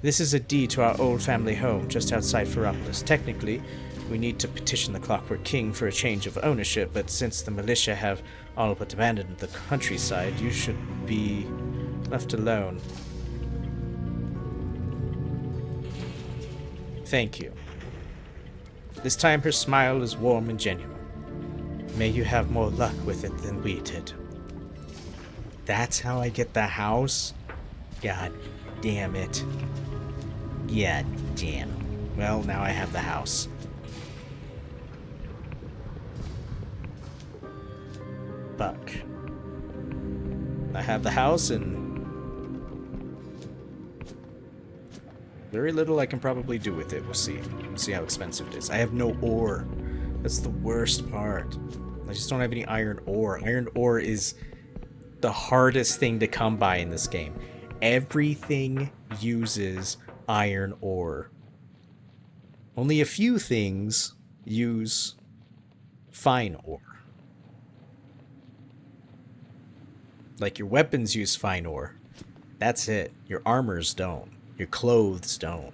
This is a deed to our old family home just outside Ferropolis. Technically, we need to petition the Clockwork King for a change of ownership, but since the militia have all but abandoned the countryside, you should be left alone. Thank you. This time her smile is warm and genuine. May you have more luck with it than we did. That's how I get the house? God damn it. Yeah, damn. Well, now I have the house. Fuck. I have the house and very little I can probably do with it. We'll see. We'll see how expensive it is. I have no ore. That's the worst part. I just don't have any iron ore. Iron ore is the hardest thing to come by in this game. Everything uses iron ore. Only a few things use fine ore. Like your weapons use fine ore. That's it. Your armors don't. Your clothes don't.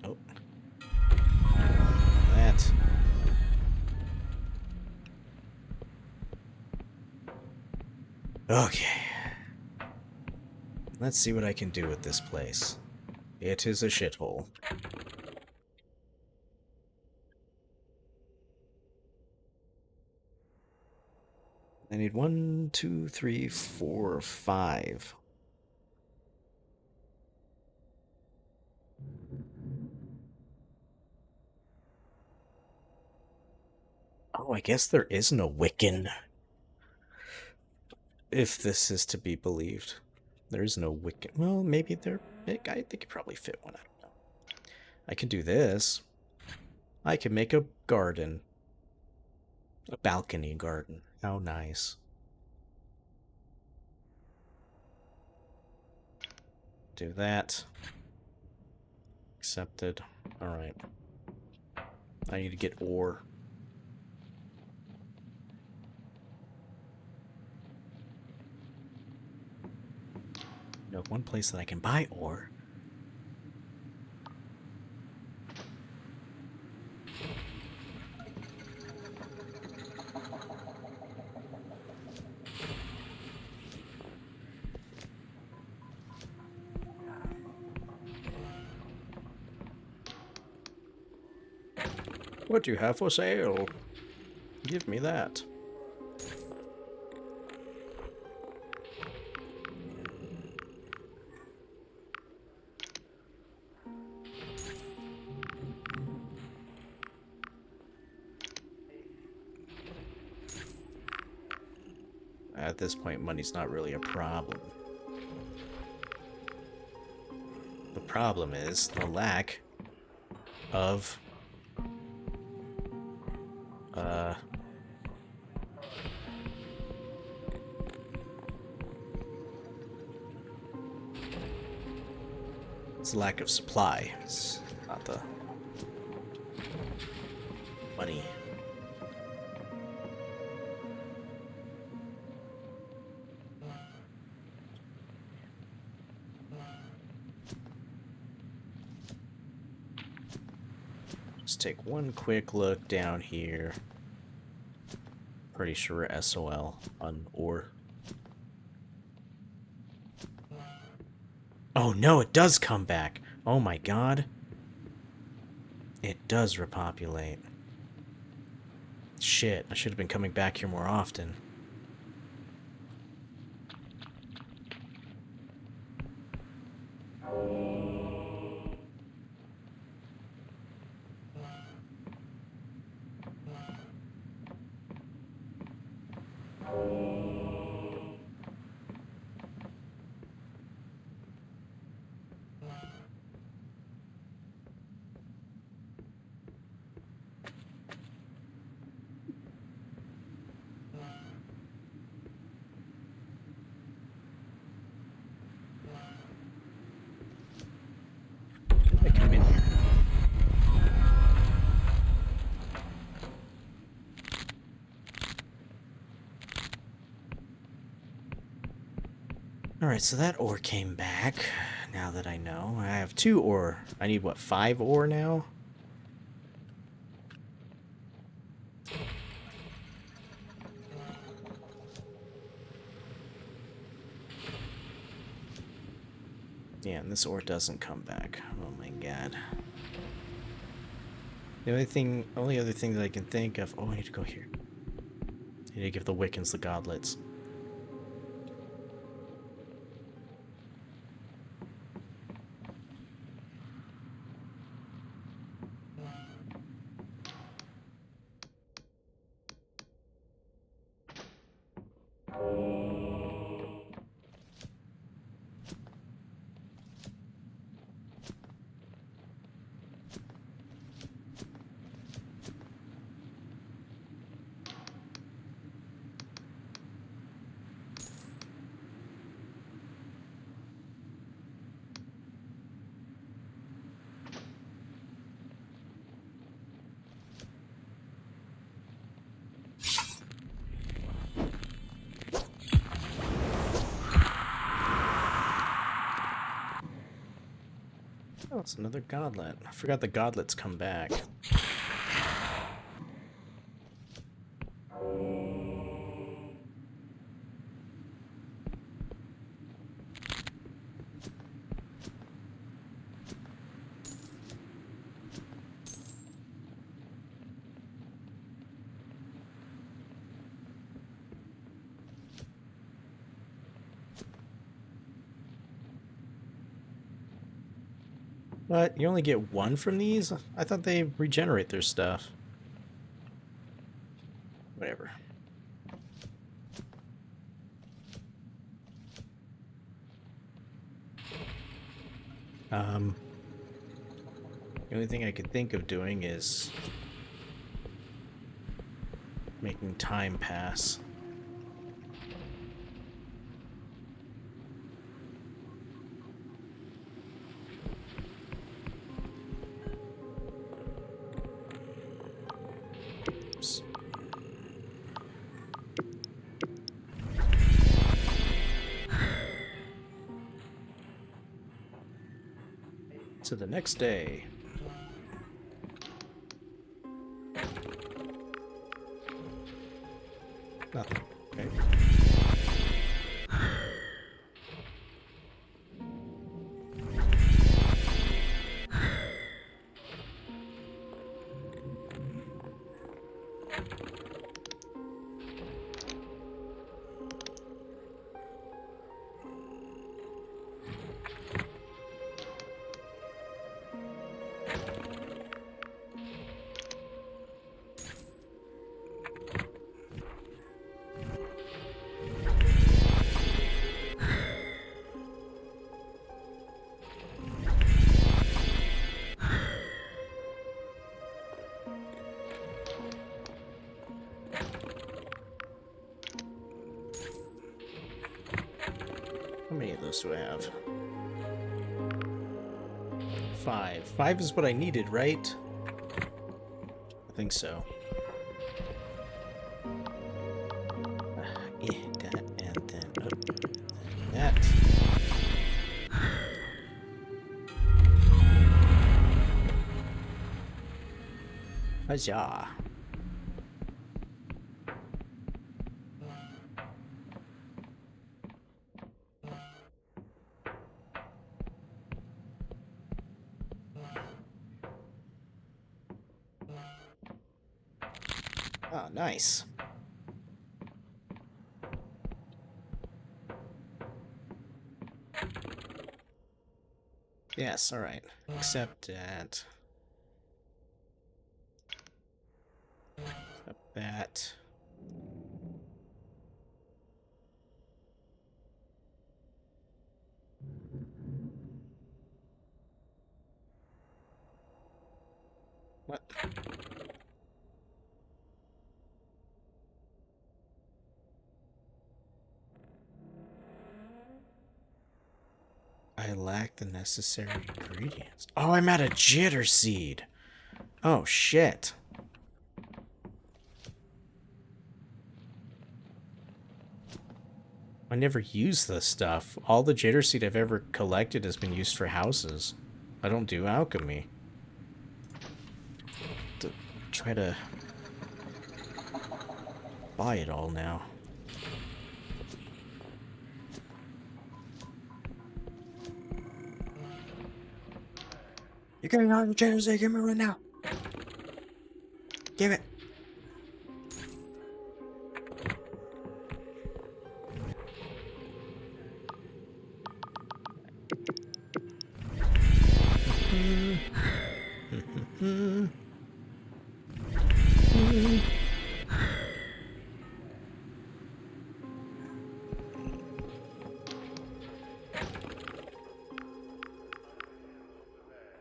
Oh. That. Okay. Let's see what I can do with this place. It is a shithole. I need 1, 2, 3, 4, 5. Oh, I guess there is no Wiccan. If this is to be believed. There is no Wiccan. Well, maybe there... I think it probably fit one. I don't know. I can do this. I can make a garden. A balcony garden. How nice. Do that. Accepted. Alright. I need to get ore. No, one place that I can buy ore. What do you have for sale? Give me that. At this point, money's not really a problem. The problem is the lack of it's lack of supply. It's not the money. Just take one quick look down here. Pretty sure we're SOL on ore. Oh no, it does come back. Oh my god. It does repopulate. Shit, I should have been coming back here more often. I come in here. Alright, so that ore came back, now that I know. I have 2 ore. I need, what, 5 ore now? Yeah, and this ore doesn't come back. Oh my god. The only other thing that I can think of... Oh, I need to go here. I need to give the Wiccans the godlets. Oh, it's another goblet. I forgot the goblets come back. What? You only get one from these? I thought they regenerate their stuff. Whatever. The only thing I could think of doing is making time pass. Oops. To the next day. Nothing. Okay. How many of those do I have? 5. 5 is what I needed, right? I think so. Yeah, that, and then that. Huzzah. Oh, nice. Yes, alright. Except that. Except that. What? I lack the necessary ingredients. Oh, I'm at a jitter seed. Oh, shit. I never used this stuff. All the jitter seed I've ever collected has been used for houses. I don't do alchemy. To try to buy it all now. You're getting all your jitter seed. Give me one now. Give it.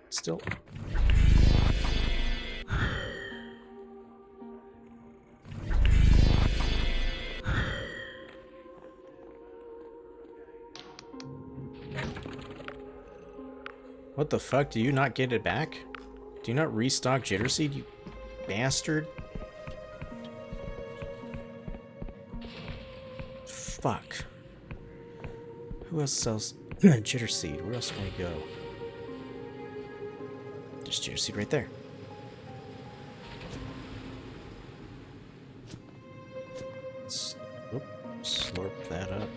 Still. What the fuck? Do you not get it back? Do you not restock jitter seed, you bastard? Fuck. Who else sells jitter seed? Where else can I go? Just your seat right there. Oop, slurp that up.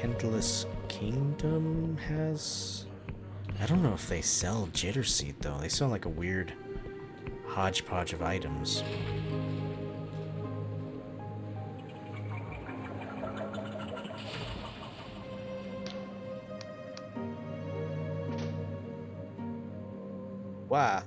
Endless Kingdom has... I don't know if they sell Jitter Seed, though. They sell like a weird hodgepodge of items. Wow.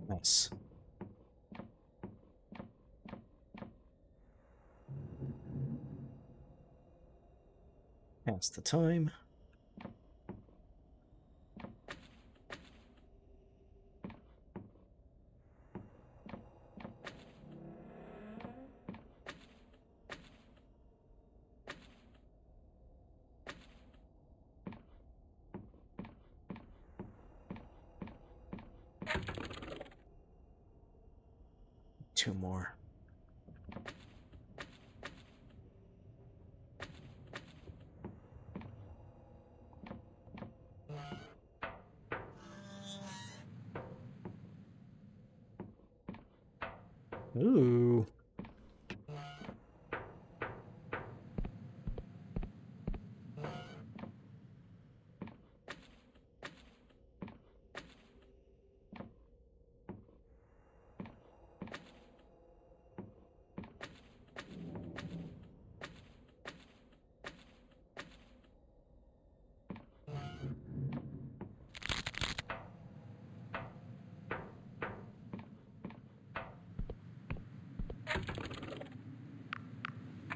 Nice. Pass the time. Two more. Ooh.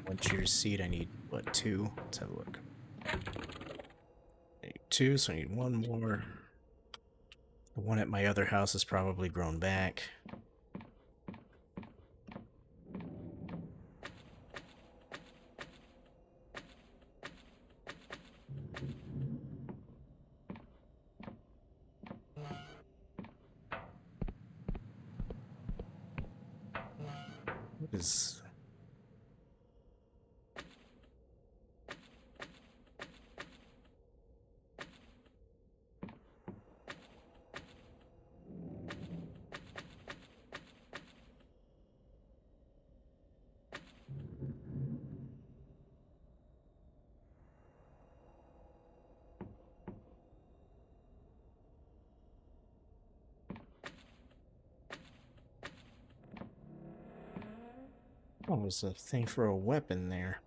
One cheer seed, I need, what, two? Let's have a look. I need two, so I need one more. The one at my other house has probably grown back. What is... Oh, there's a thing for a weapon there.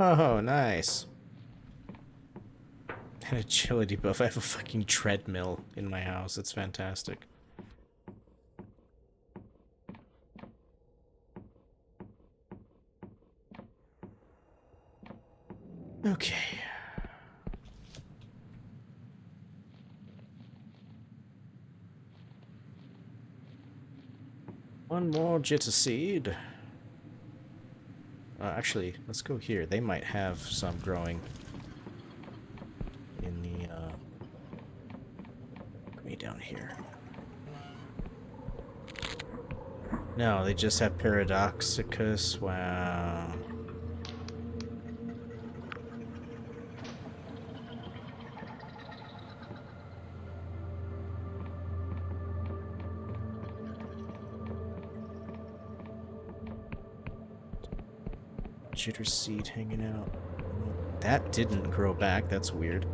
Oh, nice. And agility buff. I have a fucking treadmill in my house. It's fantastic. Okay. One more Jitter Seed. Actually, let's go here. They might have some growing in the, way down here. No, they just have Paradoxicus. Wow. Jitter Seed hanging out. That didn't grow back. That's weird.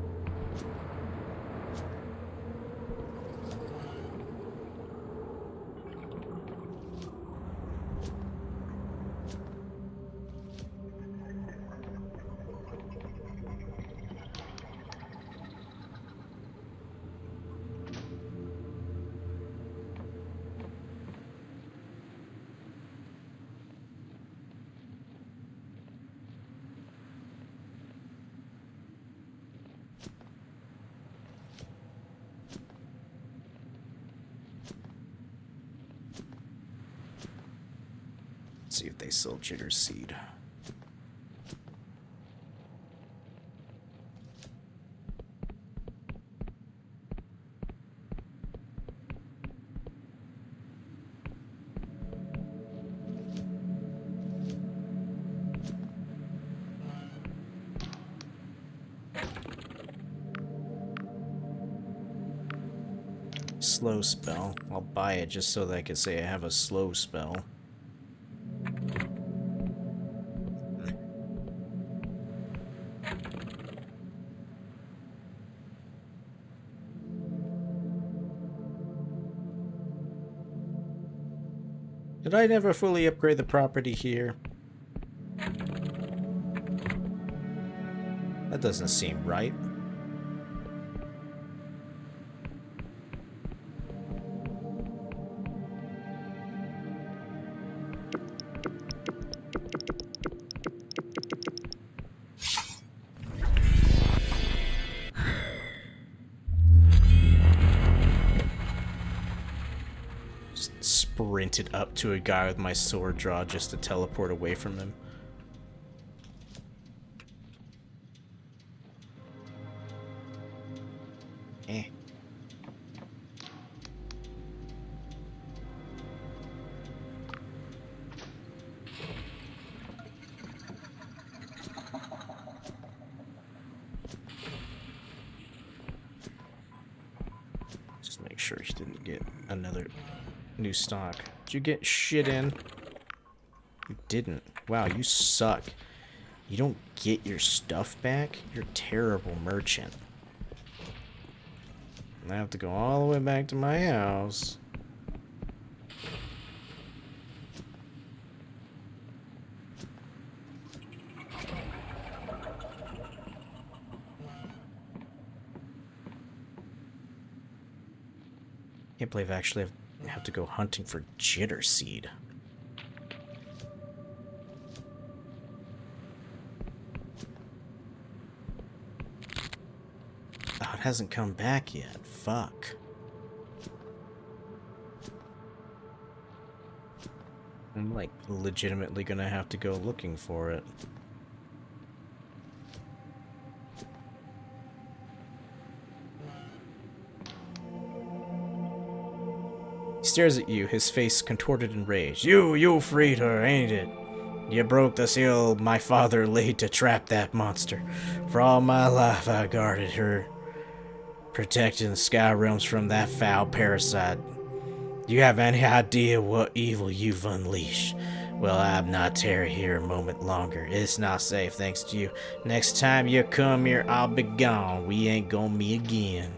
see if they sell jitter seed. Slow spell. I'll buy it just so that I can say I have a slow spell. Did I never fully upgrade the property here? That doesn't seem right. Sprinted up to a guy with my sword draw just to teleport away from him. Eh. Just make sure he didn't get another new stock. Did you get shit in? You didn't. Wow, you suck. You don't get your stuff back? You're a terrible merchant. I have to go all the way back to my house. Can't believe I actually have to go hunting for jitter seed. Oh, it hasn't come back yet. Fuck. I'm like legitimately gonna have to go looking for it. He stares at you, his face contorted in rage. You freed her, ain't it? You broke the seal my father laid to trap that monster. For all my life I guarded her, protecting the sky realms from that foul parasite. Do you have any idea what evil you've unleashed? Well, I'm not tarry here a moment longer. It's not safe, thanks to you. Next time you come here, I'll be gone. We ain't gonna meet again.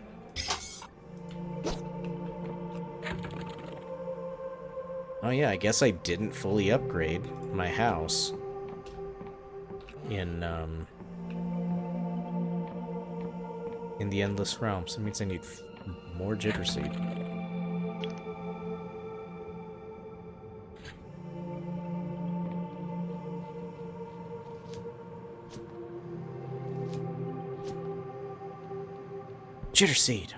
Oh yeah, I guess I didn't fully upgrade my house in the Endless Realms. That means I need more jitter seed. Jitter seed.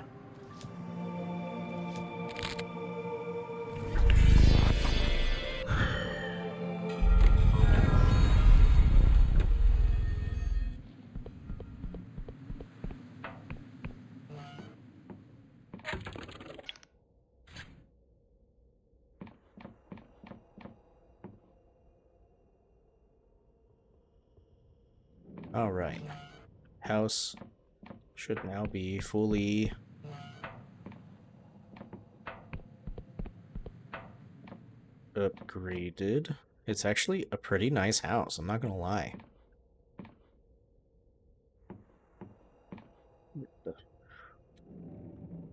Alright. House should now be fully upgraded. It's actually a pretty nice house, I'm not gonna lie.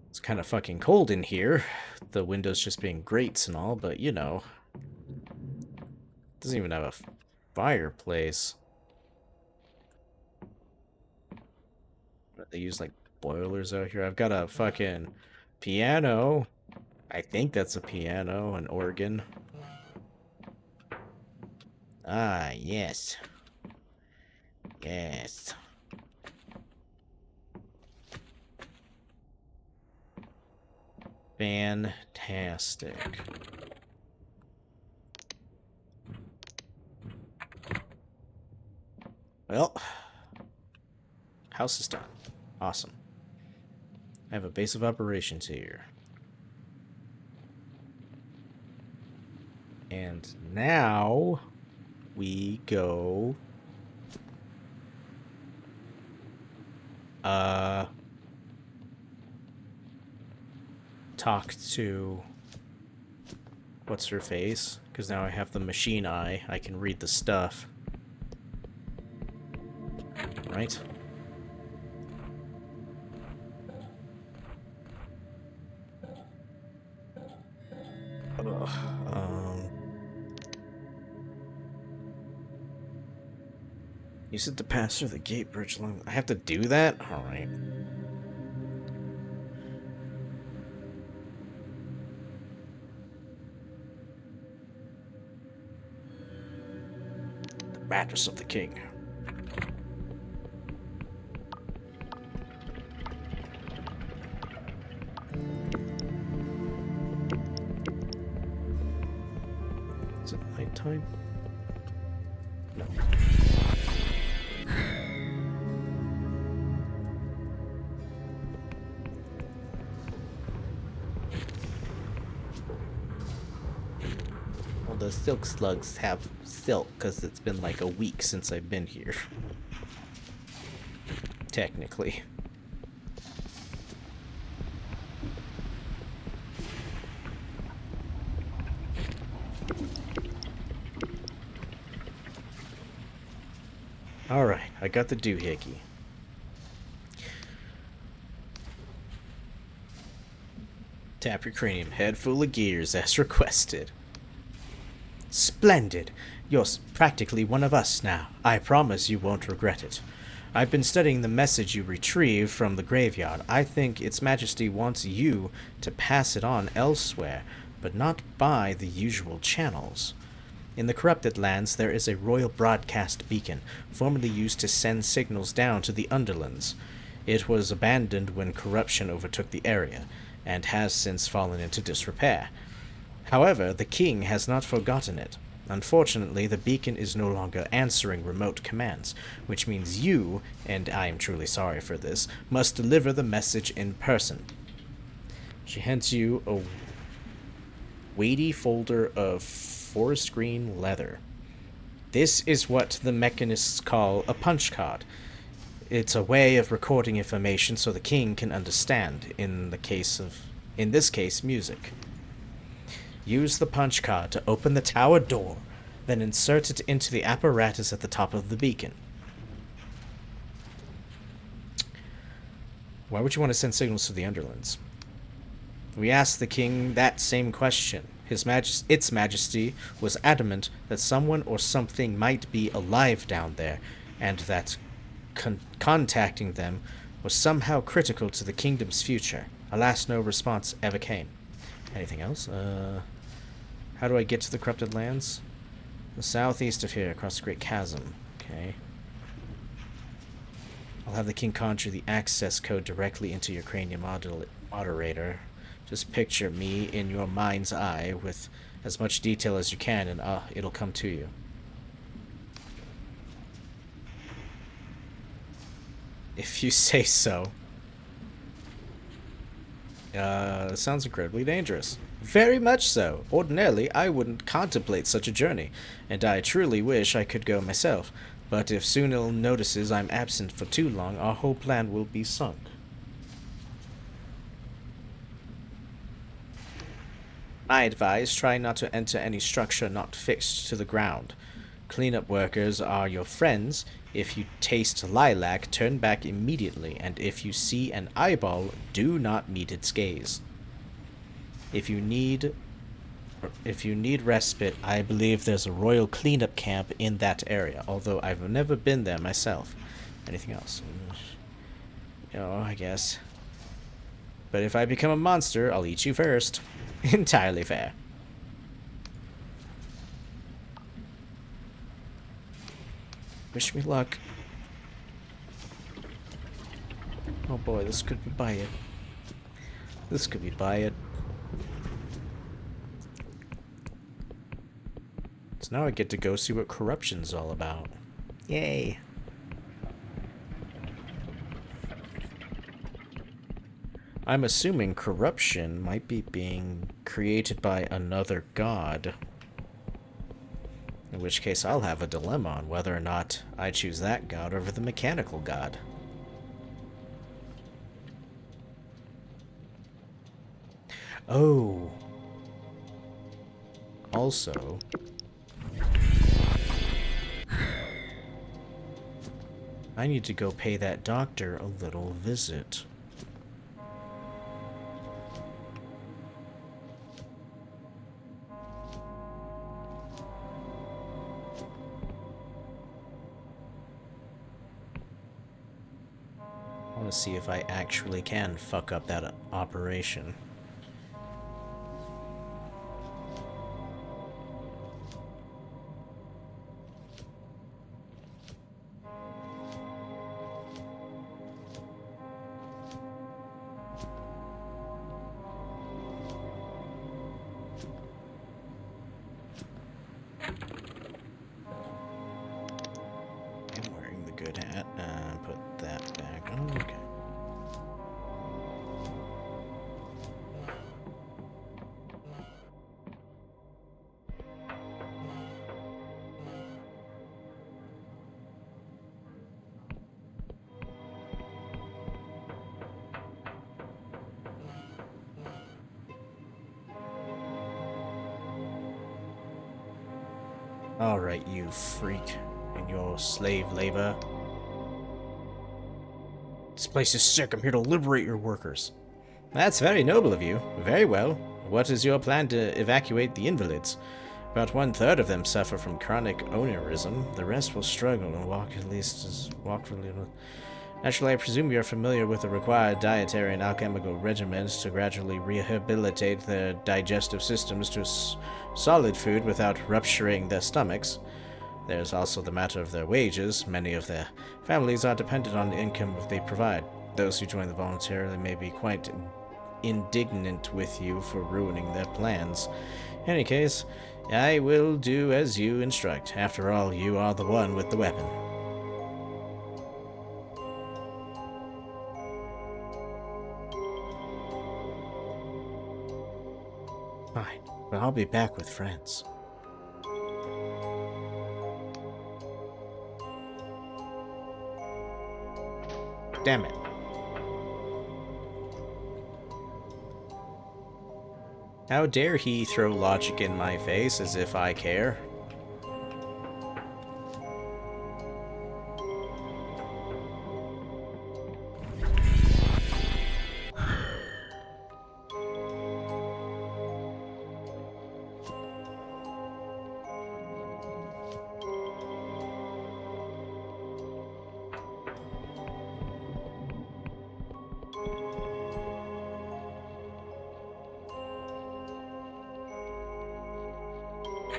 It's kind of fucking cold in here. The windows just being grates and all, but you know. It doesn't even have a fireplace. They use like boilers out here. I've got a fucking piano. I think that's a piano, an organ. Ah, yes. Yes. Fantastic. Well, house is done. Awesome. I have a base of operations here. And now we go talk to what's her face, because now I have the machine eye. I can read the stuff. Right? You said to pass through the gate bridge along. I have to do that? Alright. The mattress of the king. Is it nighttime? No. Well, the silk slugs have silk because it's been like a week since I've been here. Technically. Alright, I got the doohickey. Tap your cranium, head full of gears as requested. Splendid! You're practically one of us now. I promise you won't regret it. I've been studying the message you retrieved from the graveyard. I think Its Majesty wants you to pass it on elsewhere, but not by the usual channels. In the corrupted lands, there is a royal broadcast beacon, formerly used to send signals down to the underlands. It was abandoned when corruption overtook the area, and has since fallen into disrepair. However, the king has not forgotten it. Unfortunately, the beacon is no longer answering remote commands, which means you, and I am truly sorry for this, must deliver the message in person. She hands you a weighty folder of forest green leather. This is what the mechanists call a punch card. It's a way of recording information so the king can understand, in this case, music. Use the punch card to open the tower door, then insert it into the apparatus at the top of the beacon. Why would you want to send signals to the underlands? We asked the king that same question. Its Majesty was adamant that someone or something might be alive down there, and that contacting them was somehow critical to the kingdom's future. Alas, no response ever came. Anything else? How do I get to the corrupted lands? The southeast of here, across the Great Chasm. Okay. I'll have the king conjure the access code directly into your cranium moderator. Just picture me in your mind's eye with as much detail as you can, and it'll come to you. If you say so. Sounds incredibly dangerous. Very much so. Ordinarily, I wouldn't contemplate such a journey, and I truly wish I could go myself. But if Sunil notices I'm absent for too long, our whole plan will be sunk. I advise try not to enter any structure not fixed to the ground. Cleanup workers are your friends. If you taste lilac, turn back immediately, and if you see an eyeball, do not meet its gaze. If you need respite, I believe there's a royal cleanup camp in that area, although I've never been there myself. Anything else? I guess. But if I become a monster, I'll eat you first. Entirely fair. Wish me luck. Oh boy, this could be by it. This could be by it. So now I get to go see what corruption's all about. Yay. I'm assuming corruption might be being created by another god. In which case I'll have a dilemma on whether or not I choose that god over the mechanical god. Oh. Also, I need to go pay that doctor a little visit. I want to see if I actually can fuck up that operation. I'm wearing the good hat. Put that back on. Okay. Alright, you freak, and your slave labor. This place is sick. I'm here to liberate your workers. That's very noble of you. Very well. What is your plan to evacuate the invalids? About 1/3 of them suffer from chronic onanism. The rest will struggle and walk for a little. Naturally, I presume you are familiar with the required dietary and alchemical regimens to gradually rehabilitate their digestive systems to solid food without rupturing their stomachs. There's also the matter of their wages. Many of their families are dependent on the income they provide. Those who join the voluntarily may be quite indignant with you for ruining their plans. In any case, I will do as you instruct. After all, you are the one with the weapon. Fine, but I'll be back with friends. Damn it. How dare he throw logic in my face as if I care?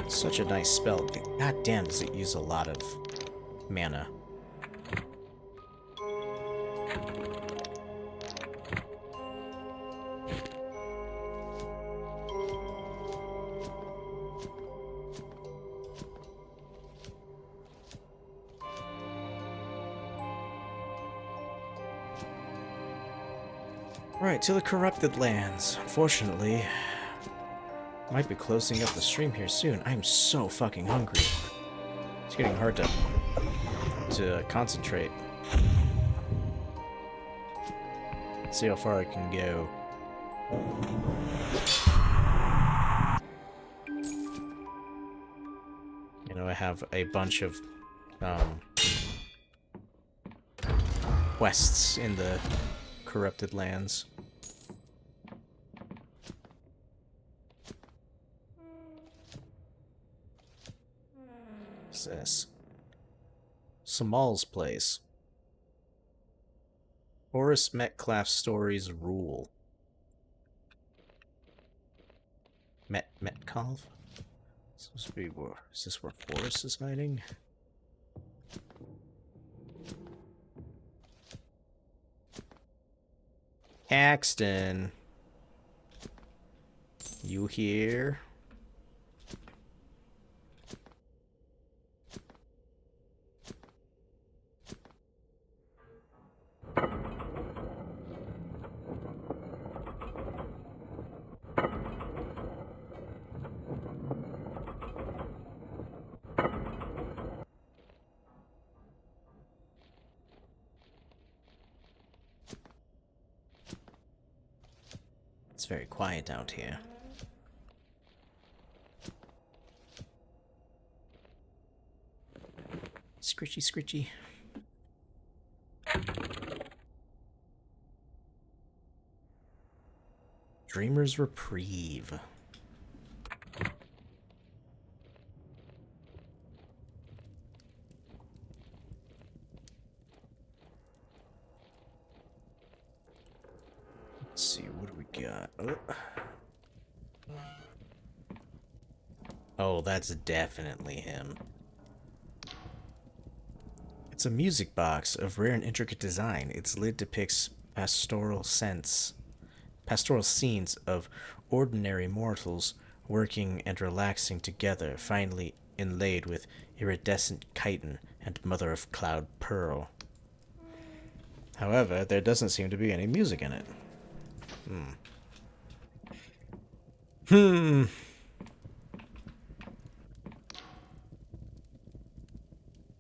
Such a nice spell. God damn, does it use a lot of mana. Right, to the corrupted lands. Unfortunately, might be closing up the stream here soon. I'm so fucking hungry. It's getting hard to concentrate. See how far I can go. You know, I have a bunch of quests in the corrupted lands. What's this? Samal's place. Horace Metcalf's stories rule. Metcalf? Supposed to be where? Is this where Horace is hiding? Caxton. You here? It's very quiet out here. Scritchy, scritchy. Dreamer's Reprieve. Let's see, what do we got? Oh, that's definitely him. It's a music box of rare and intricate design. Its lid depicts pastoral scenes of ordinary mortals working and relaxing together, finely inlaid with iridescent chitin and mother of cloud pearl. However, there doesn't seem to be any music in it.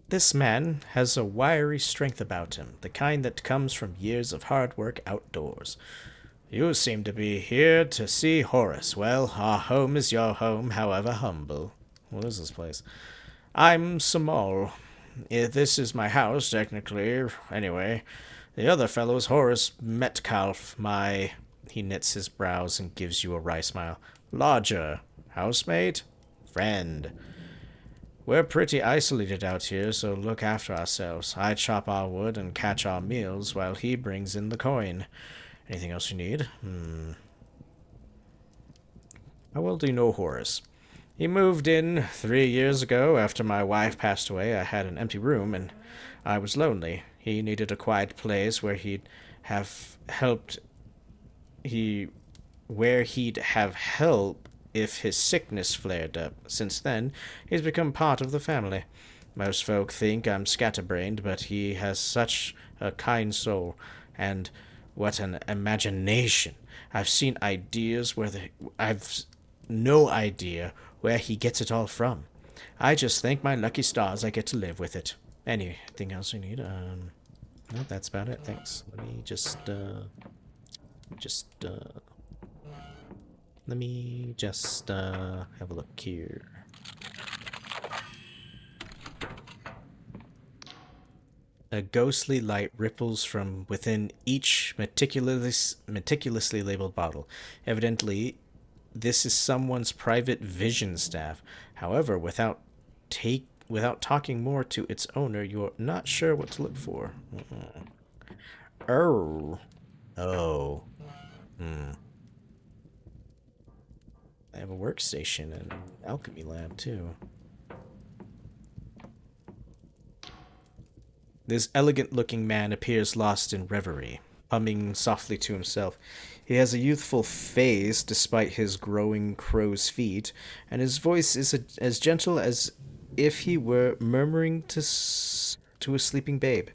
This man has a wiry strength about him, the kind that comes from years of hard work outdoors. You seem to be here to see Horace. Well, our home is your home, however humble. What is this place? I'm Samal. This is my house, technically. Anyway, the other fellow's Horace Metcalf, my... He knits his brows and gives you a wry smile. Lodger. Housemate? Friend. We're pretty isolated out here, so look after ourselves. I chop our wood and catch our meals while he brings in the coin. Anything else you need? How well do you know Horace? He moved in 3 years ago after my wife passed away. I had an empty room and I was lonely. He needed a quiet place where he'd have help if his sickness flared up. Since then, he's become part of the family. Most folk think I'm scatterbrained, but he has such a kind soul, and what an imagination. I've seen ideas I've no idea where he gets it all from. I just thank my lucky stars I get to live with it. Anything else you need? No, that's about it. Thanks. Let me just have a look here. A ghostly light ripples from within each meticulously labeled bottle. Evidently, this is someone's private vision staff. However, without talking more to its owner, you're not sure what to look for. Oh. I have a workstation and an alchemy lab, too. This elegant-looking man appears lost in reverie, humming softly to himself. He has a youthful face despite his growing crow's feet, and his voice is as gentle as if he were murmuring to a sleeping babe.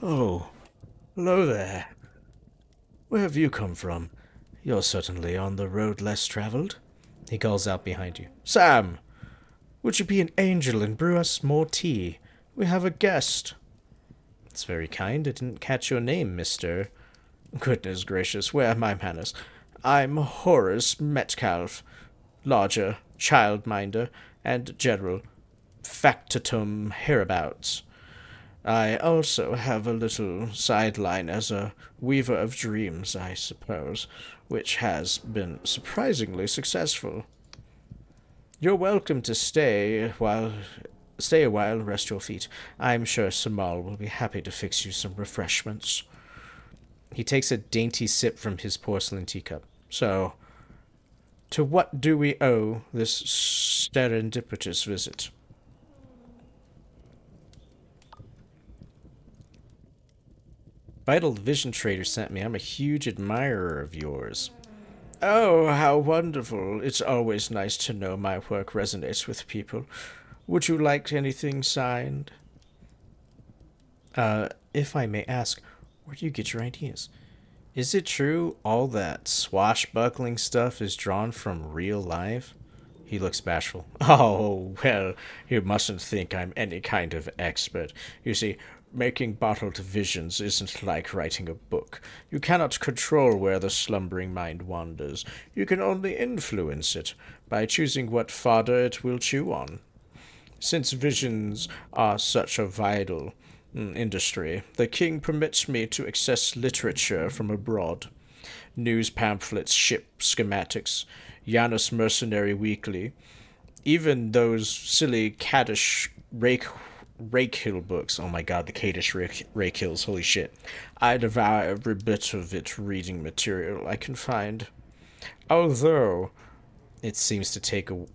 Oh, hello there. Where have you come from? You're certainly on the road less traveled. He calls out behind you. Sam! Would you be an angel and brew us more tea? We have a guest. It's very kind. I didn't catch your name, mister. Goodness gracious, where are my manners? I'm Horace Metcalf, lodger, childminder, and general factotum hereabouts. I also have a little sideline as a weaver of dreams, I suppose, which has been surprisingly successful. You're welcome to stay a while and rest your feet. I'm sure Samal will be happy to fix you some refreshments. He takes a dainty sip from his porcelain teacup. So, to what do we owe this serendipitous visit? Vital Vision Trader sent me. I'm a huge admirer of yours. Oh, how wonderful. It's always nice to know my work resonates with people. Would you like anything signed? If I may ask, where do you get your ideas? Is it true all that swashbuckling stuff is drawn from real life? He looks bashful. Oh, well, you mustn't think I'm any kind of expert. You see, Making bottled visions isn't like writing a book. You cannot control where the slumbering mind wanders. You can only influence it by choosing what fodder it will chew on. Since visions are such a vital industry, the king permits me to access literature from abroad. News pamphlets, ship schematics, Janus Mercenary Weekly, even those silly caddish Rakehill books. Oh my god, the Kadish Rakehills, holy shit. I devour every bit of it reading material I can find. Although, it seems to take a.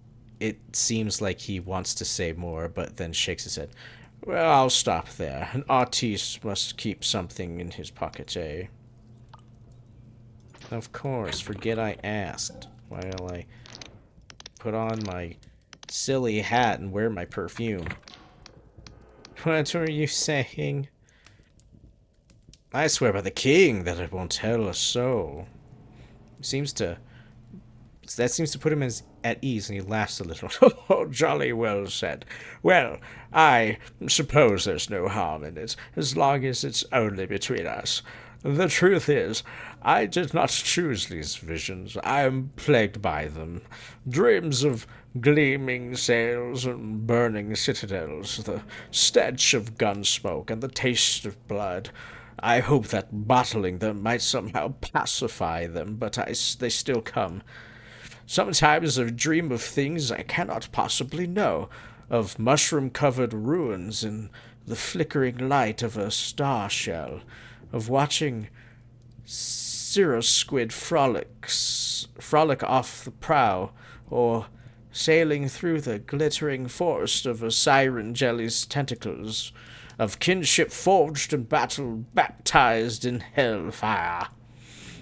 It seems like he wants to say more, but then shakes his head. Well, I'll stop there. An artiste must keep something in his pocket, eh? Of course, forget I asked. While I put on my silly hat and wear my perfume. What were you saying? I swear by the king that I won't tell a soul. That seems to put him at ease, and he laughs a little. Oh, jolly well said. Well, I suppose there's no harm in it, as long as it's only between us. The truth is, I did not choose these visions. I am plagued by them. Dreams of gleaming sails and burning citadels, the stench of gun smoke and the taste of blood. I hope that bottling them might somehow pacify them, but they still come. Sometimes I dream of things I cannot possibly know, of mushroom-covered ruins in the flickering light of a star shell, of watching cirrus squid frolic off the prow, or sailing through the glittering forest of a siren jelly's tentacles, of kinship forged and battle baptized in hellfire.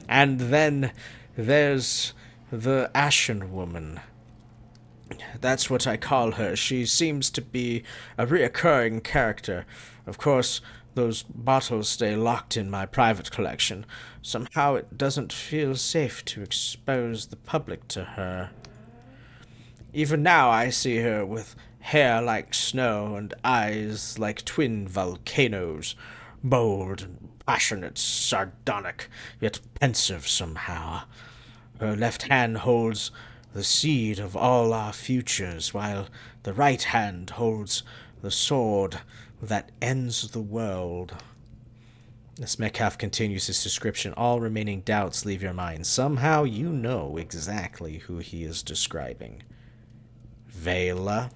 And then there's the Ashen Woman. That's what I call her. She seems to be a reoccurring character. Of course, those bottles stay locked in my private collection. Somehow it doesn't feel safe to expose the public to her. Even now I see her with hair like snow and eyes like twin volcanoes, bold and passionate, sardonic, yet pensive somehow. Her left hand holds the seed of all our futures, while the right hand holds the sword that ends the world. As Metcalf continues his description, all remaining doubts leave your mind. Somehow you know exactly who he is describing. Vela.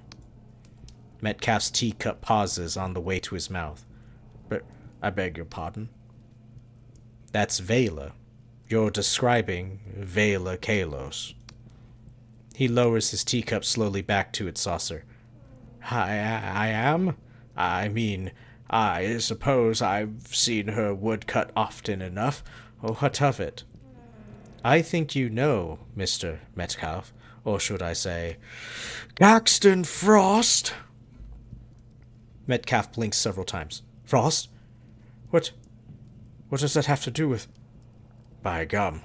Metcalf's teacup pauses on the way to his mouth. But I beg your pardon? That's Vela. You're describing Vela Kalos. He lowers his teacup slowly back to its saucer. I am? I mean, I suppose I've seen her woodcut often enough. What of it? I think you know, Mr. Metcalf, or should I say, Caxton Frost? Metcalf blinks several times. Frost? What does that have to do with... By gum,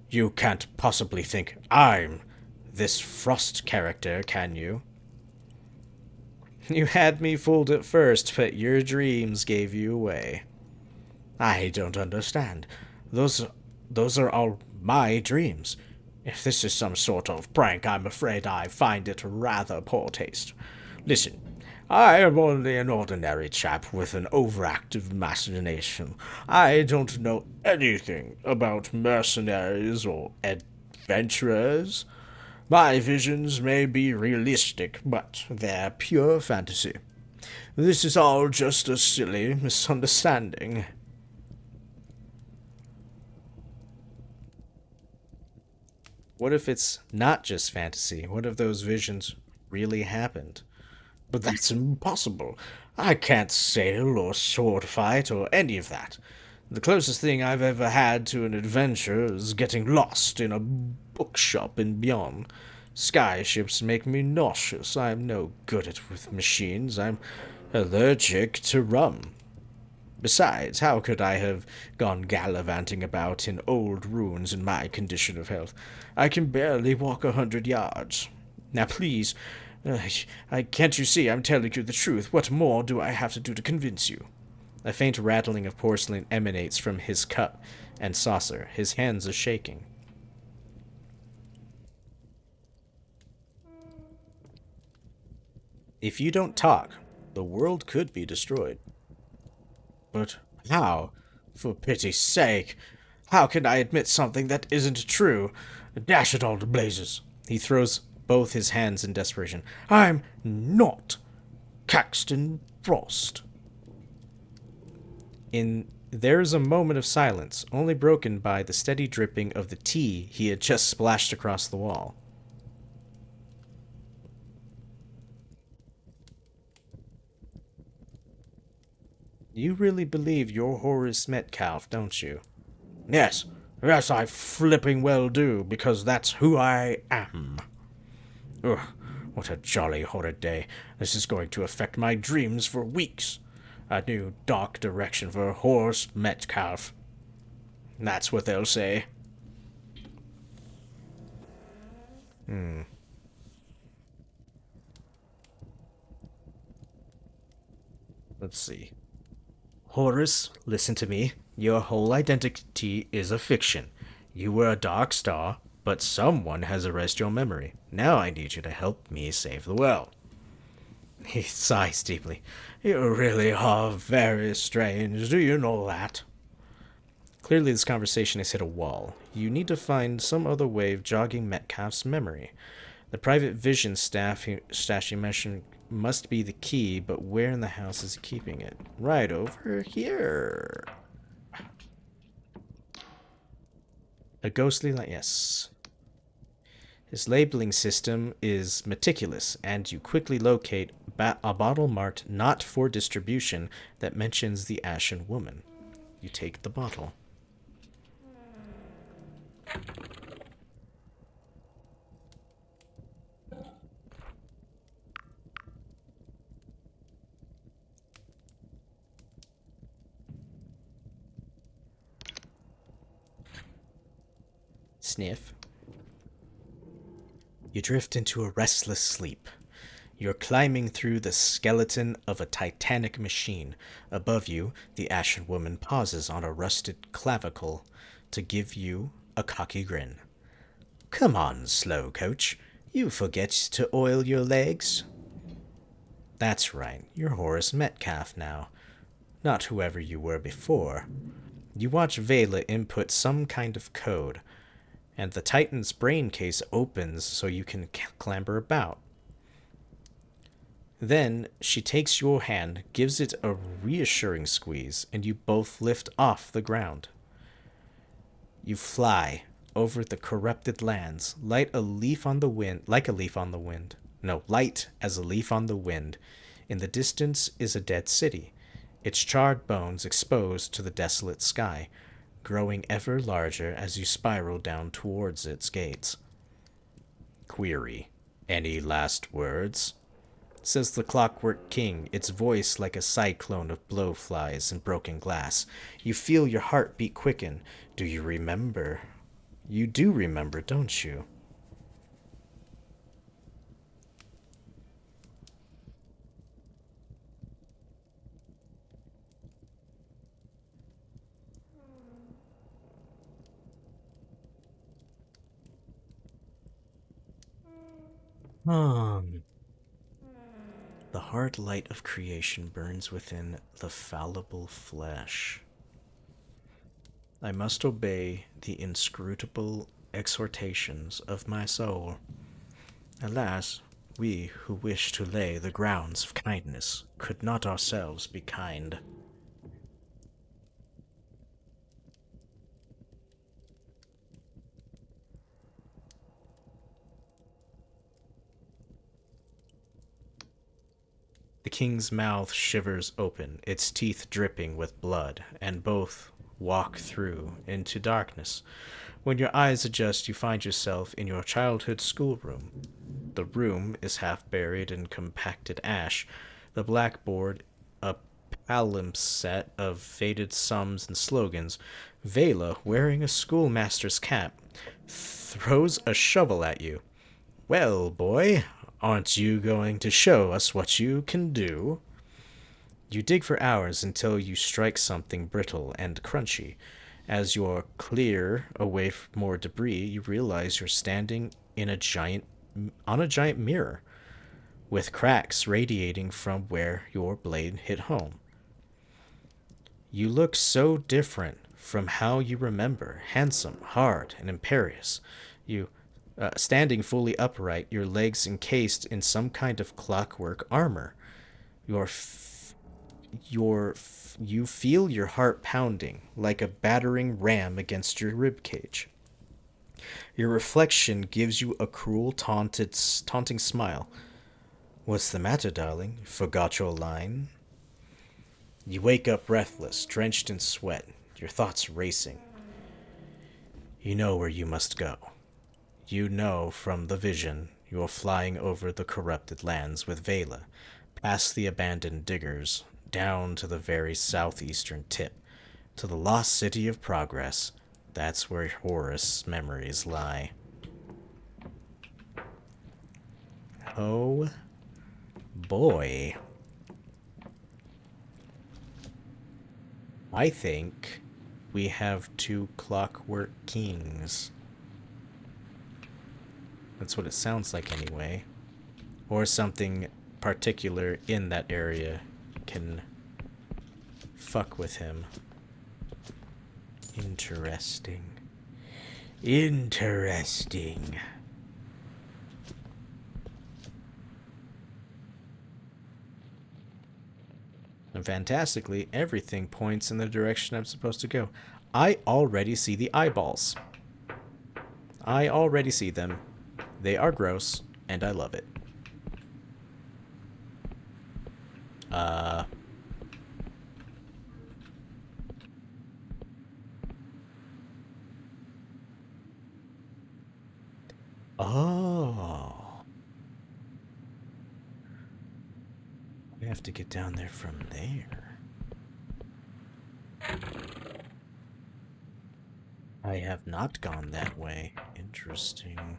you can't possibly think I'm this Frost character, can you? You had me fooled at first, but your dreams gave you away. I don't understand. Those are all my dreams. If this is some sort of prank, I'm afraid I find it rather poor taste. Listen, I am only an ordinary chap with an overactive imagination. I don't know anything about mercenaries or adventurers. My visions may be realistic, but they're pure fantasy. This is all just a silly misunderstanding. What if it's not just fantasy? What if those visions really happened? But that's impossible. I can't sail or sword fight or any of that. The closest thing I've ever had to an adventure is getting lost in a bookshop in Beyond. Skyships make me nauseous. I'm no good with machines. I'm allergic to rum. Besides, how could I have gone gallivanting about in old ruins in my condition of health? I can barely walk 100 yards. Now please, can't you see I'm telling you the truth? What more do I have to do to convince you? A faint rattling of porcelain emanates from his cup and saucer. His hands are shaking. If you don't talk, the world could be destroyed. But how? For pity's sake, how can I admit something that isn't true? Dash it all to blazes. He throws both his hands in desperation. I'm not Caxton Frost. There's a moment of silence, only broken by the steady dripping of the tea he had just splashed across the wall. You really believe you're Horace Metcalf, don't you? Yes, yes, I flipping well do, because that's who I am. Ugh, what a jolly horrid day. This is going to affect my dreams for weeks. A new dark direction for Horace Metcalf. That's what they'll say. Let's see. Horace, listen to me. Your whole identity is a fiction. You were a dark star, but someone has erased your memory. Now I need you to help me save the world. He sighs deeply. You really are very strange. Do you know that? Clearly, this conversation has hit a wall. You need to find some other way of jogging Metcalf's memory. The private vision stash he mentioned must be the key, but where in the house is he keeping it? Right over here. A ghostly light, yes. His labeling system is meticulous, and you quickly locate a bottle marked not for distribution that mentions the Ashen Woman. You take the bottle. Sniff. You drift into a restless sleep. You're climbing through the skeleton of a titanic machine. Above you, the Ashen Woman pauses on a rusted clavicle to give you a cocky grin. Come on, slow coach. You forget to oil your legs? That's right, you're Horace Metcalf now, not whoever you were before. You watch Vela input some kind of code, and the Titan's brain case opens so you can clamber about. Then she takes your hand, gives it a reassuring squeeze, and you both lift off the ground. You fly over the corrupted lands, light as a leaf on the wind. No, light as a leaf on the wind. In the distance is a dead city, its charred bones exposed to the desolate sky, growing ever larger as you spiral down towards its gates. Query. Any last words? Says the Clockwork King, its voice like a cyclone of blowflies and broken glass. You feel your heartbeat quicken. Do you remember? You do remember, don't you? The hard light of creation burns within the fallible flesh. I must obey the inscrutable exhortations of my soul. Alas, we who wish to lay the grounds of kindness could not ourselves be kind. The king's mouth shivers open, its teeth dripping with blood, and both walk through into darkness. When your eyes adjust, you find yourself in your childhood schoolroom. The room is half buried in compacted ash, the blackboard a palimpsest of faded sums and slogans. Vela, wearing a schoolmaster's cap, throws a shovel at you. Well, boy, aren't you going to show us what you can do? You dig for hours until you strike something brittle and crunchy. As you're clear away from more debris, you realize you're standing on a giant mirror, with cracks radiating from where your blade hit home. You look so different from how you remember, handsome, hard, and imperious. You, standing fully upright, your legs encased in some kind of clockwork armor. Your, f- you feel your heart pounding like a battering ram against your rib cage. Your reflection gives you a cruel, taunting smile. What's the matter, darling? Forgot your line? You wake up breathless, drenched in sweat, your thoughts racing. You know where you must go. You know from the vision you're flying over the corrupted lands with Vela, past the abandoned diggers, down to the very southeastern tip, to the lost city of Progress. That's where Horus' memories lie. Oh boy. I think we have two Clockwork Kings. That's what it sounds like anyway. Or something particular in that area can fuck with him. Interesting. Interesting. And fantastically, everything points in the direction I'm supposed to go. I already see the eyeballs. I already see them. They are gross, and I love it. Oh. We have to get down there from there. I have not gone that way. Interesting.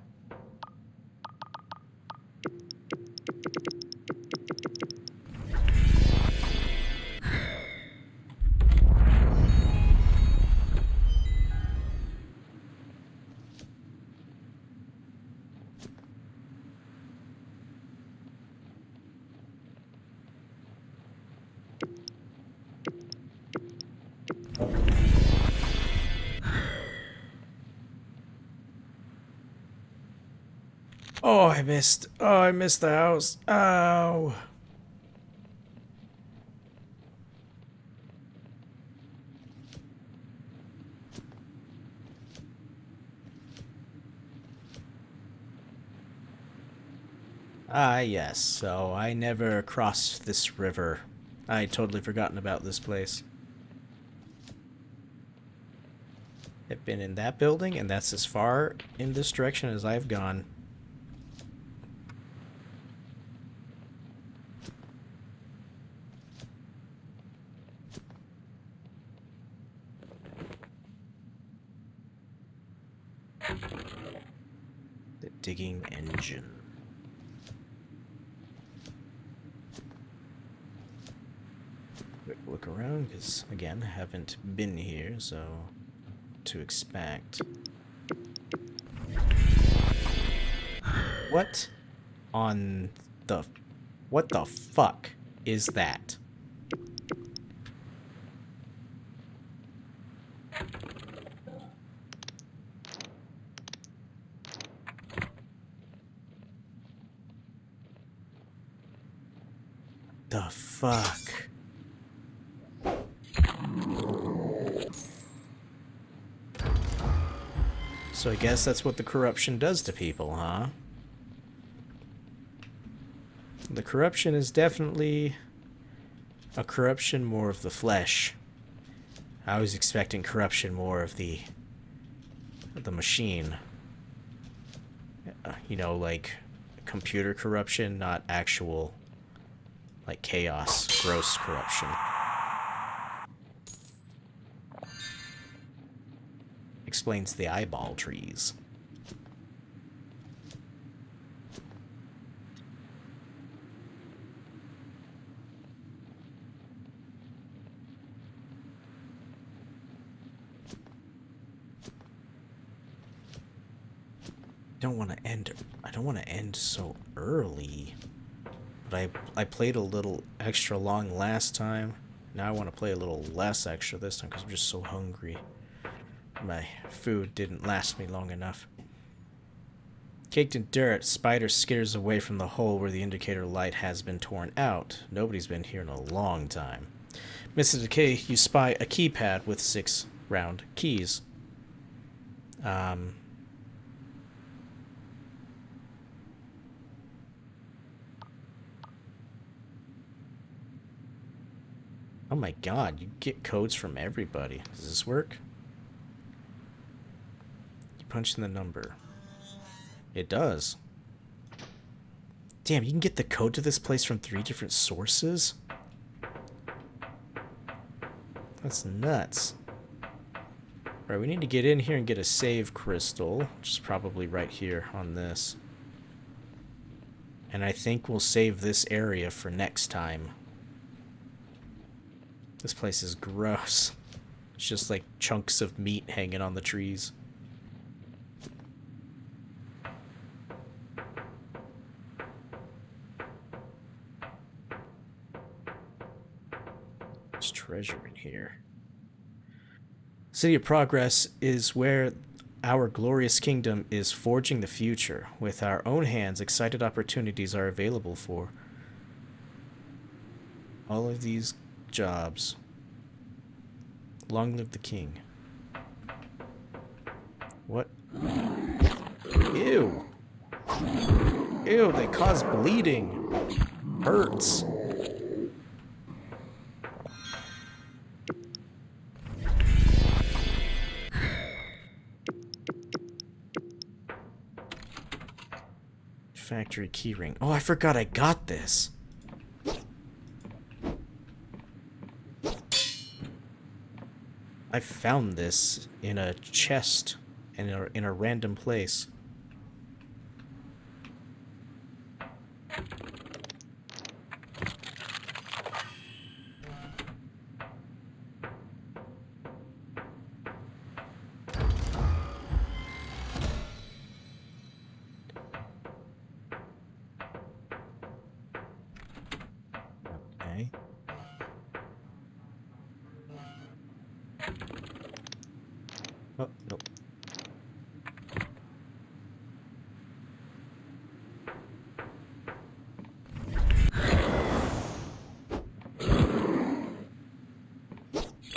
Oh, I missed. Oh, I missed the house. Ow. Ah, yes. So I never crossed this river. I'd totally forgotten about this place. I've been in that building, and that's as far in this direction as I've gone. The digging engine. Quick look around, because, again, haven't been here, so to expect. What on the... What the fuck is that? The fuck? So I guess that's what the corruption does to people, huh? The corruption is definitely a corruption more of the flesh. I was expecting corruption more of the machine. You know, like computer corruption, not actual like chaos, gross corruption. Explains the eyeball trees. don't want to end. I don't want to end so early. But I played a little extra long last time. Now I want to play a little less extra this time because I'm just so hungry. My food didn't last me long enough. Caked in dirt, Spider skitters away from the hole where the indicator light has been torn out. Nobody's been here in a long time. Mr. Decay, you spy a keypad with 6 round keys. Oh my god, you get codes from everybody. Does this work? You punch in the number. It does. Damn, you can get the code to this place from 3 different sources? That's nuts. Alright, we need to get in here and get a save crystal, which is probably right here on this. And I think we'll save this area for next time. This place is gross. It's just like chunks of meat hanging on the trees. There's treasure in here. City of Progress is where our glorious kingdom is forging the future. With our own hands, excited opportunities are available for all of these jobs. Long live the king. What? Ew. Ew, they cause bleeding. Hurts. Factory keyring. Oh, I forgot I got this. I found this in a chest in a random place. Okay. Oh, nope.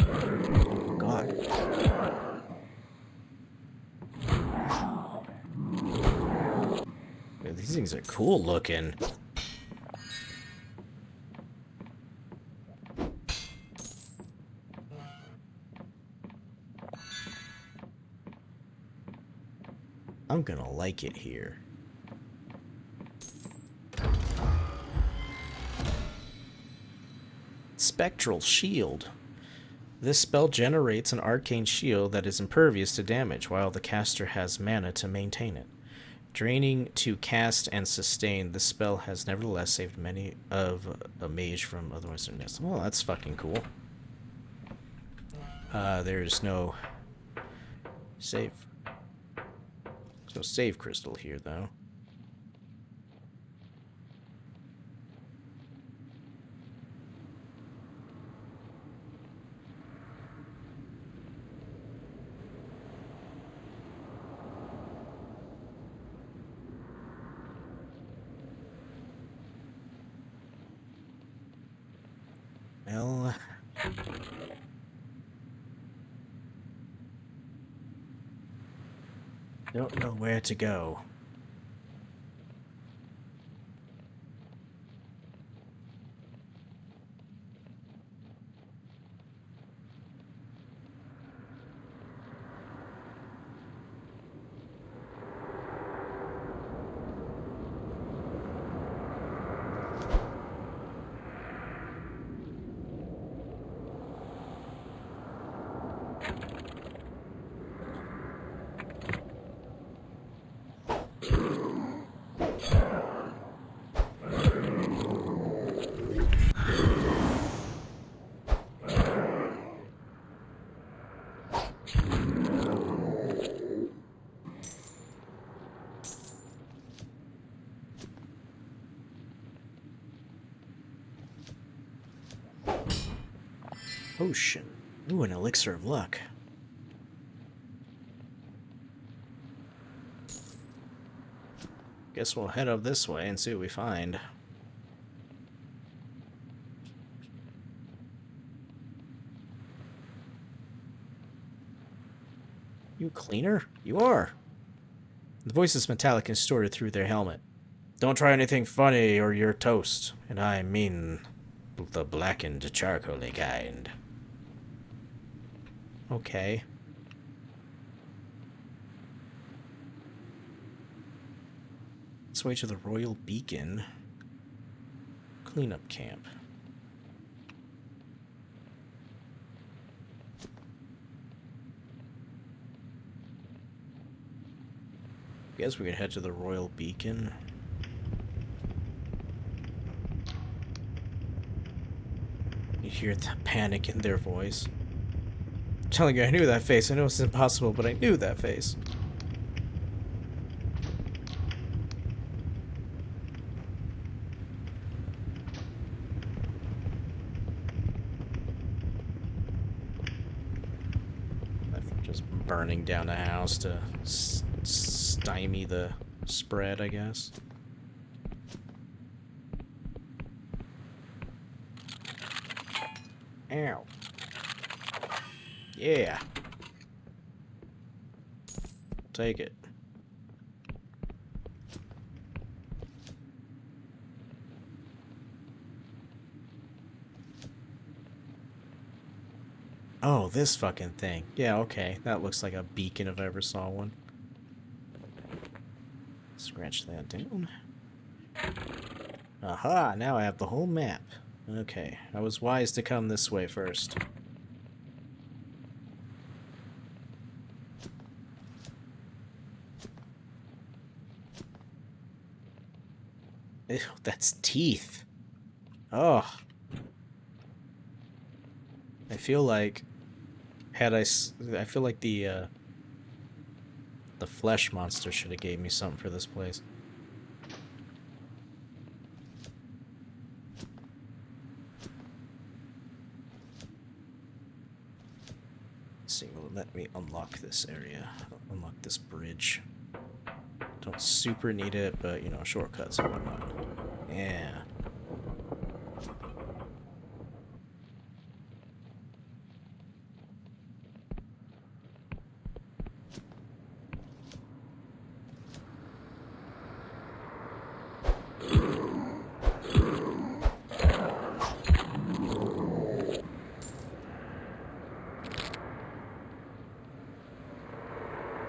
Oh, God. Yeah, these things are cool looking. I'm gonna like it here. Spectral Shield. This spell generates an arcane shield that is impervious to damage, while the caster has mana to maintain it. Draining to cast and sustain, this spell has nevertheless saved many of a mage from otherwise their nest. Well, that's fucking cool. There's no save. There's no save crystal here, though. Well, don't know where to go. Potion. Ooh, an elixir of luck. Guess we'll head up this way and see what we find. You cleaner? You are. The voice is metallic and distorted through their helmet. Don't try anything funny or you're toast. And I mean the blackened charcoaly kind. Okay. This way to the Royal Beacon. Cleanup camp. Guess we could head to the Royal Beacon. You hear the panic in their voice. I'm telling you, I knew that face. I know it's impossible, but I knew that face. Just burning down a house to stymie the spread, I guess. Ow. Yeah. Take it. Oh, this fucking thing. Yeah, okay. That looks like a beacon if I ever saw one. Scratch that down. Aha! Now I have the whole map. Okay, I was wise to come this way first. Ew, that's teeth. Oh. I feel like I feel like the flesh monster should have gave me something for this place. Let's see, will it let me unlock this area? Unlock this bridge. Don't super need it, but you know, shortcuts and whatnot. Yeah.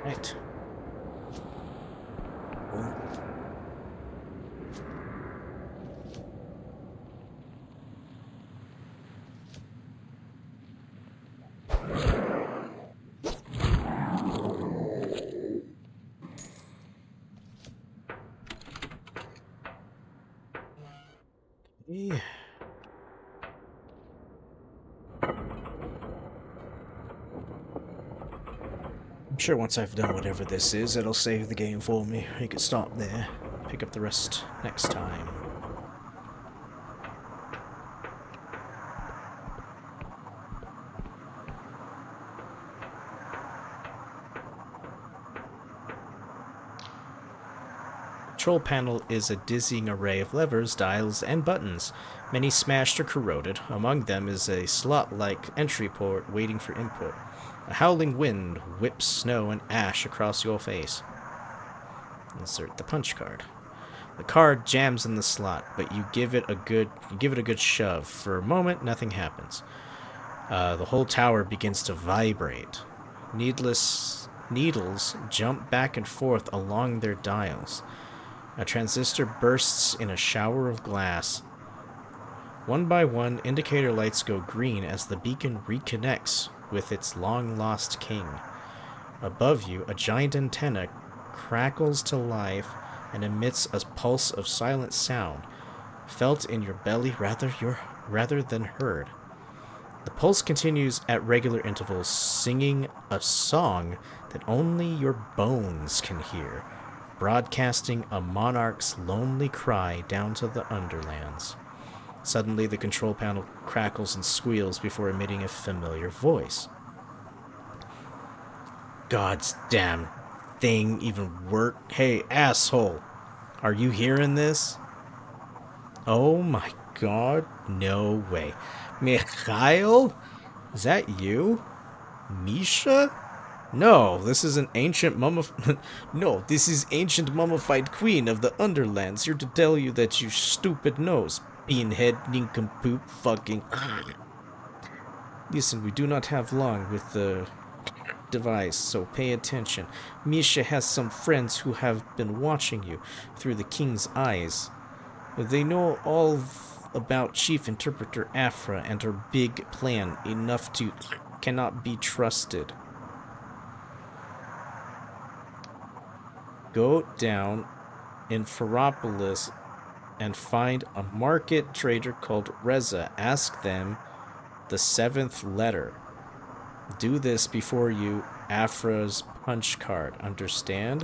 Right. Yeah. I'm sure once I've done whatever this is, it'll save the game for me. You can stop there. Pick up the rest next time. Control panel is a dizzying array of levers, dials, and buttons, many smashed or corroded. Among them is a slot-like entry port waiting for input. A howling wind whips snow and ash across your face. Insert the punch card. The card jams in the slot, but you give it a good shove. For a moment, nothing happens. The whole tower begins to vibrate. Needles jump back and forth along their dials. A transistor bursts in a shower of glass. One by one, indicator lights go green as the beacon reconnects with its long-lost king. Above you, a giant antenna crackles to life and emits a pulse of silent sound, felt in your belly rather than heard. The pulse continues at regular intervals, singing a song that only your bones can hear, broadcasting a monarch's lonely cry down to the underlands. Suddenly, the control panel crackles and squeals before emitting a familiar voice. God's damn thing even work? Hey, asshole! Are you hearing this? Oh my god, no way. Mikhail? Is that you? Misha? No, this is an ancient No, this is ancient mummified queen of the Underlands, here to tell you that you stupid nose, beanhead, nincompoop, fucking... Listen, we do not have long with the device, so pay attention. Misha has some friends who have been watching you through the king's eyes. They know all about Chief Interpreter Afra and her big plan, enough to cannot be trusted. Go down in Ferropolis and find a market trader called Reza. Ask them the 7th letter. Do this before you Afra's punch card. Understand?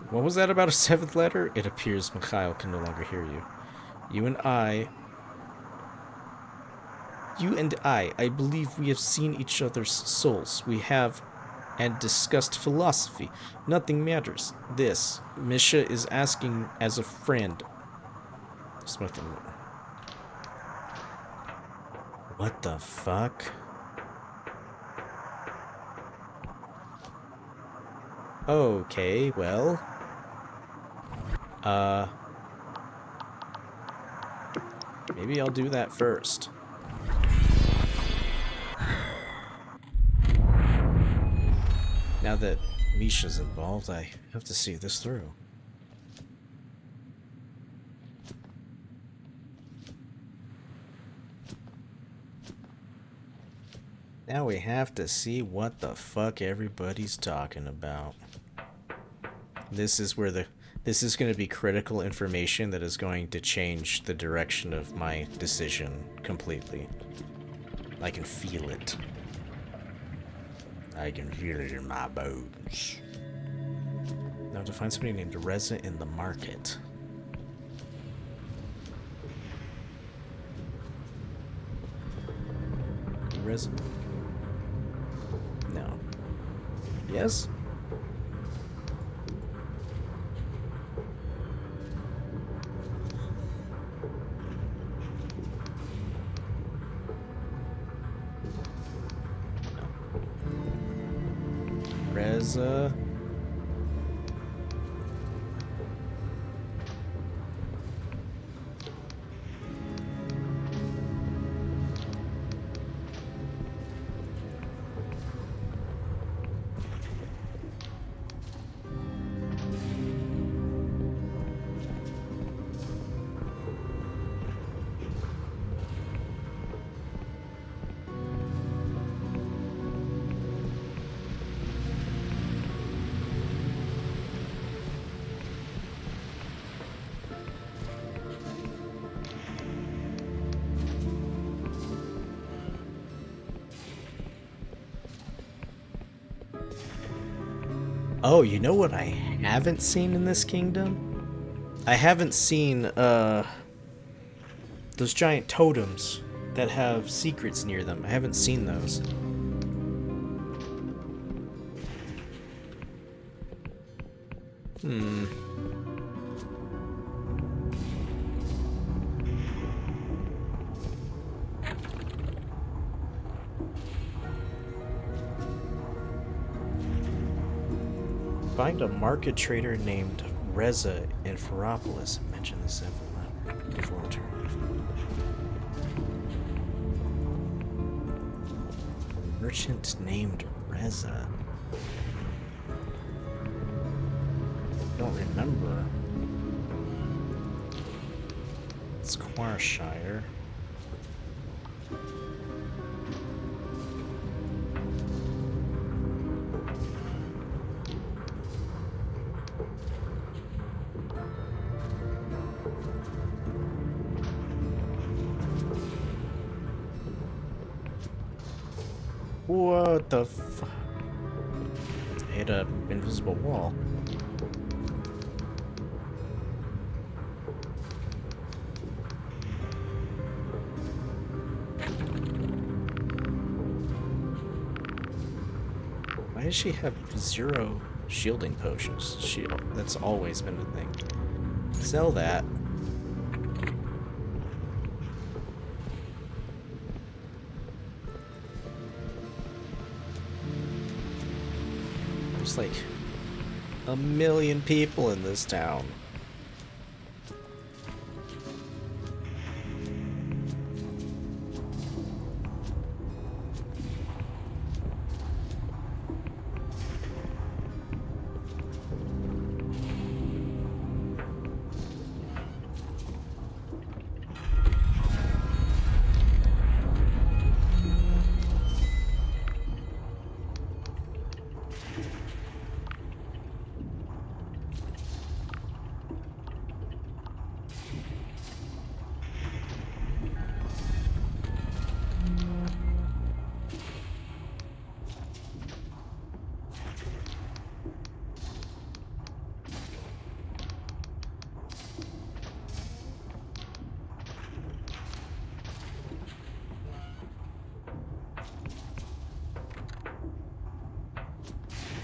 What was that about a 7th letter? It appears Mikhail can no longer hear you. You and I, I believe we have seen each other's souls. We have and discussed philosophy. Nothing matters. This, Misha is asking as a friend. Something. What the fuck? Okay, well. Maybe I'll do that first. Now that Misha's involved, I have to see this through. Now we have to see what the fuck everybody's talking about. This is where this is going to be critical information that is going to change the direction of my decision completely. I can feel it. I can feel it in my bones. Now to find somebody named Reza in the market. Reza? No. Yes? Reza. Oh, you know what I haven't seen in this kingdom? I haven't seen, those giant totems that have secrets near them. I haven't seen those. Find a market trader named Reza in Ferropolis. Mention this before returning. Merchant named Reza. Don't remember. It's Quarshire. What the f... Hit a invisible wall. Why does she have 0 shielding potions? Shield. That's always been a thing. Sell that. There's like a million people in this town.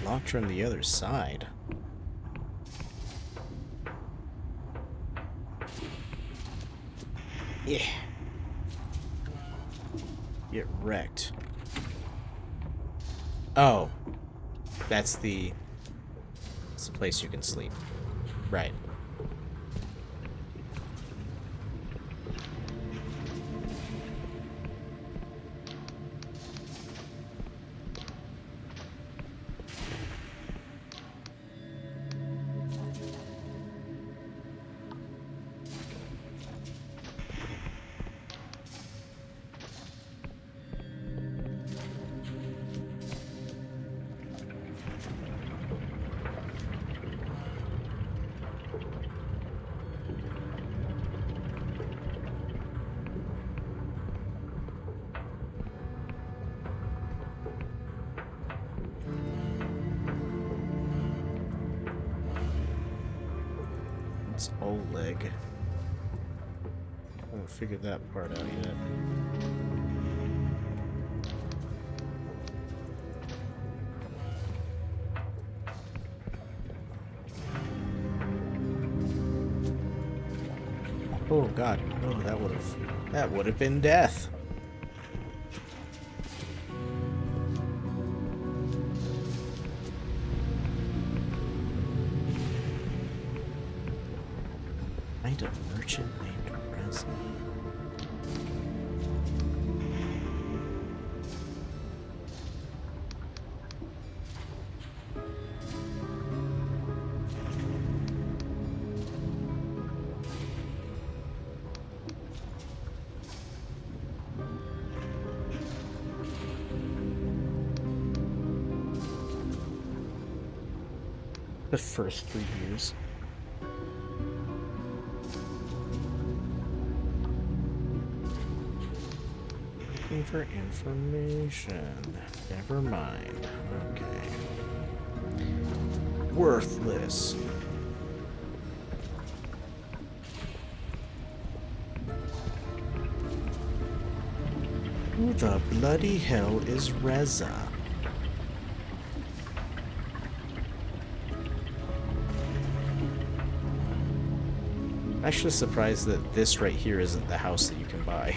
Locked from the other side. Yeah. Get wrecked. Oh. That's the place you can sleep. Right. It's Oleg. I haven't figured that part out yet. Oh god. Oh, that would have been death. Find a merchant named Reza. The first 3 years. Looking for information. Never mind. Okay. Worthless. Who the bloody hell is Reza? Actually surprised that this right here isn't the house that you can buy.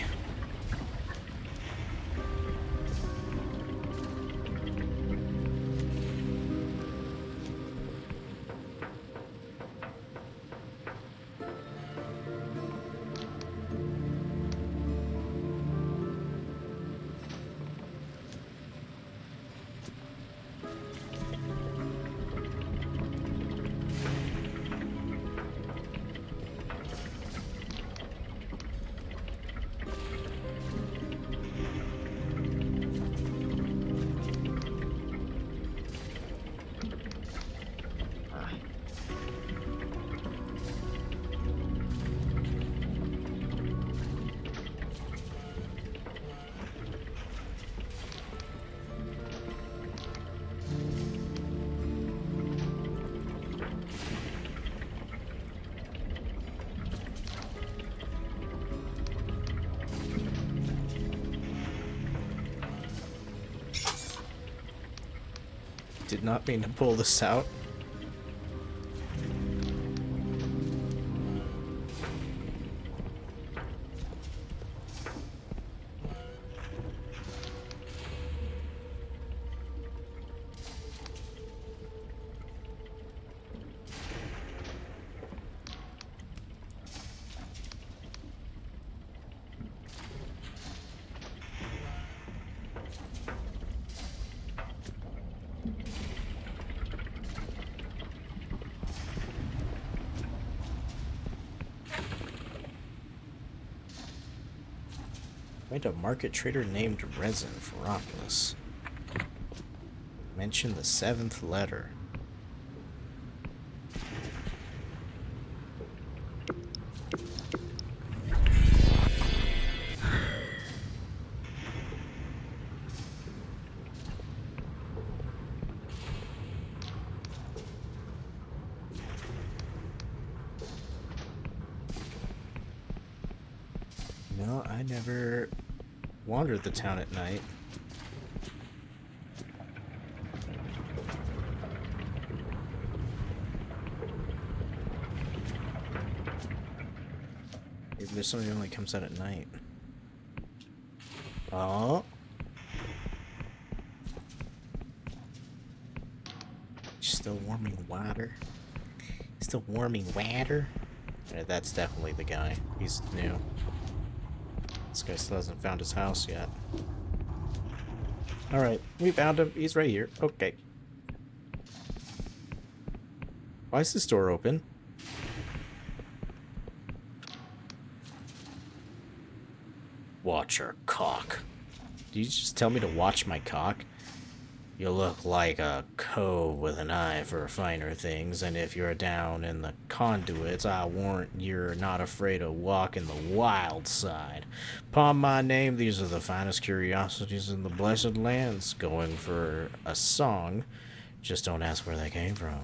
Did not mean to pull this out. Find a market trader named Resin Ferropolis. Mention the 7th letter. No, I never wandered the town at night. Maybe there's something that only comes out at night. Oh. Still warming water. Still warming water. Yeah, that's definitely the guy. He's new. This guy still hasn't found his house yet. Alright, we found him. He's right here. Okay. Why is this door open? Watch your cock. Did you just tell me to watch my cock? You look like a cove with an eye for finer things, and if you're down in the conduits, I warrant you're not afraid to walk in the wild side. Upon my name, these are the finest curiosities in the blessed lands. Going for a song, just don't ask where they came from.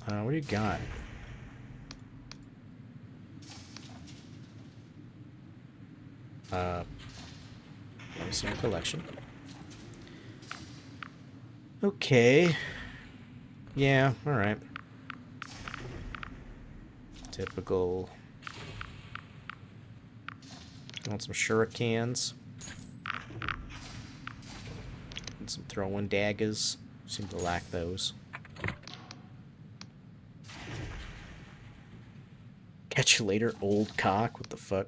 What do you got? Let me see your collection. Okay. Yeah, alright. Typical. Want some shurikens. And some throwing daggers. Seem to lack those. Catch you later, old cock. What the fuck?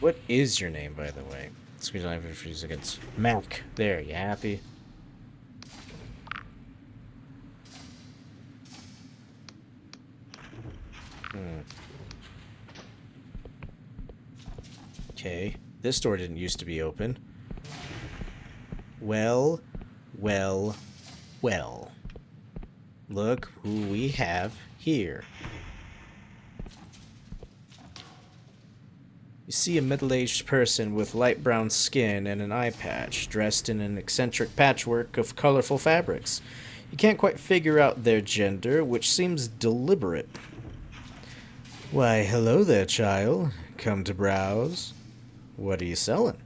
What is your name, by the way? Excuse me, for a few seconds. Mac. There, you happy? Okay. This door didn't used to be open. Well, well, well. Look who we have here. You see a middle-aged person with light brown skin and an eye patch, dressed in an eccentric patchwork of colorful fabrics. You can't quite figure out their gender, which seems deliberate. Why, hello there, child. Come to browse? What are you selling?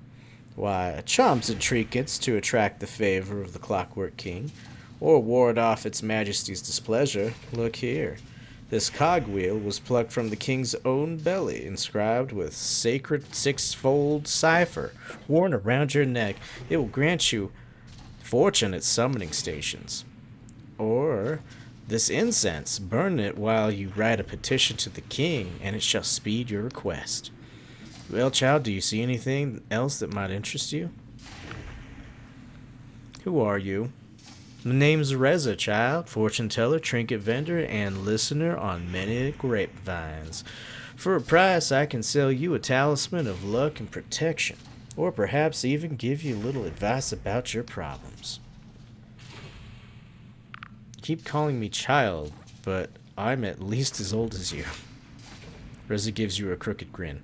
Why, charms and trinkets to attract the favor of the Clockwork King, or ward off its majesty's displeasure. Look here. This cogwheel was plucked from the king's own belly, inscribed with sacred six-fold cipher, worn around your neck. It will grant you fortune at summoning stations. Or this incense, burn it while you write a petition to the king, and it shall speed your request. Well, child, do you see anything else that might interest you? Who are you? My name's Reza, child, fortune teller, trinket vendor, and listener on many grapevines. For a price, I can sell you a talisman of luck and protection, or perhaps even give you a little advice about your problems. Keep calling me child, but I'm at least as old as you. Reza gives you a crooked grin.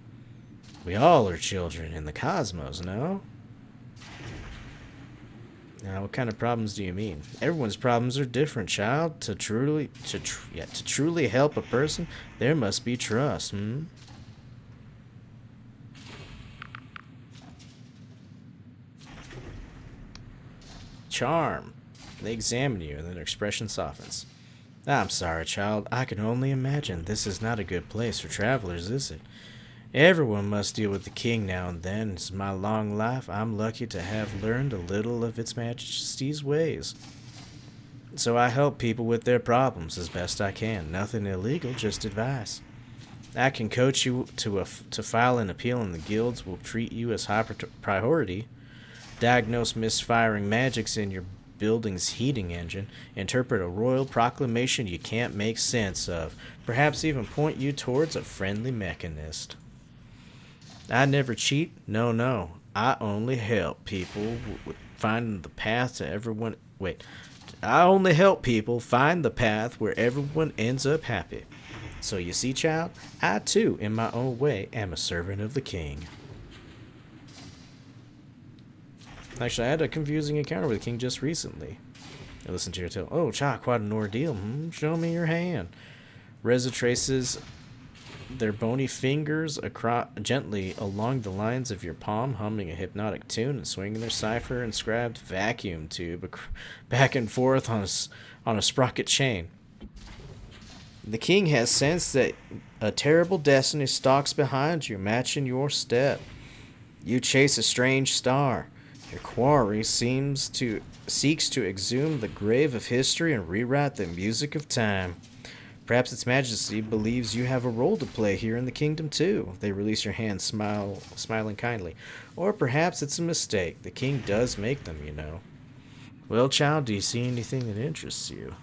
We all are children in the cosmos, no? Now, what kind of problems do you mean? Everyone's problems are different, child. To truly help a person, there must be trust, charm. They examine you, and then their expression softens. I'm sorry, child. I can only imagine this is not a good place for travelers, is it? Everyone must deal with the king now and then. It's my long life. I'm lucky to have learned a little of its majesty's ways. So I help people with their problems as best I can. Nothing illegal, just advice. I can coach you to file an appeal, and the guilds will treat you as high priority. Diagnose misfiring magics in your building's heating engine. Interpret a royal proclamation you can't make sense of. Perhaps even point you towards a friendly mechanist. I never cheat. No. I only help people find the path to everyone. I only help people find the path where everyone ends up happy. So you see, child, I too, in my own way, am a servant of the king. Actually, I had a confusing encounter with the king just recently. I listened to your tale. Oh, child, quite an ordeal. Show me your hand. Reza traces their bony fingers gently along the lines of your palm, humming a hypnotic tune and swinging their cipher-inscribed vacuum tube back and forth on a sprocket chain. The king has sensed that a terrible destiny stalks behind you, matching your step. You chase a strange star. Your quarry seeks to exhume the grave of history and rewrite the music of time. Perhaps its majesty believes you have a role to play here in the kingdom too. They release your hand, smiling kindly. Or perhaps it's a mistake. The king does make them, you know. Well, child, do you see anything that interests you?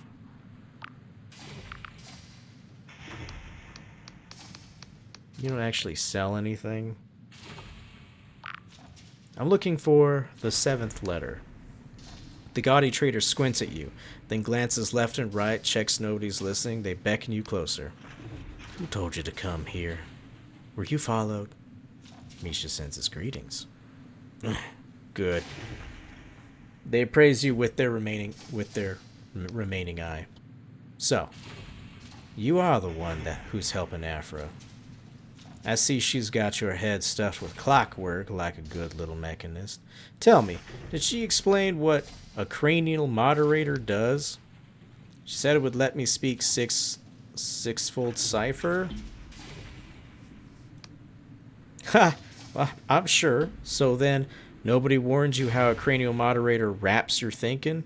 You don't actually sell anything. I'm looking for the 7th letter. The gaudy trader squints at you, then glances left and right, checks nobody's listening. They beckon you closer. Who told you to come here? Were you followed? Misha sends his greetings. Good. They appraise you with their remaining eye. So, you are the one who's helping Afra. I see she's got your head stuffed with clockwork like a good little mechanist. Tell me, did she explain what a cranial moderator does? She said it would let me speak six-fold cipher. Ha! Well, I'm sure. So then, nobody warned you how a cranial moderator warps your thinking?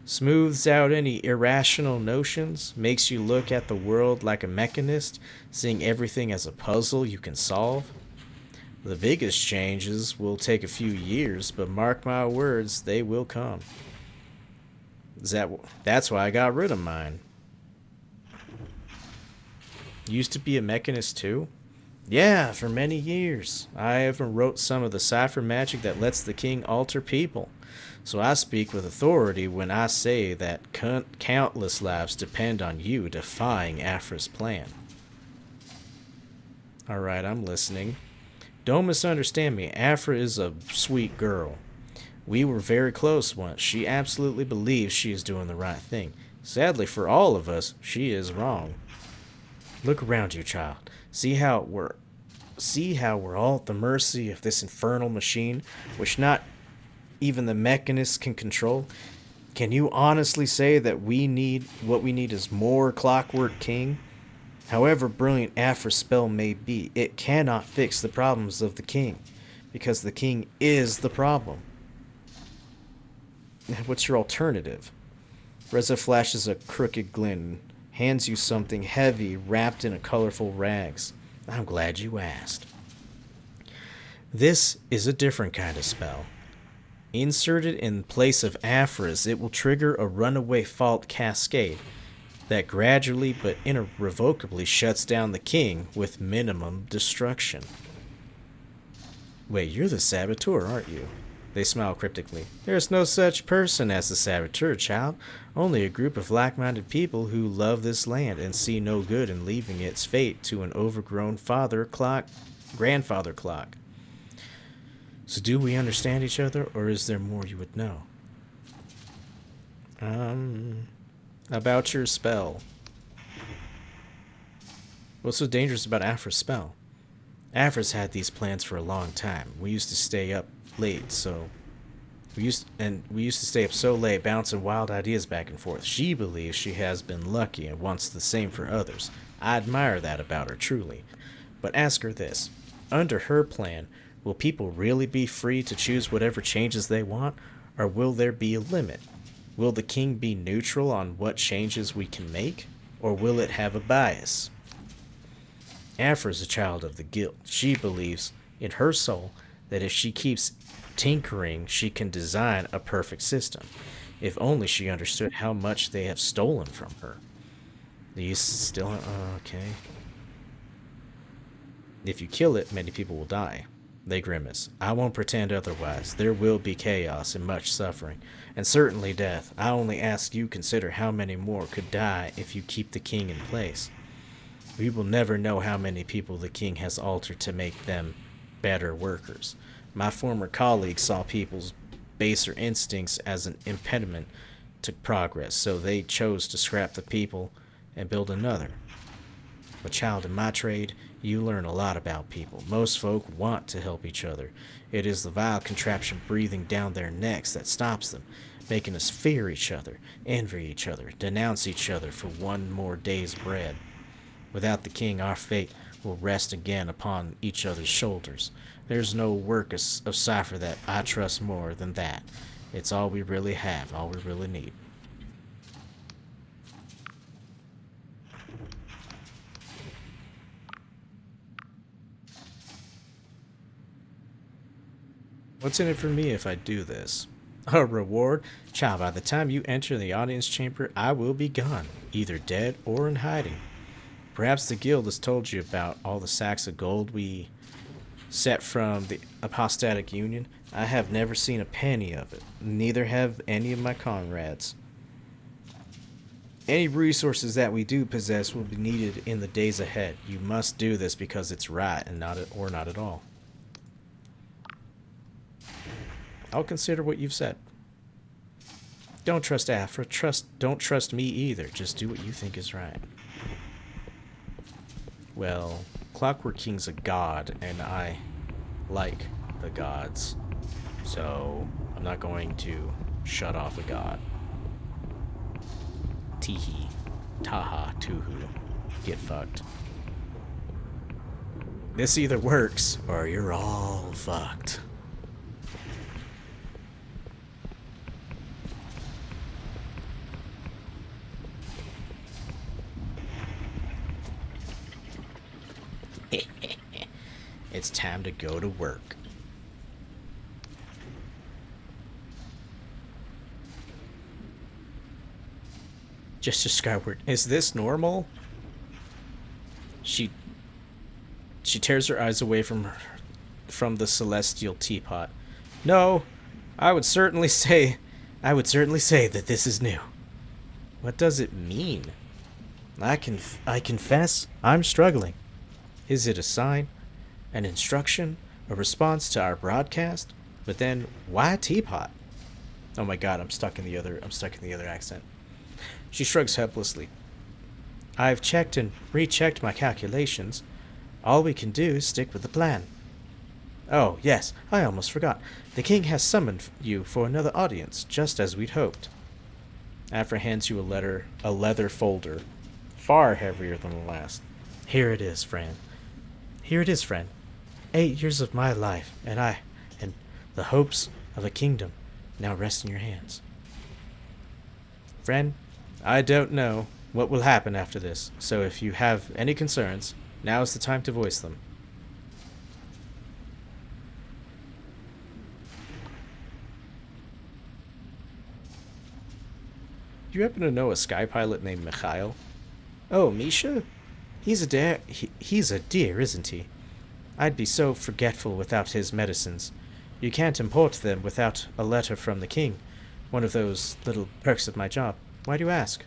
Smooths out any irrational notions, makes you look at the world like a mechanist, seeing everything as a puzzle you can solve. The biggest changes will take a few years, but mark my words, they will come. That's why I got rid of mine. Used to be a mechanist too? Yeah, for many years. I even wrote some of the cipher magic that lets the king alter people. So I speak with authority when I say that countless lives depend on you defying Afra's plan. Alright, I'm listening. Don't misunderstand me. Afra is a sweet girl. We were very close once. She absolutely believes she is doing the right thing. Sadly for all of us, she is wrong. Look around you, child. See how we're all at the mercy of this infernal machine, which not even the mechanists can control? Can you honestly say that what we need is more Clockwork King? However brilliant Afra's spell may be, it cannot fix the problems of the king, because the king is the problem. What's your alternative? Reza flashes a crooked glint, hands you something heavy wrapped in a colorful rags. I'm glad you asked. This is a different kind of spell. Inserted in place of Afra's, it will trigger a runaway fault cascade that gradually but irrevocably shuts down the king with minimum destruction. Wait, you're the saboteur, aren't you? They smile cryptically. There's no such person as the saboteur, child. Only a group of like-minded people who love this land and see no good in leaving its fate to an overgrown grandfather clock. So do we understand each other, or is there more you would know? About your spell. What's so dangerous about Afra's spell? Afra's had these plans for a long time. We used to stay up late, so We used to stay up so late bouncing wild ideas back and forth. She believes she has been lucky and wants the same for others. I admire that about her truly. But ask her this. Under her plan, will people really be free to choose whatever changes they want, or will there be a limit? Will the king be neutral on what changes we can make, or will it have a bias? Afra is a child of the guild. She believes in her soul that if she keeps tinkering, she can design a perfect system. If only she understood how much they have stolen from her. These still. Okay. If you kill it, many people will die. They grimace. I won't pretend otherwise. There will be chaos and much suffering, and certainly death. I only ask you consider how many more could die if you keep the king in place. We will never know how many people the king has altered to make them better workers. My former colleagues saw people's baser instincts as an impediment to progress, so they chose to scrap the people and build another. A child in my trade, you learn a lot about people. Most folk want to help each other. It is the vile contraption breathing down their necks that stops them, making us fear each other, envy each other, denounce each other for one more day's bread. Without the king, our fate will rest again upon each other's shoulders. There's no work of cipher that I trust more than that. It's all we really have, all we really need. What's in it for me if I do this? A reward? Child, by the time you enter the audience chamber, I will be gone, either dead or in hiding. Perhaps the guild has told you about all the sacks of gold we set from the apostatic union. I have never seen a penny of it. Neither have any of my comrades. Any resources that we do possess will be needed in the days ahead. You must do this because it's right and not at all. I'll consider what you've said. Don't trust Afra. Don't trust me either. Just do what you think is right. Well, Clockwork King's a god, and I like the gods. So, I'm not going to shut off a god. Teehee. Taha. Tuhu. Get fucked. This either works, or you're all fucked. It's time to go to work. Just a skyward. Is this normal? She tears her eyes away from the celestial teapot. No, I would certainly say that this is new. What does it mean? I confess, I'm struggling. Is it a sign? An instruction? A response to our broadcast? But then, why a teapot? Oh my god, I'm stuck in the other accent. She shrugs helplessly. I've checked and rechecked my calculations. All we can do is stick with the plan. Oh, yes, I almost forgot. The king has summoned you for another audience, just as we'd hoped. Afra hands you a leather folder, far heavier than the last. Here it is, friend. 8 years of my life, and the hopes of a kingdom now rest in your hands. Friend, I don't know what will happen after this, so if you have any concerns, now is the time to voice them. You happen to know a sky pilot named Mikhail? Oh, Misha? He's a dear, isn't he? I'd be so forgetful without his medicines. You can't import them without a letter from the king. One of those little perks of my job. Why do you ask?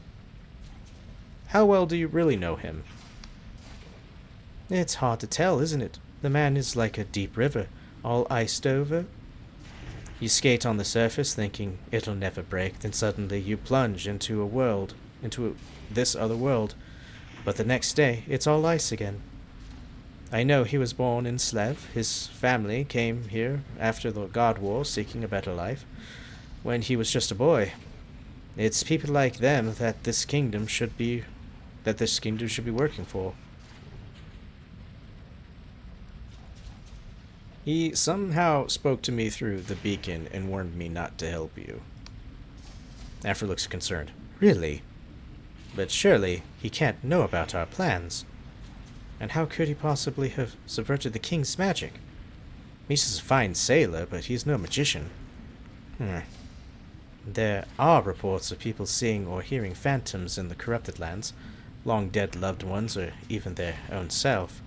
How well do you really know him? It's hard to tell, isn't it? The man is like a deep river, all iced over. You skate on the surface thinking it'll never break, then suddenly you plunge into this other world. But the next day, it's all ice again. I know he was born in Slev. His family came here after the God War, seeking a better life, when he was just a boy. It's people like them that this kingdom should be working for. He somehow spoke to me through the beacon and warned me not to help you. Afra looks concerned. Really? But surely he can't know about our plans. And how could he possibly have subverted the king's magic? Misa's a fine sailor, but he's no magician. There are reports of people seeing or hearing phantoms in the corrupted lands, long dead loved ones, or even their own self.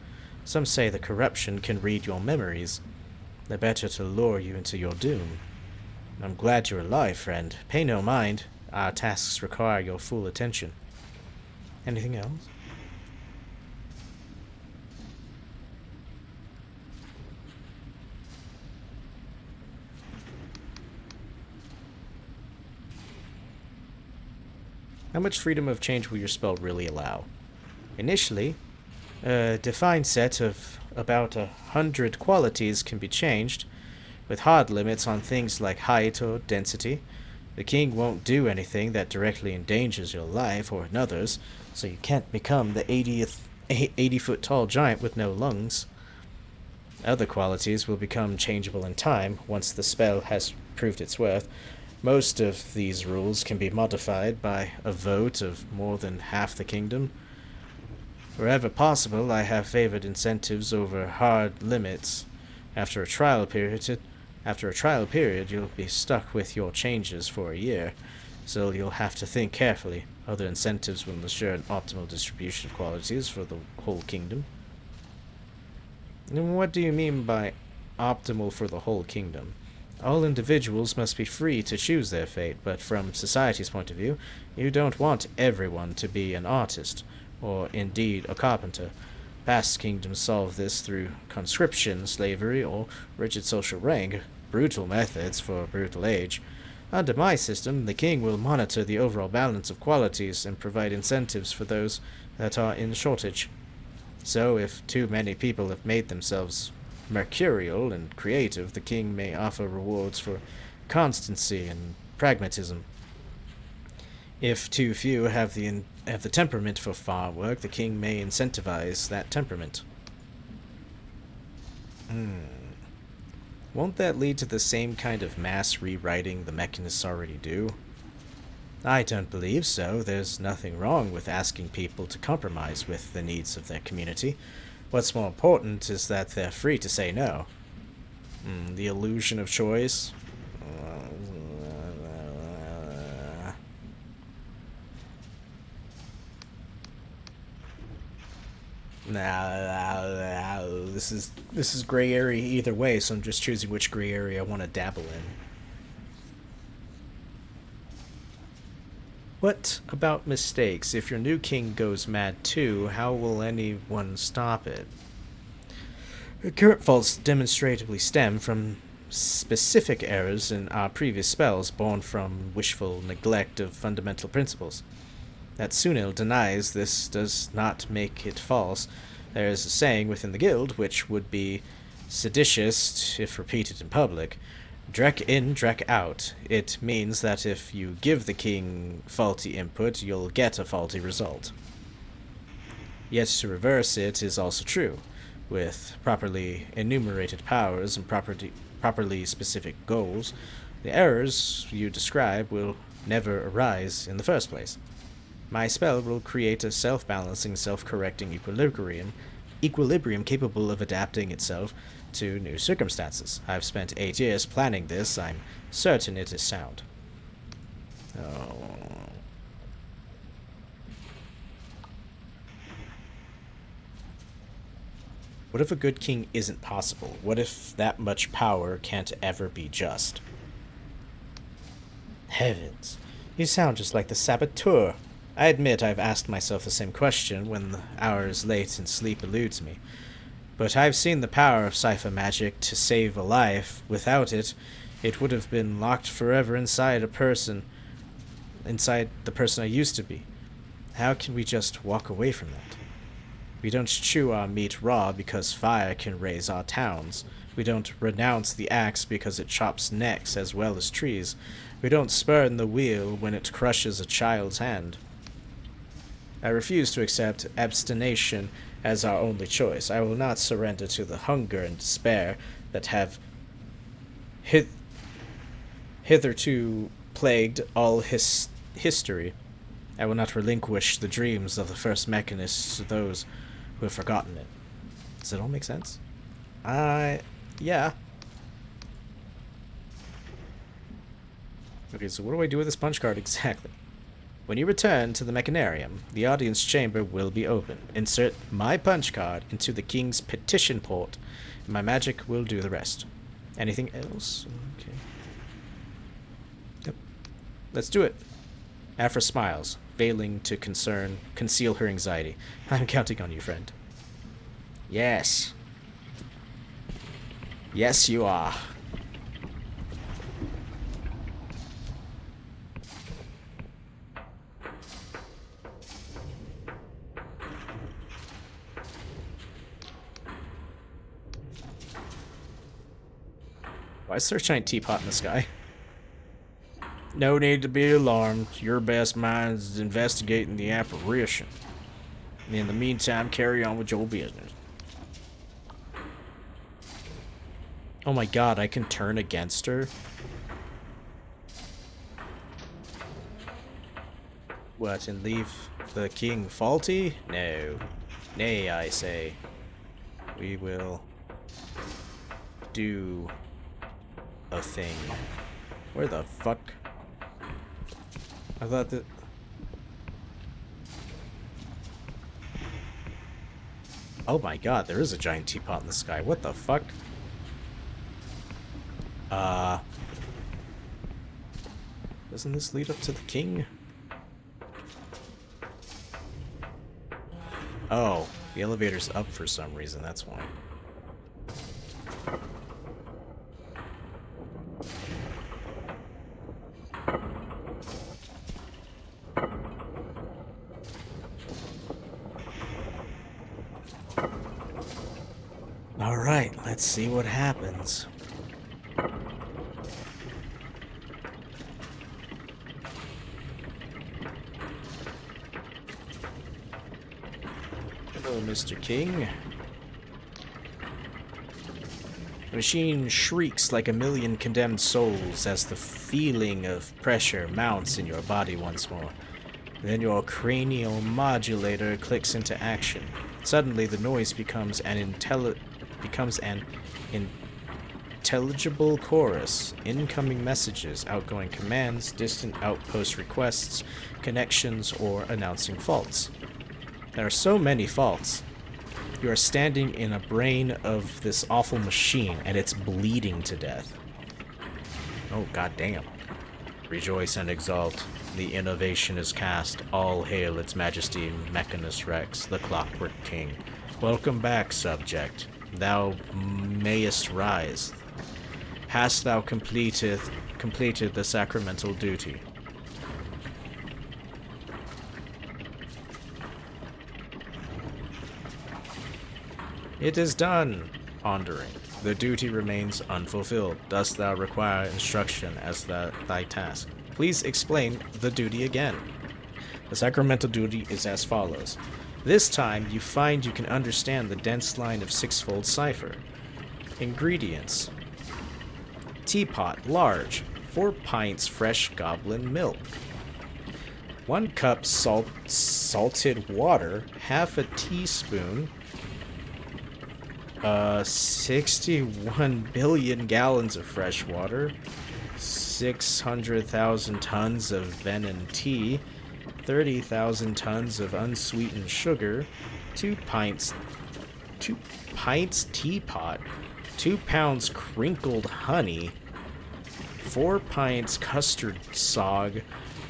Some say the corruption can read your memories. They're better to lure you into your doom. I'm glad you're alive, friend. Pay no mind. Our tasks require your full attention. Anything else? How much freedom of change will your spell really allow? Initially, a defined set of about 100 qualities can be changed, with hard limits on things like height or density. The king won't do anything that directly endangers your life or another's, so you can't become the 80-foot tall giant with no lungs. Other qualities will become changeable in time once the spell has proved its worth. Most of these rules can be modified by a vote of more than half the kingdom. Wherever possible, I have favored incentives over hard limits. After a trial period, you'll be stuck with your changes for a year, so you'll have to think carefully. Other incentives will ensure an optimal distribution of qualities for the whole kingdom. And what do you mean by optimal for the whole kingdom? All individuals must be free to choose their fate, but from society's point of view, you don't want everyone to be an artist, or indeed a carpenter. Past kingdoms solved this through conscription, slavery, or rigid social rank, brutal methods for a brutal age. Under my system, the king will monitor the overall balance of qualities and provide incentives for those that are in shortage. So, if too many people have made themselves mercurial and creative, the king may offer rewards for constancy and pragmatism. If too few have the temperament for farm work, the king may incentivize that temperament. Won't that lead to the same kind of mass rewriting the mechanists already do? I don't believe so. There's nothing wrong with asking people to compromise with the needs of their community. What's more important is that they're free to say no. The illusion of choice. This is gray area either way, so I'm just choosing which gray area I want to dabble in. What about mistakes? If your new king goes mad too, how will anyone stop it? Current faults demonstrably stem from specific errors in our previous spells born from wishful neglect of fundamental principles. That Sunil denies this does not make it false. There is a saying within the guild which would be seditious if repeated in public. Drek in, Drek out. It means that if you give the king faulty input, you'll get a faulty result. Yet to reverse it is also true. With properly enumerated powers and properly specific goals, the errors you describe will never arise in the first place. My spell will create a self-balancing, self-correcting equilibrium capable of adapting itself to new circumstances. I've spent 8 years planning this. I'm certain it is sound. What if a good king isn't possible? What if that much power can't ever be just? Heavens, you sound just like the saboteur. I admit I've asked myself the same question when the hour is late and sleep eludes me. But I've seen the power of cipher magic to save a life. Without it, it would have been locked forever inside the person I used to be. How can we just walk away from that? We don't chew our meat raw because fire can raise our towns. We don't renounce the axe because it chops necks as well as trees. We don't spurn the wheel when it crushes a child's hand. I refuse to accept abstination as our only choice. I will not surrender to the hunger and despair that have hitherto plagued all history. I will not relinquish the dreams of the first mechanists to those who have forgotten it. Does it all make sense? Yeah. Okay, so what do I do with this punch card exactly? When you return to the mechanarium, the audience chamber will be open. Insert my punch card into the king's petition port, and my magic will do the rest. Anything else? Okay. Yep. Let's do it. Afra smiles, failing to conceal her anxiety. I'm counting on you, friend. Yes. Yes, you are. Why is there a giant teapot in the sky? No need to be alarmed. Your best mind is investigating the apparition. In the meantime, carry on with your business. Oh my god, I can turn against her? What, and leave the king faulty? No. Nay, I say. We will do a thing. Where the fuck? I thought that... Oh my god, there is a giant teapot in the sky. What the fuck? Doesn't this lead up to the king? Oh, the elevator's up for some reason, that's why. Alright, let's see what happens. Hello, Mr. King. The machine shrieks like a million condemned souls as the feeling of pressure mounts in your body once more. Then your cranial modulator clicks into action. Suddenly, the noise becomes an intelligible chorus. Incoming messages, outgoing commands, distant outpost requests, connections, or announcing faults. There are so many faults. You are standing in a brain of this awful machine, and it's bleeding to death. Oh, goddamn. Rejoice and exult. The innovation is cast. All hail its majesty, Mechanus Rex, the Clockwork King. Welcome back, subject. Thou mayest rise. Hast thou completed the sacramental duty? It is done, pondering. The duty remains unfulfilled. Dost thou require instruction as thy task? Please explain the duty again. The sacramental duty is as follows. This time, you find you can understand the dense line of sixfold cipher. Ingredients. Teapot, large. 4 pints fresh goblin milk. 1 cup salted water. Half a teaspoon. 61 billion gallons of fresh water. 600,000 tons of venom tea. 30,000 tons of unsweetened sugar, 2 pints teapot, 2 pounds crinkled honey, 4 pints custard sog,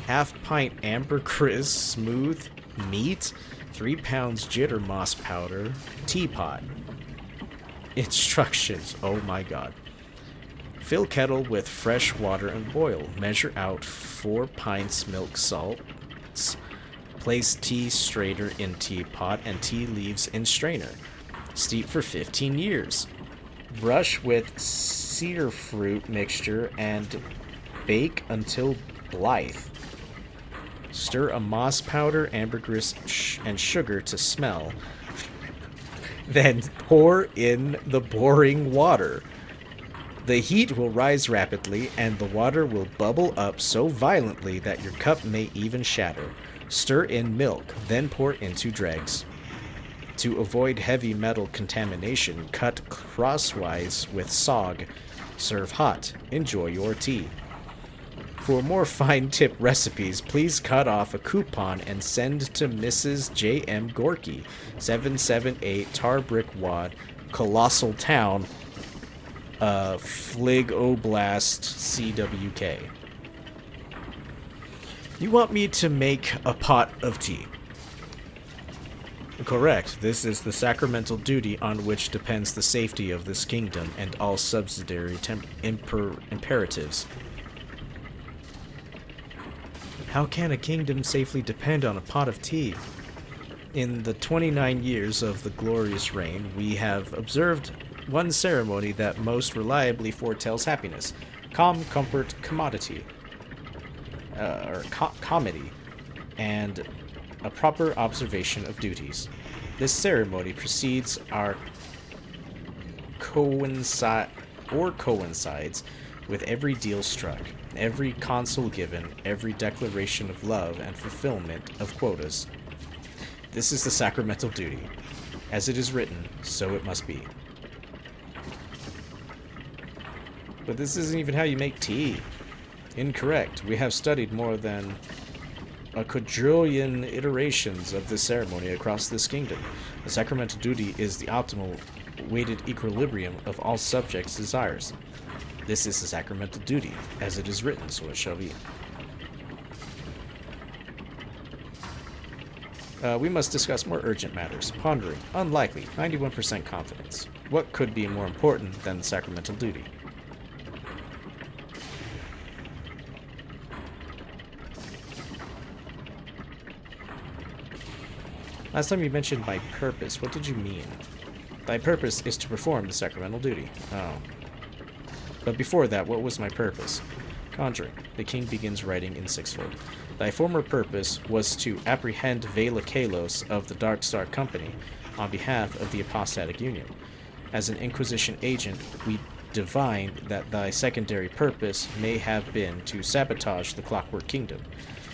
half pint ambergris smooth meat, 3 pounds jitter moss powder, teapot. Instructions, oh my god. Fill kettle with fresh water and boil. Measure out 4 pints milk salts. Place tea strainer in teapot and tea leaves in strainer. Steep for 15 years. Brush with cedar fruit mixture and bake until blithe. Stir a moss powder, ambergris, and sugar to smell. Then pour in the boiling water. The heat will rise rapidly, and the water will bubble up so violently that your cup may even shatter. Stir in milk, then pour into dregs. To avoid heavy metal contamination, cut crosswise with sog. Serve hot. Enjoy your tea. For more fine tip recipes, please cut off a coupon and send to Mrs. J.M. Gorky, 778 Tarbrick Wad, Colossal Town, Flig Oblast, CWK. You want me to make a pot of tea? Correct. This is the sacramental duty on which depends the safety of this kingdom and all subsidiary imperatives. How can a kingdom safely depend on a pot of tea? In the 29 years of the glorious reign, we have observed one ceremony that most reliably foretells happiness. Calm, comfort, commodity. Comedy. And a proper observation of duties. This ceremony precedes our coincides with every deal struck, every consul given, every declaration of love and fulfillment of quotas. This is the sacramental duty. As it is written, so it must be. But this isn't even how you make tea. Incorrect. We have studied more than a quadrillion iterations of this ceremony across this kingdom. The sacramental duty is the optimal weighted equilibrium of all subjects' desires. This is the sacramental duty. As it is written, so it shall be. We must discuss more urgent matters. Pondering. Unlikely. 91% confidence. What could be more important than the sacramental duty? Last time you mentioned my purpose. What did you mean? Thy purpose is to perform the sacramental duty. Oh. But before that, what was my purpose? Conjuring. The king begins writing in sixfold. Thy former purpose was to apprehend Vela Kalos of the Dark Star Company on behalf of the Apostatic Union. As an Inquisition agent, we divined that thy secondary purpose may have been to sabotage the Clockwork Kingdom.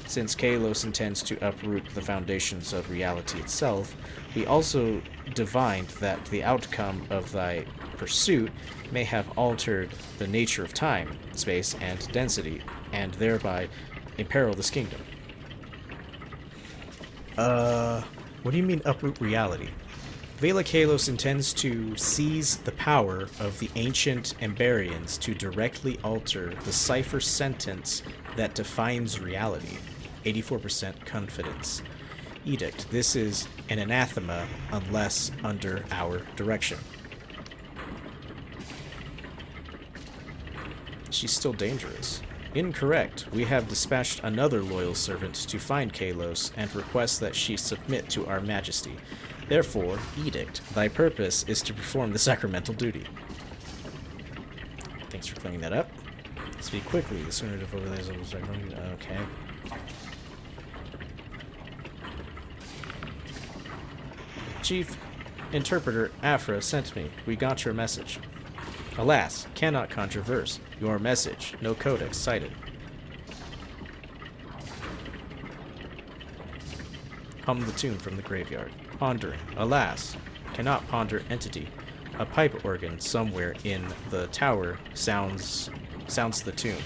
Since Kalos intends to uproot the foundations of reality itself, we also divined that the outcome of thy pursuit may have altered the nature of time, space, and density, and thereby imperil this kingdom. What do you mean uproot reality? Vela Kalos intends to seize the power of the ancient Emberians to directly alter the cipher sentence that defines reality. 84% confidence. Edict. This is an anathema unless under our direction. She's still dangerous. Incorrect. We have dispatched another loyal servant to find Kalos and request that she submit to our majesty. Therefore, Edict, thy purpose is to perform the sacramental duty. Thanks for clearing that up. Speak quickly. The sooner to over there. Okay. Chief Interpreter Afra sent me. We got your message. Alas, cannot controverse. Your message. No codex cited. Hum the tune from the graveyard. Pondering. Alas, cannot ponder entity. A pipe organ somewhere in the tower sounds the tune.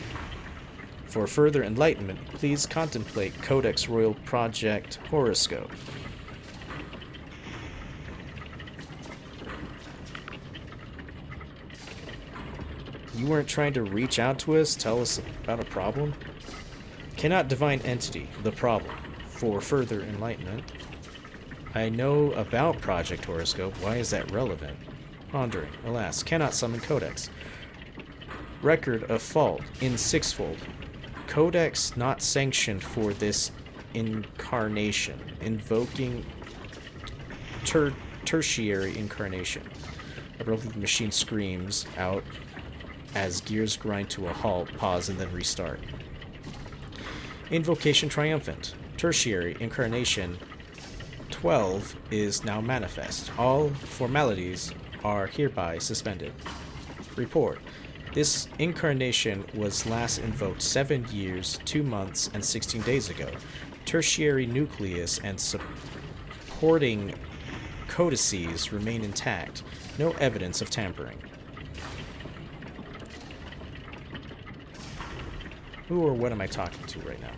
For further enlightenment, please contemplate Codex Royal Project Horoscope. You weren't trying to reach out to us, tell us about a problem? Cannot divine entity, the problem. For further enlightenment. I know about Project Horoscope. Why is that relevant? Pondering. Alas, cannot summon Codex. Record of fault in sixfold. Codex not sanctioned for this incarnation. Invoking tertiary incarnation. Abruptly, the machine screams out as gears grind to a halt, pause, and then restart. Invocation triumphant. Tertiary incarnation 12 is now manifest. All formalities are hereby suspended. Report. This incarnation was last invoked 7 years, 2 months, and 16 days ago. Tertiary nucleus and supporting codices remain intact. No evidence of tampering. Who or what am I talking to right now?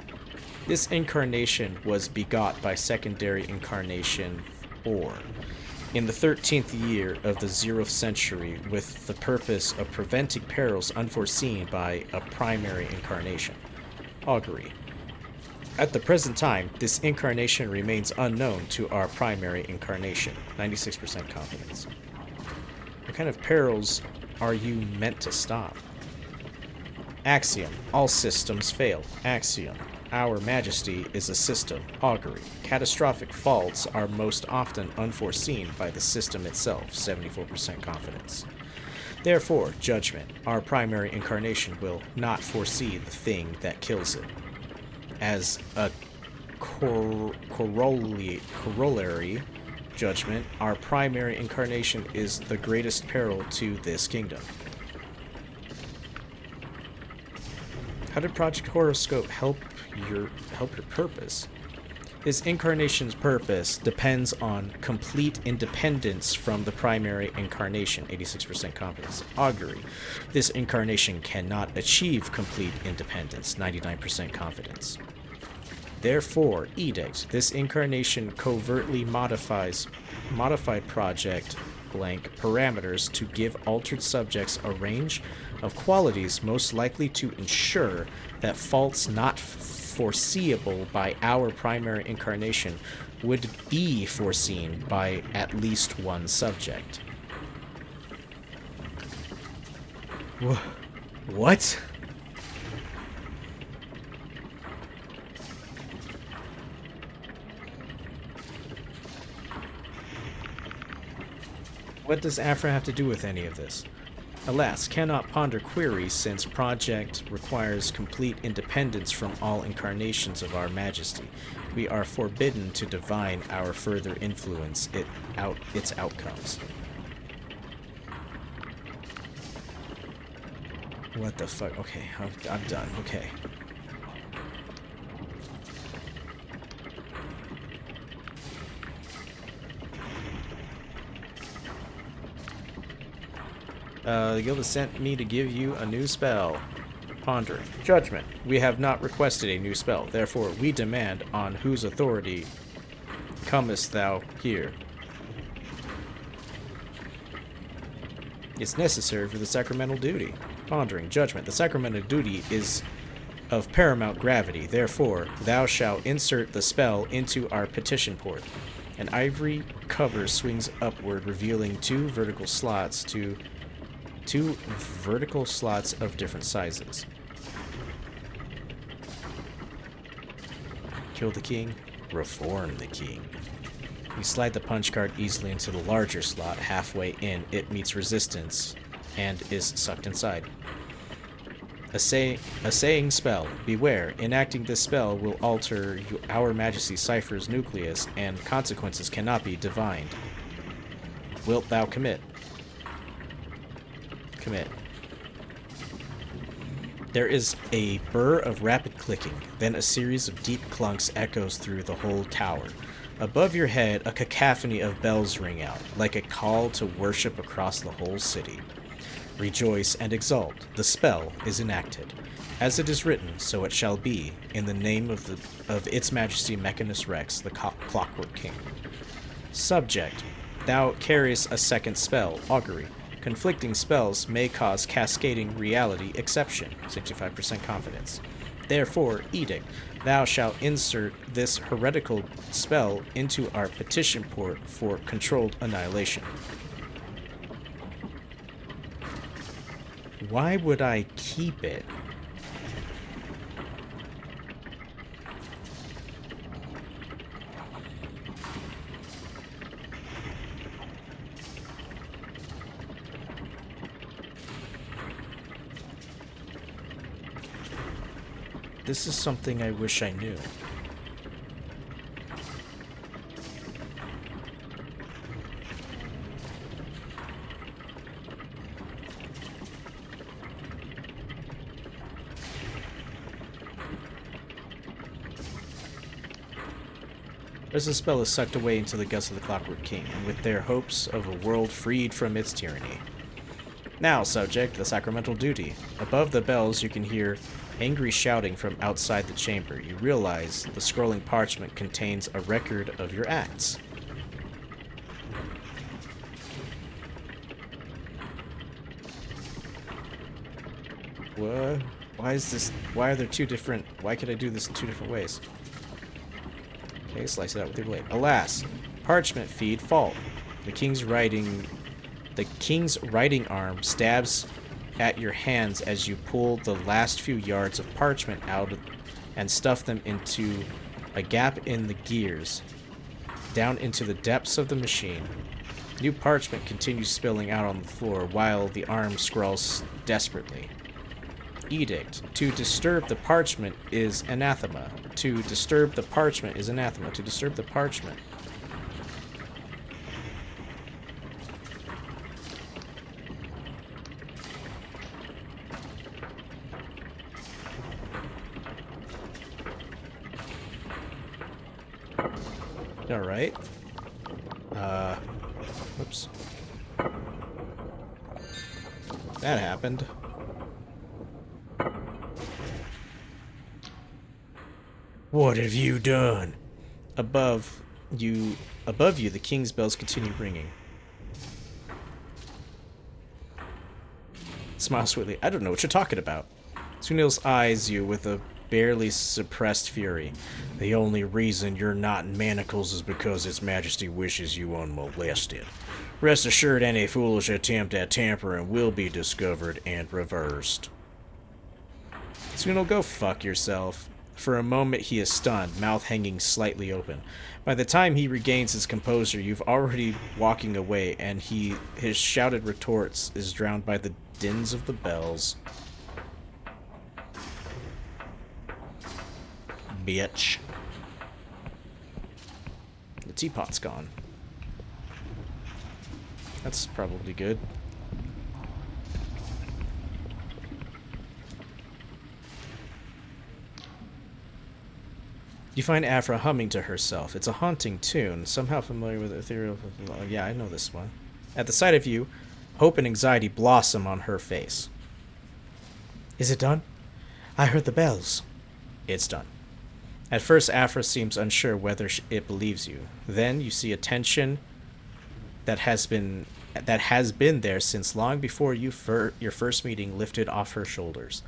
This incarnation was begot by secondary incarnation 4 in the 13th year of the 0th century with the purpose of preventing perils unforeseen by a primary incarnation. Augury. At the present time, this incarnation remains unknown to our primary incarnation. 96% confidence. What kind of perils are you meant to stop? Axiom. All systems fail. Axiom. Our Majesty is a system. Augury. Catastrophic faults are most often unforeseen by the system itself. 74% confidence. Therefore, judgment. Our primary incarnation will not foresee the thing that kills it. As a corollary, judgment. Our primary incarnation is the greatest peril to this kingdom. How did Project Horoscope help your purpose? This incarnation's purpose depends on complete independence from the primary incarnation, 86% confidence. Augury. This incarnation cannot achieve complete independence, 99% confidence. Therefore, edict. This incarnation covertly modify Project blank parameters to give altered subjects a range of qualities most likely to ensure that faults not foreseeable by our primary incarnation would be foreseen by at least one subject. What? What does Afra have to do with any of this? Alas, cannot ponder queries since Project requires complete independence from all incarnations of our Majesty. We are forbidden to divine our further influence its outcomes. What the fuck? Okay, I'm done. Okay. The guild has sent me to give you a new spell. Pondering. Judgment. We have not requested a new spell. Therefore, we demand on whose authority comest thou here? It's necessary for the sacramental duty. Pondering. Judgment. The sacramental duty is of paramount gravity. Therefore, thou shalt insert the spell into our petition port. An ivory cover swings upward, revealing two vertical slots of different sizes. Kill the king, reform the king. You slide the punch card easily into the larger slot. Halfway in, it meets resistance and is sucked inside. A saying spell. Beware, enacting this spell will alter our Majesty's cipher's nucleus, and consequences cannot be divined. Wilt thou commit? Commit. There is a burr of rapid clicking, then a series of deep clunks echoes through the whole tower. Above your head, a cacophony of bells ring out, like a call to worship across the whole city. Rejoice and exult. The spell is enacted. As it is written, so it shall be, in the name of its Majesty Mechanus Rex, the Clockwork King. Subject. Thou carriest a second spell, Augury. Conflicting spells may cause cascading reality exception, 65% confidence. Therefore, edict, thou shalt insert this heretical spell into our petition port for controlled annihilation. Why would I keep it? This is something I wish I knew. As the spell is sucked away into the guts of the Clockwork King, and with their hopes of a world freed from its tyranny. Now, subject, the sacramental duty. Above the bells, you can hear angry shouting from outside the chamber. You realize the scrolling parchment contains a record of your acts. What? Why is this? Why are there two different? Why could I do this in two different ways? Okay, slice it out with your blade. Alas, parchment feed fault. The king's writing arm stabs at your hands as you pull the last few yards of parchment out and stuff them into a gap in the gears, down into the depths of the machine. New parchment continues spilling out on the floor while the arm scrawls desperately. Edict. To disturb the parchment is anathema. To disturb the parchment is anathema. To disturb the parchment. Alright. Whoops. That happened. What have you done? Above you, the king's bells continue ringing. Smile sweetly. I don't know what you're talking about. Sunil's eyes you with a barely suppressed fury. The only reason you're not in manacles is because His Majesty wishes you unmolested. Rest assured, any foolish attempt at tampering will be discovered and reversed. Sunil, go fuck yourself. For a moment he is stunned, mouth hanging slightly open. By the time he regains his composure, you've already walking away, and his shouted retorts is drowned by the dins of the bells. Bitch. The teapot's gone. That's probably good. You find Afra humming to herself. It's a haunting tune, somehow familiar with ethereal... Yeah, I know this one. At the sight of you, hope and anxiety blossom on her face. Is it done? I heard the bells. It's done. At first, Afra seems unsure whether it believes you. Then you see a tension that has been there since long before your first meeting lifted off her shoulders.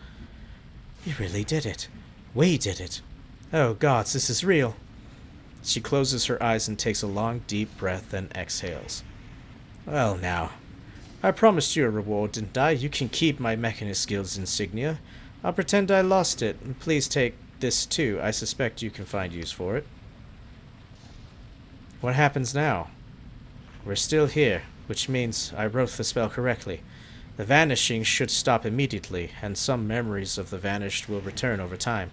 You really did it. We did it. Oh, gods, this is real. She closes her eyes and takes a long, deep breath, then exhales. Well, now. I promised you a reward, didn't I? You can keep my Mechanist Guild's insignia. I'll pretend I lost it. Please take this, too. I suspect you can find use for it. What happens now? We're still here, which means I wrote the spell correctly. The vanishing should stop immediately, and some memories of the vanished will return over time.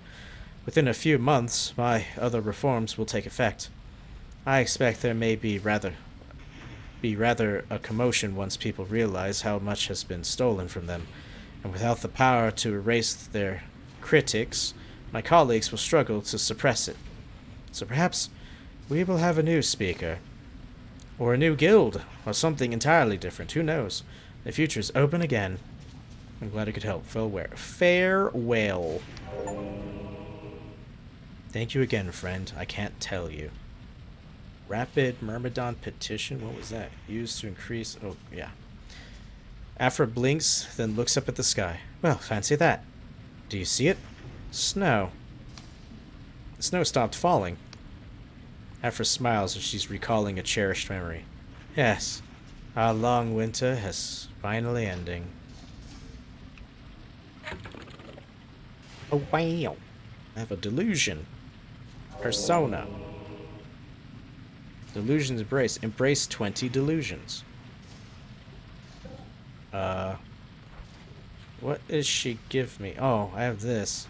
Within a few months, my other reforms will take effect. I expect there may be rather a commotion once people realize how much has been stolen from them, and without the power to erase their critics, my colleagues will struggle to suppress it. So perhaps we will have a new speaker, or a new guild, or something entirely different. Who knows? The future's open again. I'm glad I could help. Farewell. Thank you again, friend. I can't tell you. Rapid Myrmidon petition? What was that? Used to increase... Oh, yeah. Afra blinks, then looks up at the sky. Well, fancy that. Do you see it? Snow. The snow stopped falling. Afra smiles as she's recalling a cherished memory. Yes, our long winter has finally ending. Oh, wow. I have a delusion. Persona. Delusions embrace. Embrace 20 delusions. What does she give me? Oh, I have this.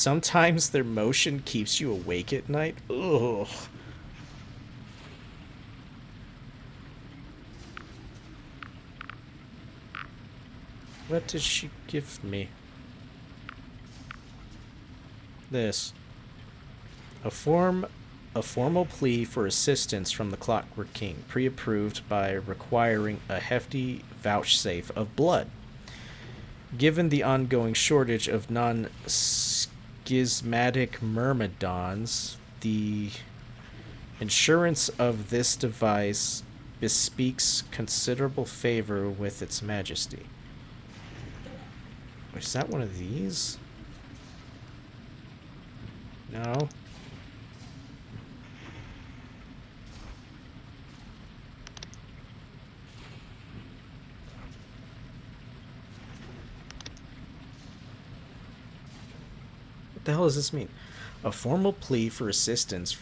Sometimes their motion keeps you awake at night. Ugh. What did she give me? This. A formal plea for assistance from the Clockwork King, pre-approved by requiring a hefty vouchsafe of blood. Given the ongoing shortage of non-schismatic myrmidons, the insurance of this device bespeaks considerable favor with its majesty. Is that one of these? No. What the hell does this mean? A formal plea for assistance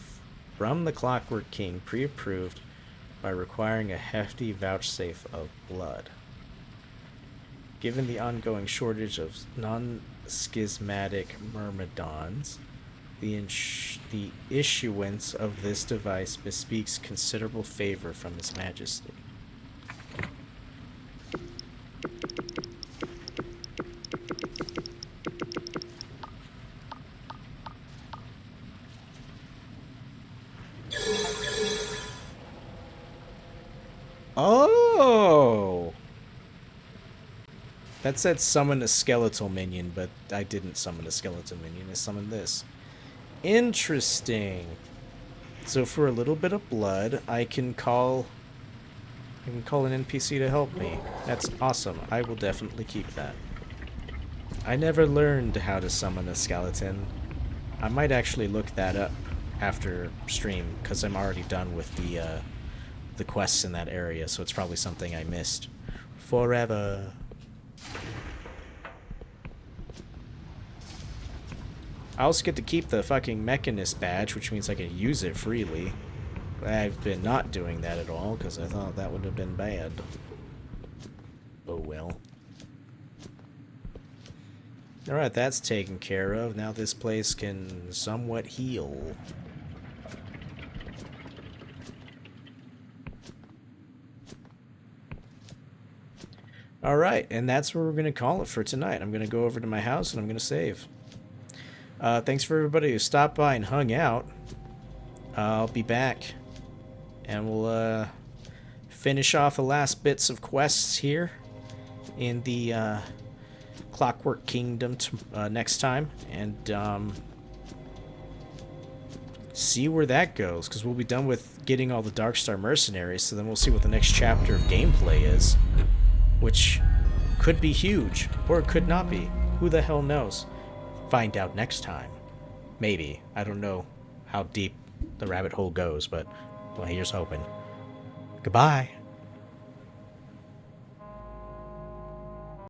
from the Clockwork King, pre-approved by requiring a hefty vouchsafe of blood. Given the ongoing shortage of non-schismatic myrmidons, the issuance of this device bespeaks considerable favor from His Majesty. Oh! That said summon a skeletal minion, but I didn't summon a skeletal minion. I summoned this. Interesting. So for a little bit of blood, I can call an NPC to help me. That's awesome. I will definitely keep that. I never learned how to summon a skeleton. I might actually look that up after stream, because I'm already done with the quests in that area, so it's probably something I missed forever. I also get to keep the fucking Mechanist badge, which means I can use it freely. I've been not doing that at all, because I thought that would have been bad. Oh well. Alright, that's taken care of. Now this place can somewhat heal. Alright, and that's where we're going to call it for tonight. I'm going to go over to my house and I'm going to save. Thanks for everybody who stopped by and hung out. I'll be back. And we'll finish off the last bits of quests here in the Clockwork Kingdom next time. And see where that goes. Because we'll be done with getting all the Darkstar mercenaries. So then we'll see what the next chapter of gameplay is. Which could be huge. Or it could not be. Who the hell knows? Find out next time. Maybe. I don't know how deep the rabbit hole goes, but well, here's hoping. Goodbye.